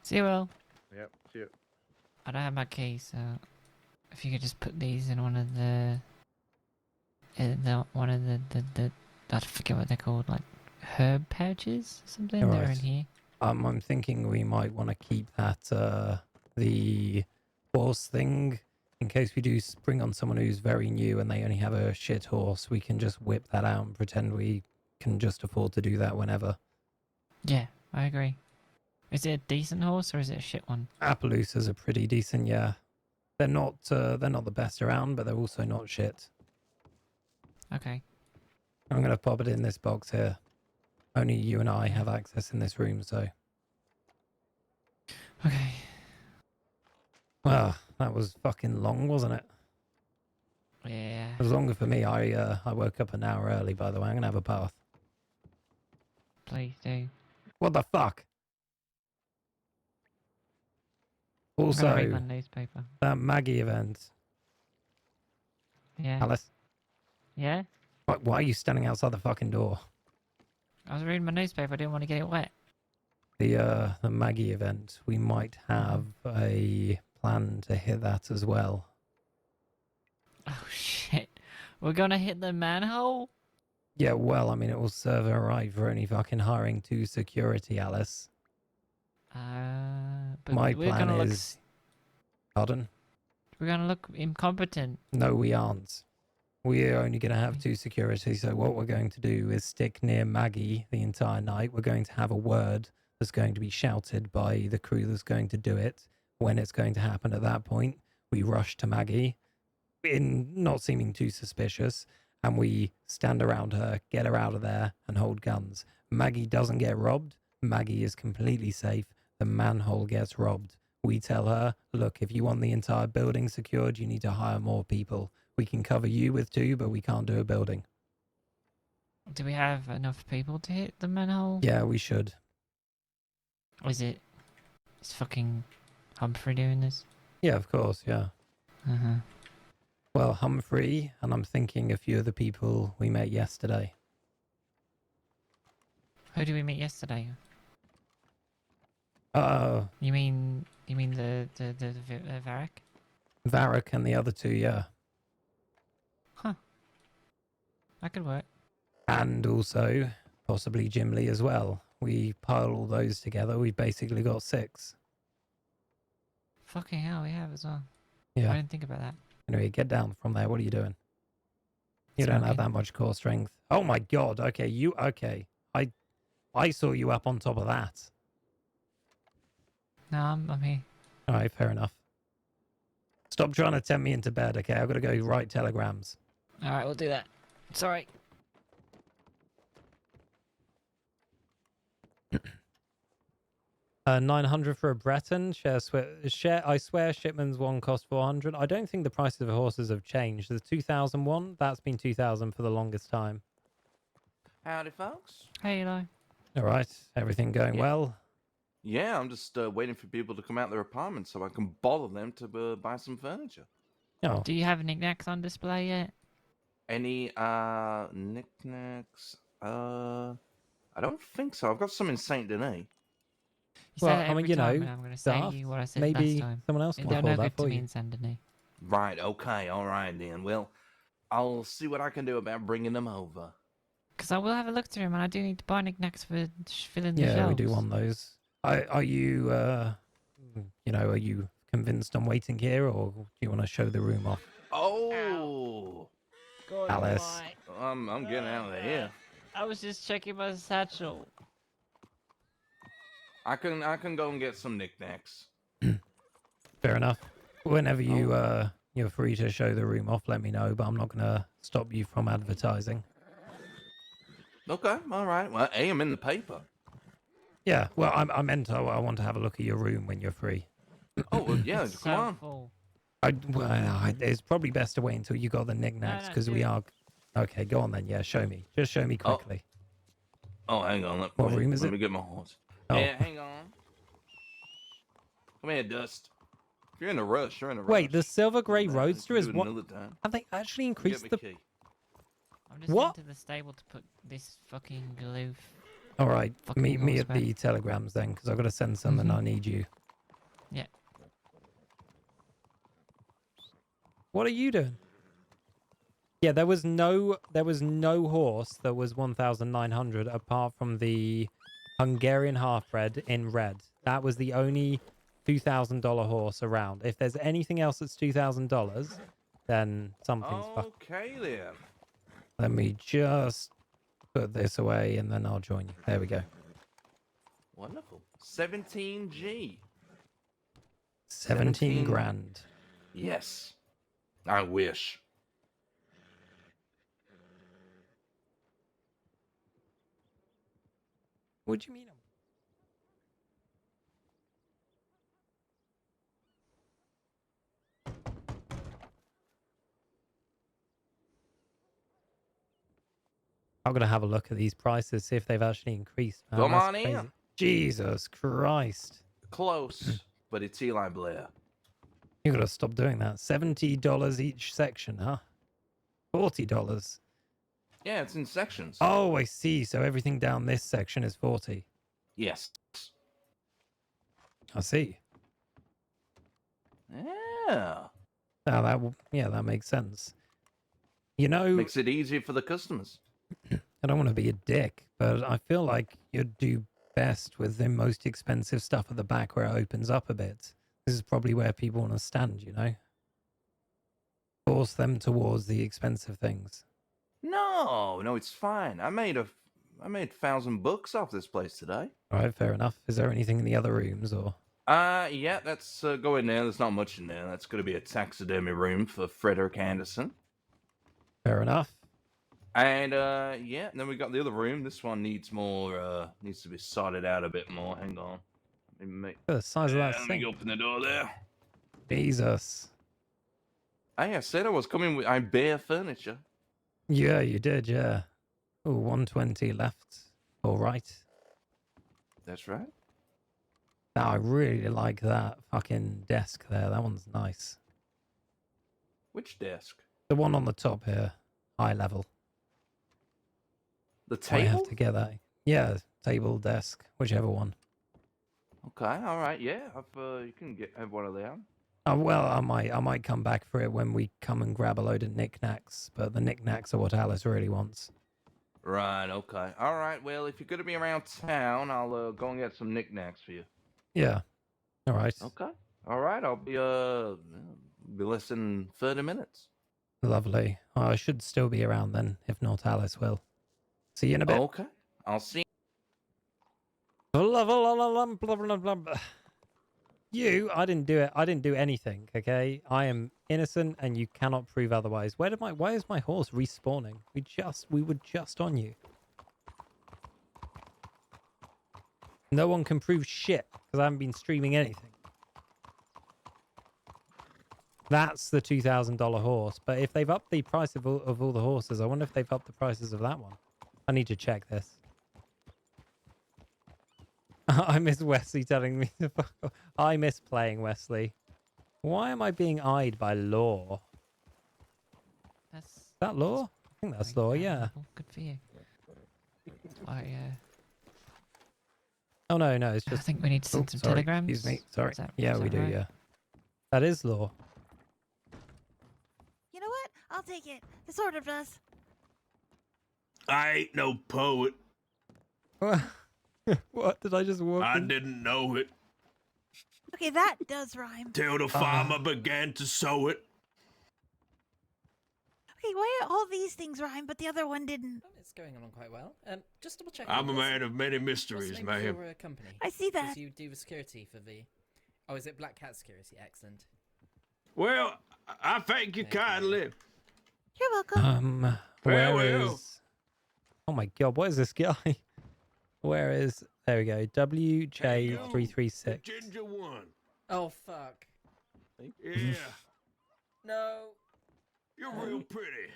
See you all. Yep, see you. I don't have my key, so if you could just put these in one of the I forget what they're called, like herb pouches or something. All They're right. in here. I'm thinking we might want to keep that the horse thing in case we do bring on someone who's very new and they only have a shit horse. We can just whip that out and pretend we can just afford to do that whenever. Yeah, I agree. Is it a decent horse or is it a shit one? Appaloosas are pretty decent, yeah. They're not the best around, but they're also not shit. Okay. I'm gonna pop it in this box here. Only you and I have access in this room, so. Okay. Well, that was fucking long, wasn't it? Yeah. It was longer for me. I woke up an hour early, by the way. I'm gonna have a bath. Please do. What the fuck? I'm gonna read my Also, newspaper. that Maggie event. Yeah. Alice, Yeah? why are you standing outside the fucking door? I was reading my newspaper. I didn't want to get it wet. The Maggie event. We might have a plan to hit that as well. Oh shit. We're gonna hit the manhole? Yeah, well, I mean, it will serve her right for only fucking hiring 2 security, Alice. But My we're plan gonna is... Pardon? We're gonna look incompetent. No, we aren't. We're only going to have 2 security, so what we're going to do is stick near Maggie the entire night. We're going to have a word that's going to be shouted by the crew that's going to do it. When it's going to happen at that point, we rush to Maggie, in not seeming too suspicious, and we stand around her, get her out of there, and hold guns. Maggie doesn't get robbed. Maggie is completely safe. The manhole gets robbed. We tell her, look, if you want the entire building secured, you need to hire more people. We can cover you with 2, but we can't do a building. Do we have enough people to hit the manhole? Yeah, we should. Or is fucking Humphrey doing this? Yeah, of course, yeah. Uh-huh. Well, Humphrey, and I'm thinking a few of the people we met yesterday. Who did we meet yesterday? You mean the Varric? Varric and the other 2, yeah. Huh. That could work. And also, possibly Jim Lee as well. We pile all those together, we've basically got 6. Fucking hell, we have as well. Yeah. I didn't think about that. Anyway, get down from there. What are you doing? You don't have that much core strength. Oh my god, okay, okay. I saw you up on top of that. No, I'm here. Alright, fair enough. Stop trying to tempt me into bed, okay? I've got to go write telegrams. Alright, we'll do that. Sorry. 900 for a Breton. I swear shipments one cost 400. I don't think the prices of horses have changed. The 2001, that's been 2000 for the longest time. Howdy, folks. Hey, Eli. All right, everything going well? Yeah, I'm just waiting for people to come out their apartments so I can bother them to buy some furniture. Oh. Do you have knickknacks on display yet? Any knickknacks? I don't think so. I've got some in Saint Denis. You say that every time, and I'm going to say Daft, you what I said maybe last time. someone else can They're pull no that good for to me you. in Saint Denis. Right, okay, all right then. Well, I'll see what I can do about bringing them over. Because I will have a look through them, and I do need to buy knickknacks for filling the Yeah, shelves. we do want those. Are you, are you convinced I'm waiting here, or do you want to show the room off? Oh, God, Alice. why? I'm getting out of here. I was just checking my satchel. I can go and get some knickknacks. Fair enough. Whenever you're free to show the room off, let me know. But I'm not gonna stop you from advertising. Okay, all right. Well, hey, I'm in the paper. Yeah. Well, I meant I want to have a look at your room when you're free. Oh, well, yeah. It's Come so on. full. It's probably best to wait until you got the knickknacks because we are. Okay, go on then. Yeah, show me. Just show me quickly. Oh, hang on. What room is Let it? me get my horse. Oh. Yeah, hang on. Come here, Dust. If you're in a rush, you're in a rush. Wait, the silver grey You roadster can is do it what? another time. Have they actually Get increased me the? key. I'm just What? into the stable to put this fucking glue. All right, Fucking meet me at horseback. the telegrams then, because I've got to send some and I need you. Yeah. What are you doing? Yeah, there was no horse that was 1,900 apart from the Hungarian half-bred in red. That was the only $2,000 horse around. If there's anything else that's $2,000, then something's fucked. Okay, then. Let me just put this away and then I'll join you. There we go. Wonderful. 17G. 17 grand. Yes. I wish. What do you mean? I'm going to have a look at these prices, see if they've actually increased. Man, Come that's on crazy. in. Jesus Christ. Close, but it's Eli Blair. You got to stop doing that. $70 each section, huh? $40. Yeah, it's in sections. Oh, I see. So everything down this section is 40. Yes. I see. Yeah. Now that makes sense. You know, Makes it easier for the customers. I don't want to be a dick, but I feel like you'd do best with the most expensive stuff at the back where it opens up a bit. This is probably where people want to stand, you know? Force them towards the expensive things. No, it's fine. I made 1,000 bucks off this place today. All right, fair enough. Is there anything in the other rooms or? Yeah, that's go in there. There's not much in there. That's going to be a taxidermy room for Frederick Anderson. Fair enough. And yeah, and then we got the other room. This one needs more. Needs to be sorted out a bit more. Hang on. Let me make The size of that let me sink. open the door there. Jesus. Hey, I said I was coming with bare furniture. Yeah, you did, yeah. Oh, 120 left. All right. That's right. Now, I really like that fucking desk there. That one's nice. Which desk? The one on the top here. High level. The I table? have to get that. Yeah, table, desk, whichever one. Okay, all right, yeah. You can have one of them. Well, I might come back for it when we come and grab a load of knickknacks, but the knickknacks are what Alice really wants. Right, okay. All right, well, if you're going to be around town, I'll go and get some knickknacks for you. Yeah. All right. Okay. All right, I'll be less than 30 minutes. Lovely. Well, I should still be around then. If not, Alice will. See you in a bit. Okay. I'll see you. I didn't do it. I didn't do anything, okay? I am innocent and you cannot prove otherwise. Why is my horse respawning? We were just on you. No one can prove shit because I haven't been streaming anything. That's the $2,000 horse. But if they've upped the price of all the horses, I wonder if they've upped the prices of that one. I need to check this. I miss Wesley telling me to fuck off. I miss playing Wesley. Why am I being eyed by Law? That's that Law? I think that's Law, yeah. Good for you. Oh, no, it's just... I think we need to send some sorry, telegrams. Excuse me, sorry. Is that We do, right? yeah. That is Law. You know what? I'll take it. It sort of does. I ain't no poet. What? Did I just walk I in? didn't know it Okay, that does rhyme. till the farmer began to sow it. Okay, why are all these things rhyme, but the other one didn't? It's going along quite well. Just double check. I'm a man of many mysteries, What's the name of ma'am. your company? I see that. Because you do the security for the... Oh, is it Black Cat Security? Excellent. Well, I thank you kindly. You're welcome. Where Well. is... Oh my god, what is this guy? Where is... There we go. WJ336. Ginger one. Oh, fuck. Yeah. No. You're real pretty.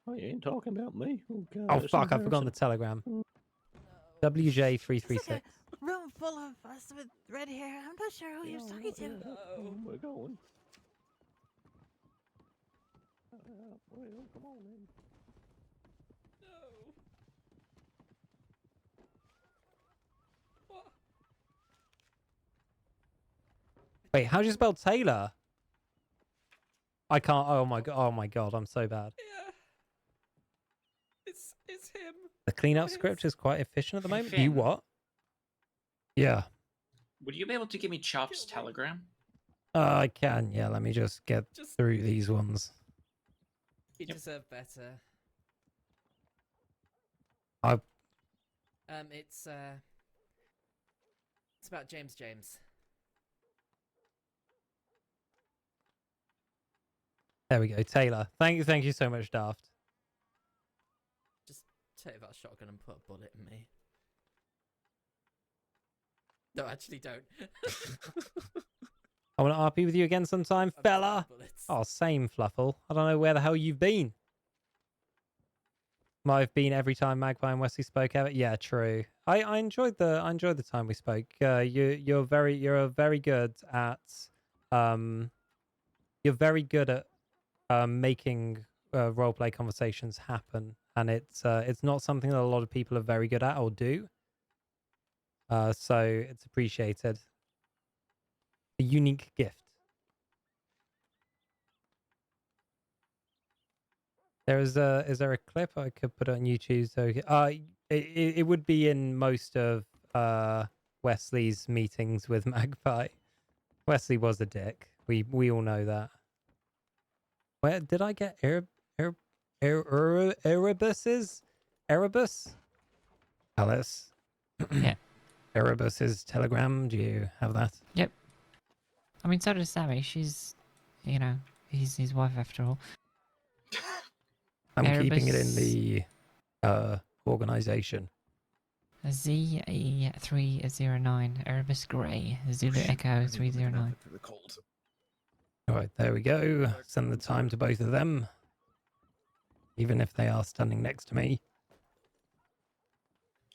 Oh, you ain't talking about me. Oh, God, Oh that's fuck, I forgot the embarrassing. telegram. WJ336. It's like a room full of us with red hair. I'm not sure who you're talking to. We're going. Well, come on then. Wait, how do you spell Taylor? I can't. Oh my god. Oh my god. I'm so bad. Yeah. It's him. The cleanup script is quite efficient at the Hey, moment. You Finn. what? Yeah. Would you be able to give me Chop's telegram? I can. Yeah. Let me just get through these ones. You deserve better. I. It's about James. There we go. Taylor. Thank you so much, Daft. Just take that shotgun and put a bullet in me. No, actually don't. I want to RP with you again sometime, fella. Oh, same, Fluffle. I don't know where the hell you've been. Might have been every time Magpie and Wesley spoke ever. Yeah, true. I enjoyed the time we spoke. You're very good at making roleplay conversations happen, and it's not something that a lot of people are very good at or do. So it's appreciated. A unique gift. Is there a clip I could put on YouTube? So it would be in most of Wesley's meetings with Magpie. Wesley was a dick. We all know that. Where did I get Erebus's? Erebus? Alice. Yeah. Erebus's telegram. Do you have that? Yep. I mean, so does Sammy. She's, he's his wife after all. I'm keeping it in Erebus- the organization. ZE309, Erebus Grey, Zulu Echo 309. All right, there we go. Send the time to both of them, even if they are standing next to me.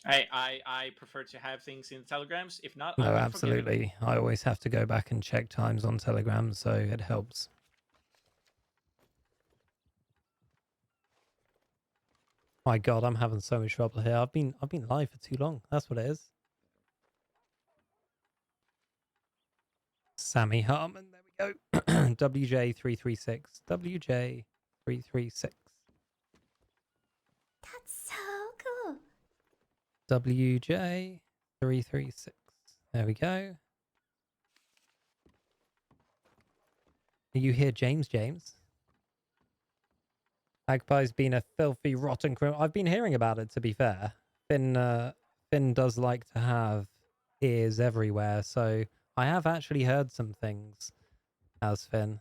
I prefer to have things in telegrams. If not, No, I will forget it. absolutely. I always have to go back and check times on Telegram, so it helps. My God, I'm having so much trouble here. I've been live for too long. That's what it is. Sammy Harmon. There we go. WJ336. WJ336. That's so cool. WJ336. There we go. Are you here, James? Magpie's been a filthy, rotten criminal. I've been hearing about it, to be fair. Finn does like to have ears everywhere, so I have actually heard some things as Finn.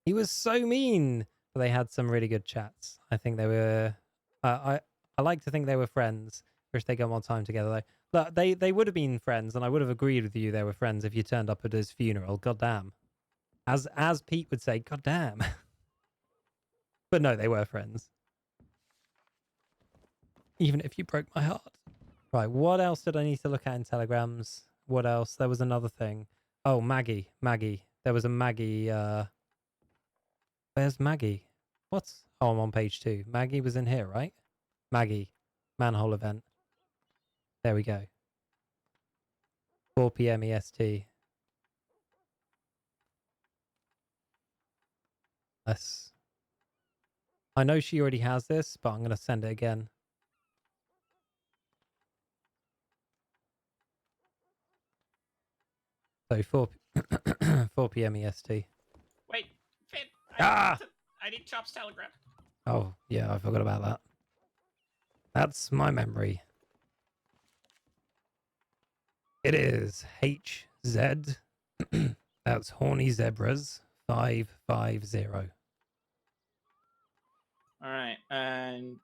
He was so mean, but they had some really good chats. I think they were... I like to think they were friends. Wish they got more time together, though. Look, they would have been friends, and I would have agreed with you they were friends if you turned up at his funeral. God damn. As Pete would say, God damn. But no, they were friends. Even if you broke my heart. Right, what else did I need to look at in telegrams? What else? There was another thing. Oh, Maggie. There was a Maggie. Where's Maggie? What's... Oh, I'm on page 2. Maggie was in here, right? Maggie. Manhole event. There we go. 4 p.m. EST. I know she already has this, but I'm going to send it again. So 4 p.m. EST. Wait, Finn. Ah! I need Chop's telegram. Oh, yeah, I forgot about that. That's my memory. It is HZ. That's Horny Zebras 550. All right, and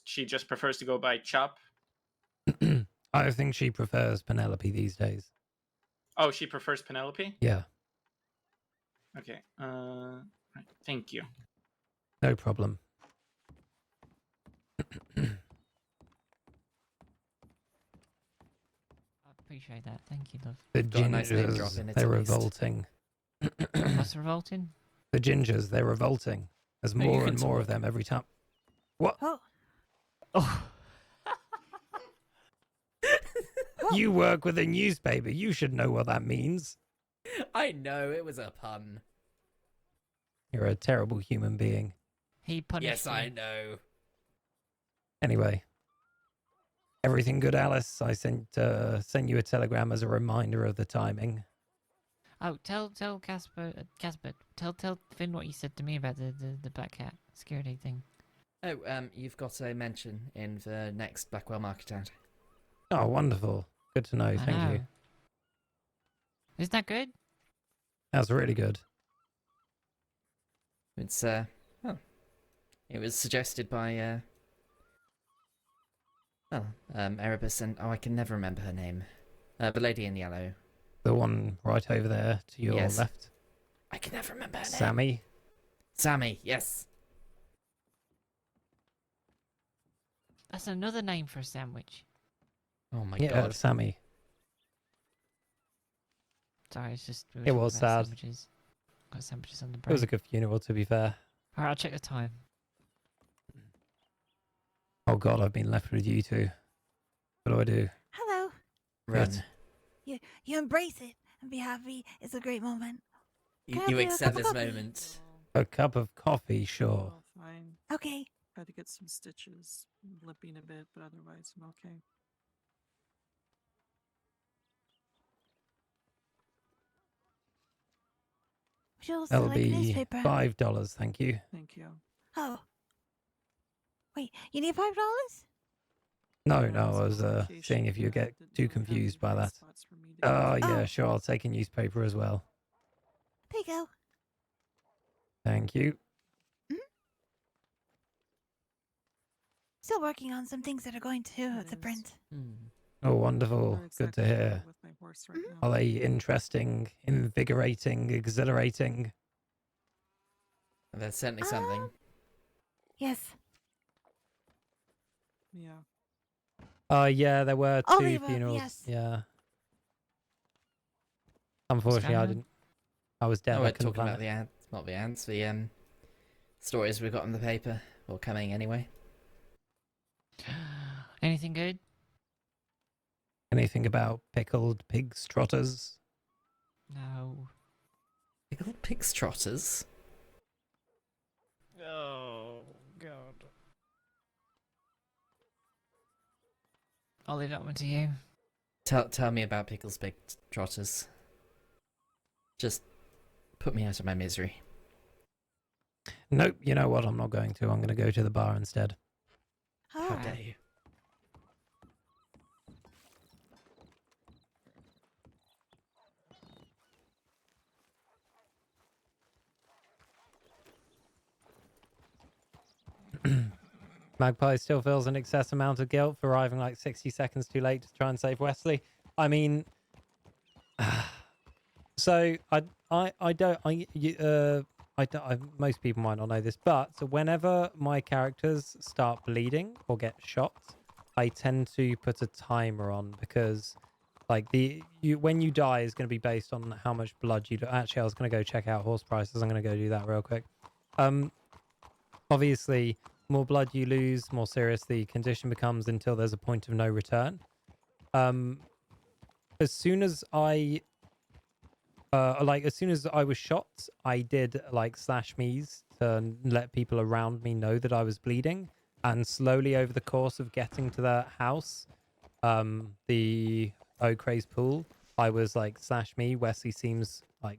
she just prefers to go by Chop. I think she prefers Penelope these days. Oh, she prefers Penelope. Yeah, Okay. Right, thank you. no problem. I appreciate that. Thank you, love. The Got a nice name drop gingers, in it, they're at least. revolting. What's revolting? The gingers, they're revolting. There's No, you more can and more of talk. them every time. What? Oh. Oh. You work with a newspaper. You should know what that means. I know, it was a pun. You're a terrible human being. He punished Yes, you. I know. Anyway, everything good, Alice? I sent you a telegram as a reminder of the timing. Oh, tell Casper, tell Finn what you said to me about the black cat security thing. Oh, you've got a mention in the next Blackwell Market Out. Oh, wonderful. Good to know. I Thank know. you. Isn't that good? That's really good. It's it was suggested by Erebus and I can never remember her name. The lady in yellow. The one right over there to your Yes. left. I can never remember her name. Sammy. Sammy, yes. That's another name for a sandwich. Oh my Yeah, god. Sammy. Sorry, it's just we were It talking was about sad. Sandwiches. Got sandwiches on the It brain. was a good funeral, to be fair. All right, I'll check the time. Oh God, I've been left with you two. What do I do? Hello. Run. You embrace it and be happy. It's a great moment. Can I You have a accept cup of this coffee? moment. A cup of coffee, sure. Fine. Okay. Had to get some stitches, limping a bit, but otherwise I'm okay. Would you also That'll like a be newspaper? $5, thank you. Thank you. Oh. Wait, you need $5? No, I was seeing if you get too confused by that. Oh, yeah, sure, I'll take a newspaper as well. There you go. Thank you. Still working on some things that are going to the print. Oh, wonderful. Good to hear. With my horse right now. Are they interesting, invigorating, exhilarating? There's certainly something. Yes. Yeah. Yeah, there were All two the above, funerals. yes. Yeah. Unfortunately, I going on? didn't. I was dead. Oh, I we're couldn't talking plan about it. the ads, not the ads, the stories we got in the paper, or coming anyway. Anything good? Anything about pickled pig's trotters? No. Pickled pig's trotters? Oh God. I'll leave that one to you. Tell me about Pickles Big Trotters. Just put me out of my misery. Nope, you know what? I'm not going to. I'm going to go to the bar instead. How dare you? Magpie still feels an excess amount of guilt for arriving like 60 seconds too late to try and save Wesley. I mean, so most people might not know this, but so whenever my characters start bleeding or get shot, I tend to put a timer on because like when you die is going to be based on how much blood you do. Actually, I was going to go check out horse prices. I'm going to go do that real quick. Obviously, more blood you lose, more serious the condition becomes until there's a point of no return. As soon as I was shot, I did like slash me's to let people around me know that I was bleeding. And slowly over the course of getting to the house, the O'Crae's pool, I was like slash me. Wesley seems like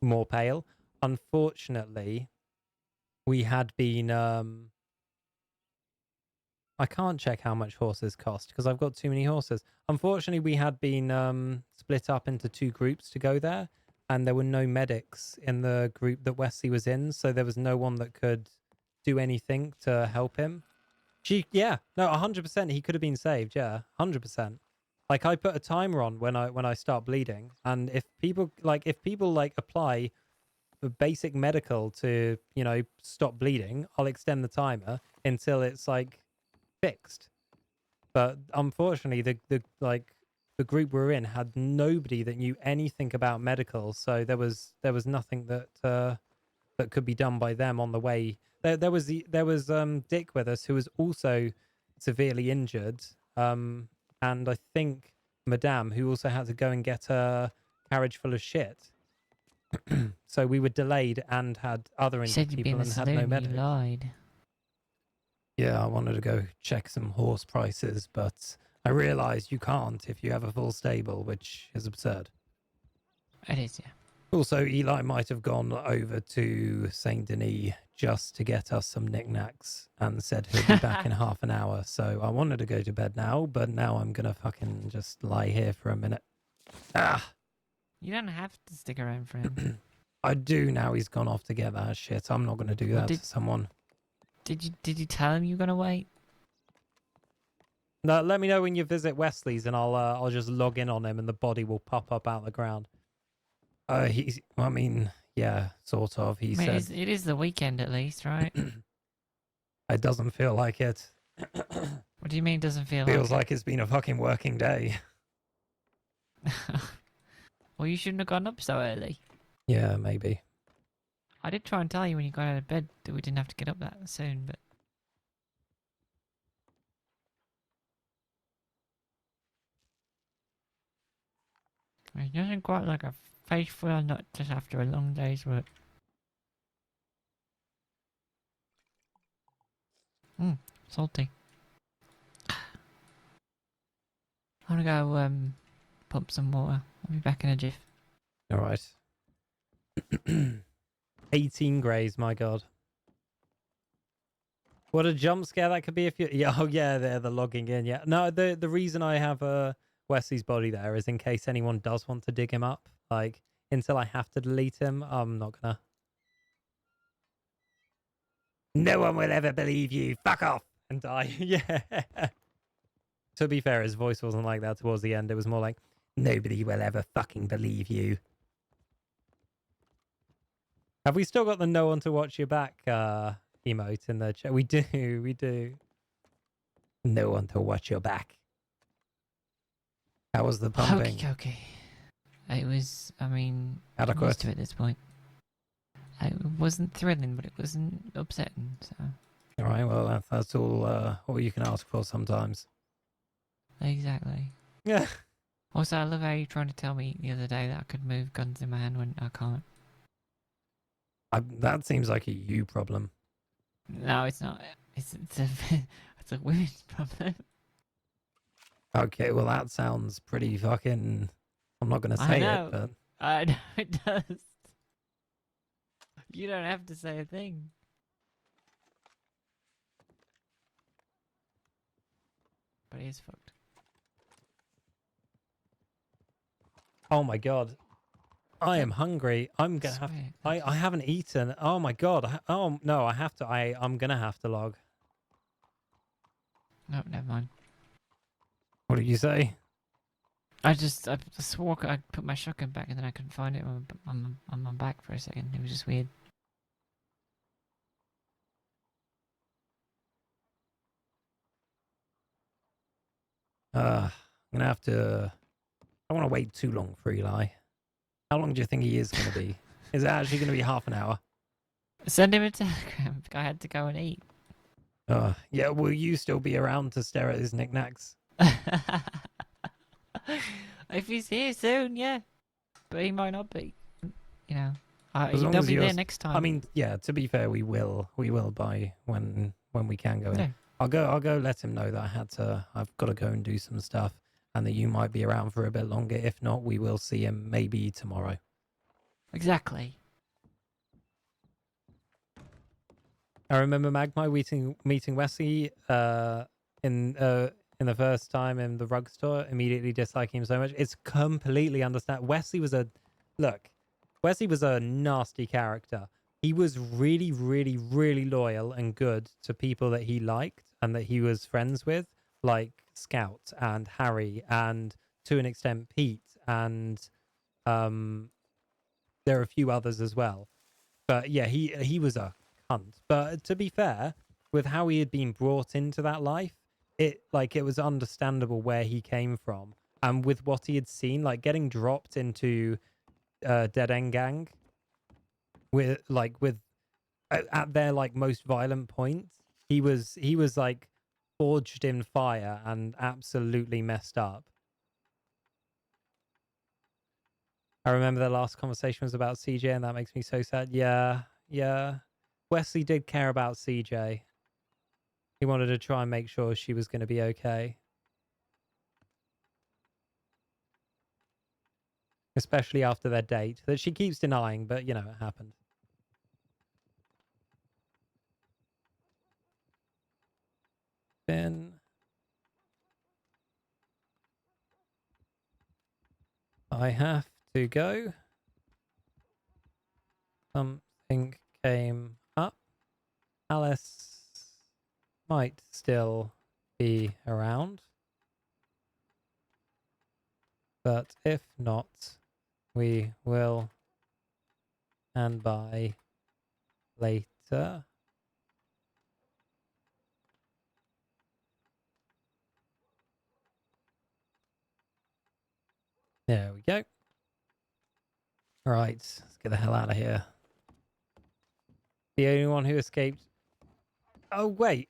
more pale. Unfortunately, we had been I can't check how much horses cost because I've got too many horses. Unfortunately, we had been split up into 2 groups to go there, and there were no medics in the group that Wesley was in, so there was no one that could do anything to help him. Yeah, no, 100%. He could have been saved. Yeah, 100%. Like I put a timer on when I start bleeding, and if people apply for basic medical to stop bleeding, I'll extend the timer until it's like fixed. But unfortunately, the group we're in had nobody that knew anything about medical, so there was nothing that could be done by them on the way. There was Dick with us, who was also severely injured, and I think Madame, who also had to go and get a carriage full of shit. So we were delayed and had other You injured said you'd be in people the and had no saloon. medic. You lied. Yeah, I wanted to go check some horse prices, but I realised you can't if you have a full stable, which is absurd. It is, yeah. Also, Eli might have gone over to Saint Denis just to get us some knickknacks and said he'll be back in half an hour. So I wanted to go to bed now, but now I'm going to fucking just lie here for a minute. Ah! You don't have to stick around for him. I do now he's gone off to get that shit. I'm not going to do that to someone. Did you tell him you were going to wait? No, let me know when you visit Wesley's and I'll just log in on him and the body will pop up out of the ground. Yeah, sort of. He said it is the weekend at least, right? It doesn't feel like it. What do you mean it doesn't feel Feels like like it's been a fucking working day. Well, you shouldn't have gone up so early. Yeah, maybe. I did try and tell you when you got out of bed that we didn't have to get up that soon, but... It doesn't quite like a face full of nuts just after a long day's work. Salty. I'm gonna go pump some water. I'll be back in a jiff. All right. 18 greys, my god. What a jump scare that could be if you... Yeah, oh yeah, they're the logging in, yeah. No, the reason I have Wesley's body there is in case anyone does want to dig him up. Like, until I have to delete him, I'm not gonna. No one will ever believe you. Fuck off and die. Yeah. To be fair, his voice wasn't like that towards the end. It was more like, nobody will ever fucking believe you. Have we still got the no one to watch your back emote in the chat? We do, we do. No one to watch your back. How was the pumping? Okay. It was, I mean, Adequate. I'm used to it at this point. It wasn't thrilling, but it wasn't upsetting, so... Alright, well, that's all you can ask for sometimes. Exactly. Yeah. Also, I love how you were trying to tell me the other day that I could move guns in my hand when I can't. That seems like a you problem. No, it's not. It's a women's problem. Okay, well, that sounds pretty fucking... I'm not going to say it, but... I know it does. You don't have to say a thing. But he is fucked. Oh my god. I am hungry. I'm gonna have... I haven't eaten. Oh my god. Oh, no, I have to... I'm gonna have to log. No, never mind. What did you say? I swore I'd put my shotgun back and then I couldn't find it on my back for a second. It was just weird. I'm gonna have to... I don't want to wait too long for Eli. How long do you think he is going to be? Is it actually going to be half an hour? Send him a telegram. I had to go and eat. Yeah, will you still be around to stare at his knickknacks? If he's here soon, yeah. But he might not be. You know. As long They'll as be you're... there next time. I mean, yeah, to be fair, we will buy when we can go in. Yeah. I'll go let him know that I've got to go and do some stuff and that you might be around for a bit longer. If not, we will see him maybe tomorrow. Exactly. I remember Magpie meeting Wesley in the first time in the rug store, immediately disliking him so much. It's completely understand. Wesley was a nasty character. He was really, really, really loyal and good to people that he liked and that he was friends with, like Scout and Harry and to an extent Pete and there are a few others as well. But yeah, he was a cunt. But to be fair, with how he had been brought into that life, it was understandable where he came from. And with what he had seen, like getting dropped into Dead End Gang with at their like most violent point, he was like forged in fire and absolutely messed up. I remember the last conversation was about CJ, and that makes me so sad. Yeah. Wesley did care about CJ. He wanted to try and make sure she was going to be okay. Especially after their date, that she keeps denying, but, you know, it happened. Then I have to go. Something came up. Alice might still be around. But if not, we will stand by later. There we go. All right, let's get the hell out of here. The only one who escaped... Oh, wait.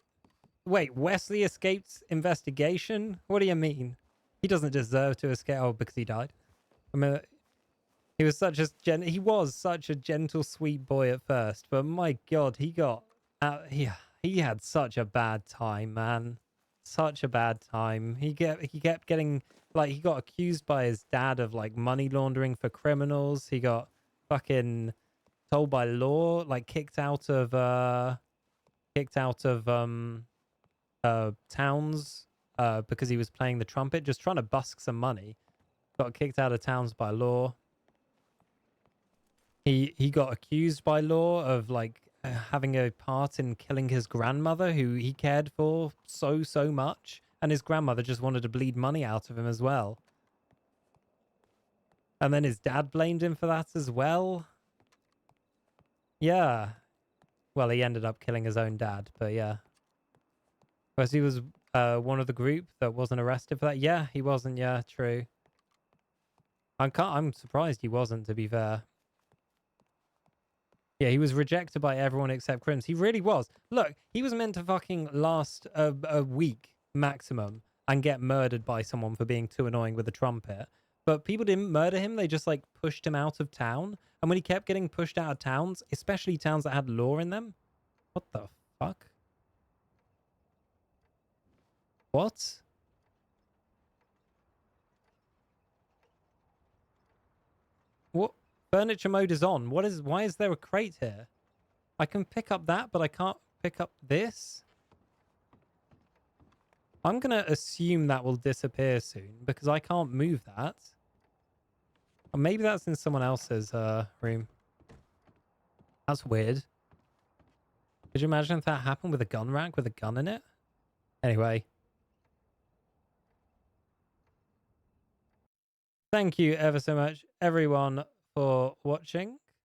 Wesley escaped investigation? What do you mean? He doesn't deserve to escape. Oh, because he died. I mean, he was such a gentle, sweet boy at first, but my God, he got he had such a bad time, man. Such a bad time. He kept getting he got accused by his dad of like money laundering for criminals. He got fucking told by law, like kicked out of towns because he was playing the trumpet, just trying to busk some money. Got kicked out of towns by law. He got accused by law of having a part in killing his grandmother, who he cared for so much, and his grandmother just wanted to bleed money out of him as well. And then his dad blamed him for that as well. Yeah. Well, he ended up killing his own dad, but yeah. Because he was one of the group that wasn't arrested for that. Yeah, he wasn't. Yeah, true. I'm surprised he wasn't, to be fair. Yeah, he was rejected by everyone except Crims. He really was. Look, he was meant to fucking last a week maximum and get murdered by someone for being too annoying with a trumpet. But people didn't murder him. They just pushed him out of town. And when he kept getting pushed out of towns, especially towns that had law in them. What the fuck? What? What? Furniture mode is on. Why is there a crate here? I can pick up that, but I can't pick up this. I'm going to assume that will disappear soon because I can't move that. Or maybe that's in someone else's room. That's weird. Could you imagine if that happened with a gun rack with a gun in it? Anyway. Thank you ever so much, everyone, for watching.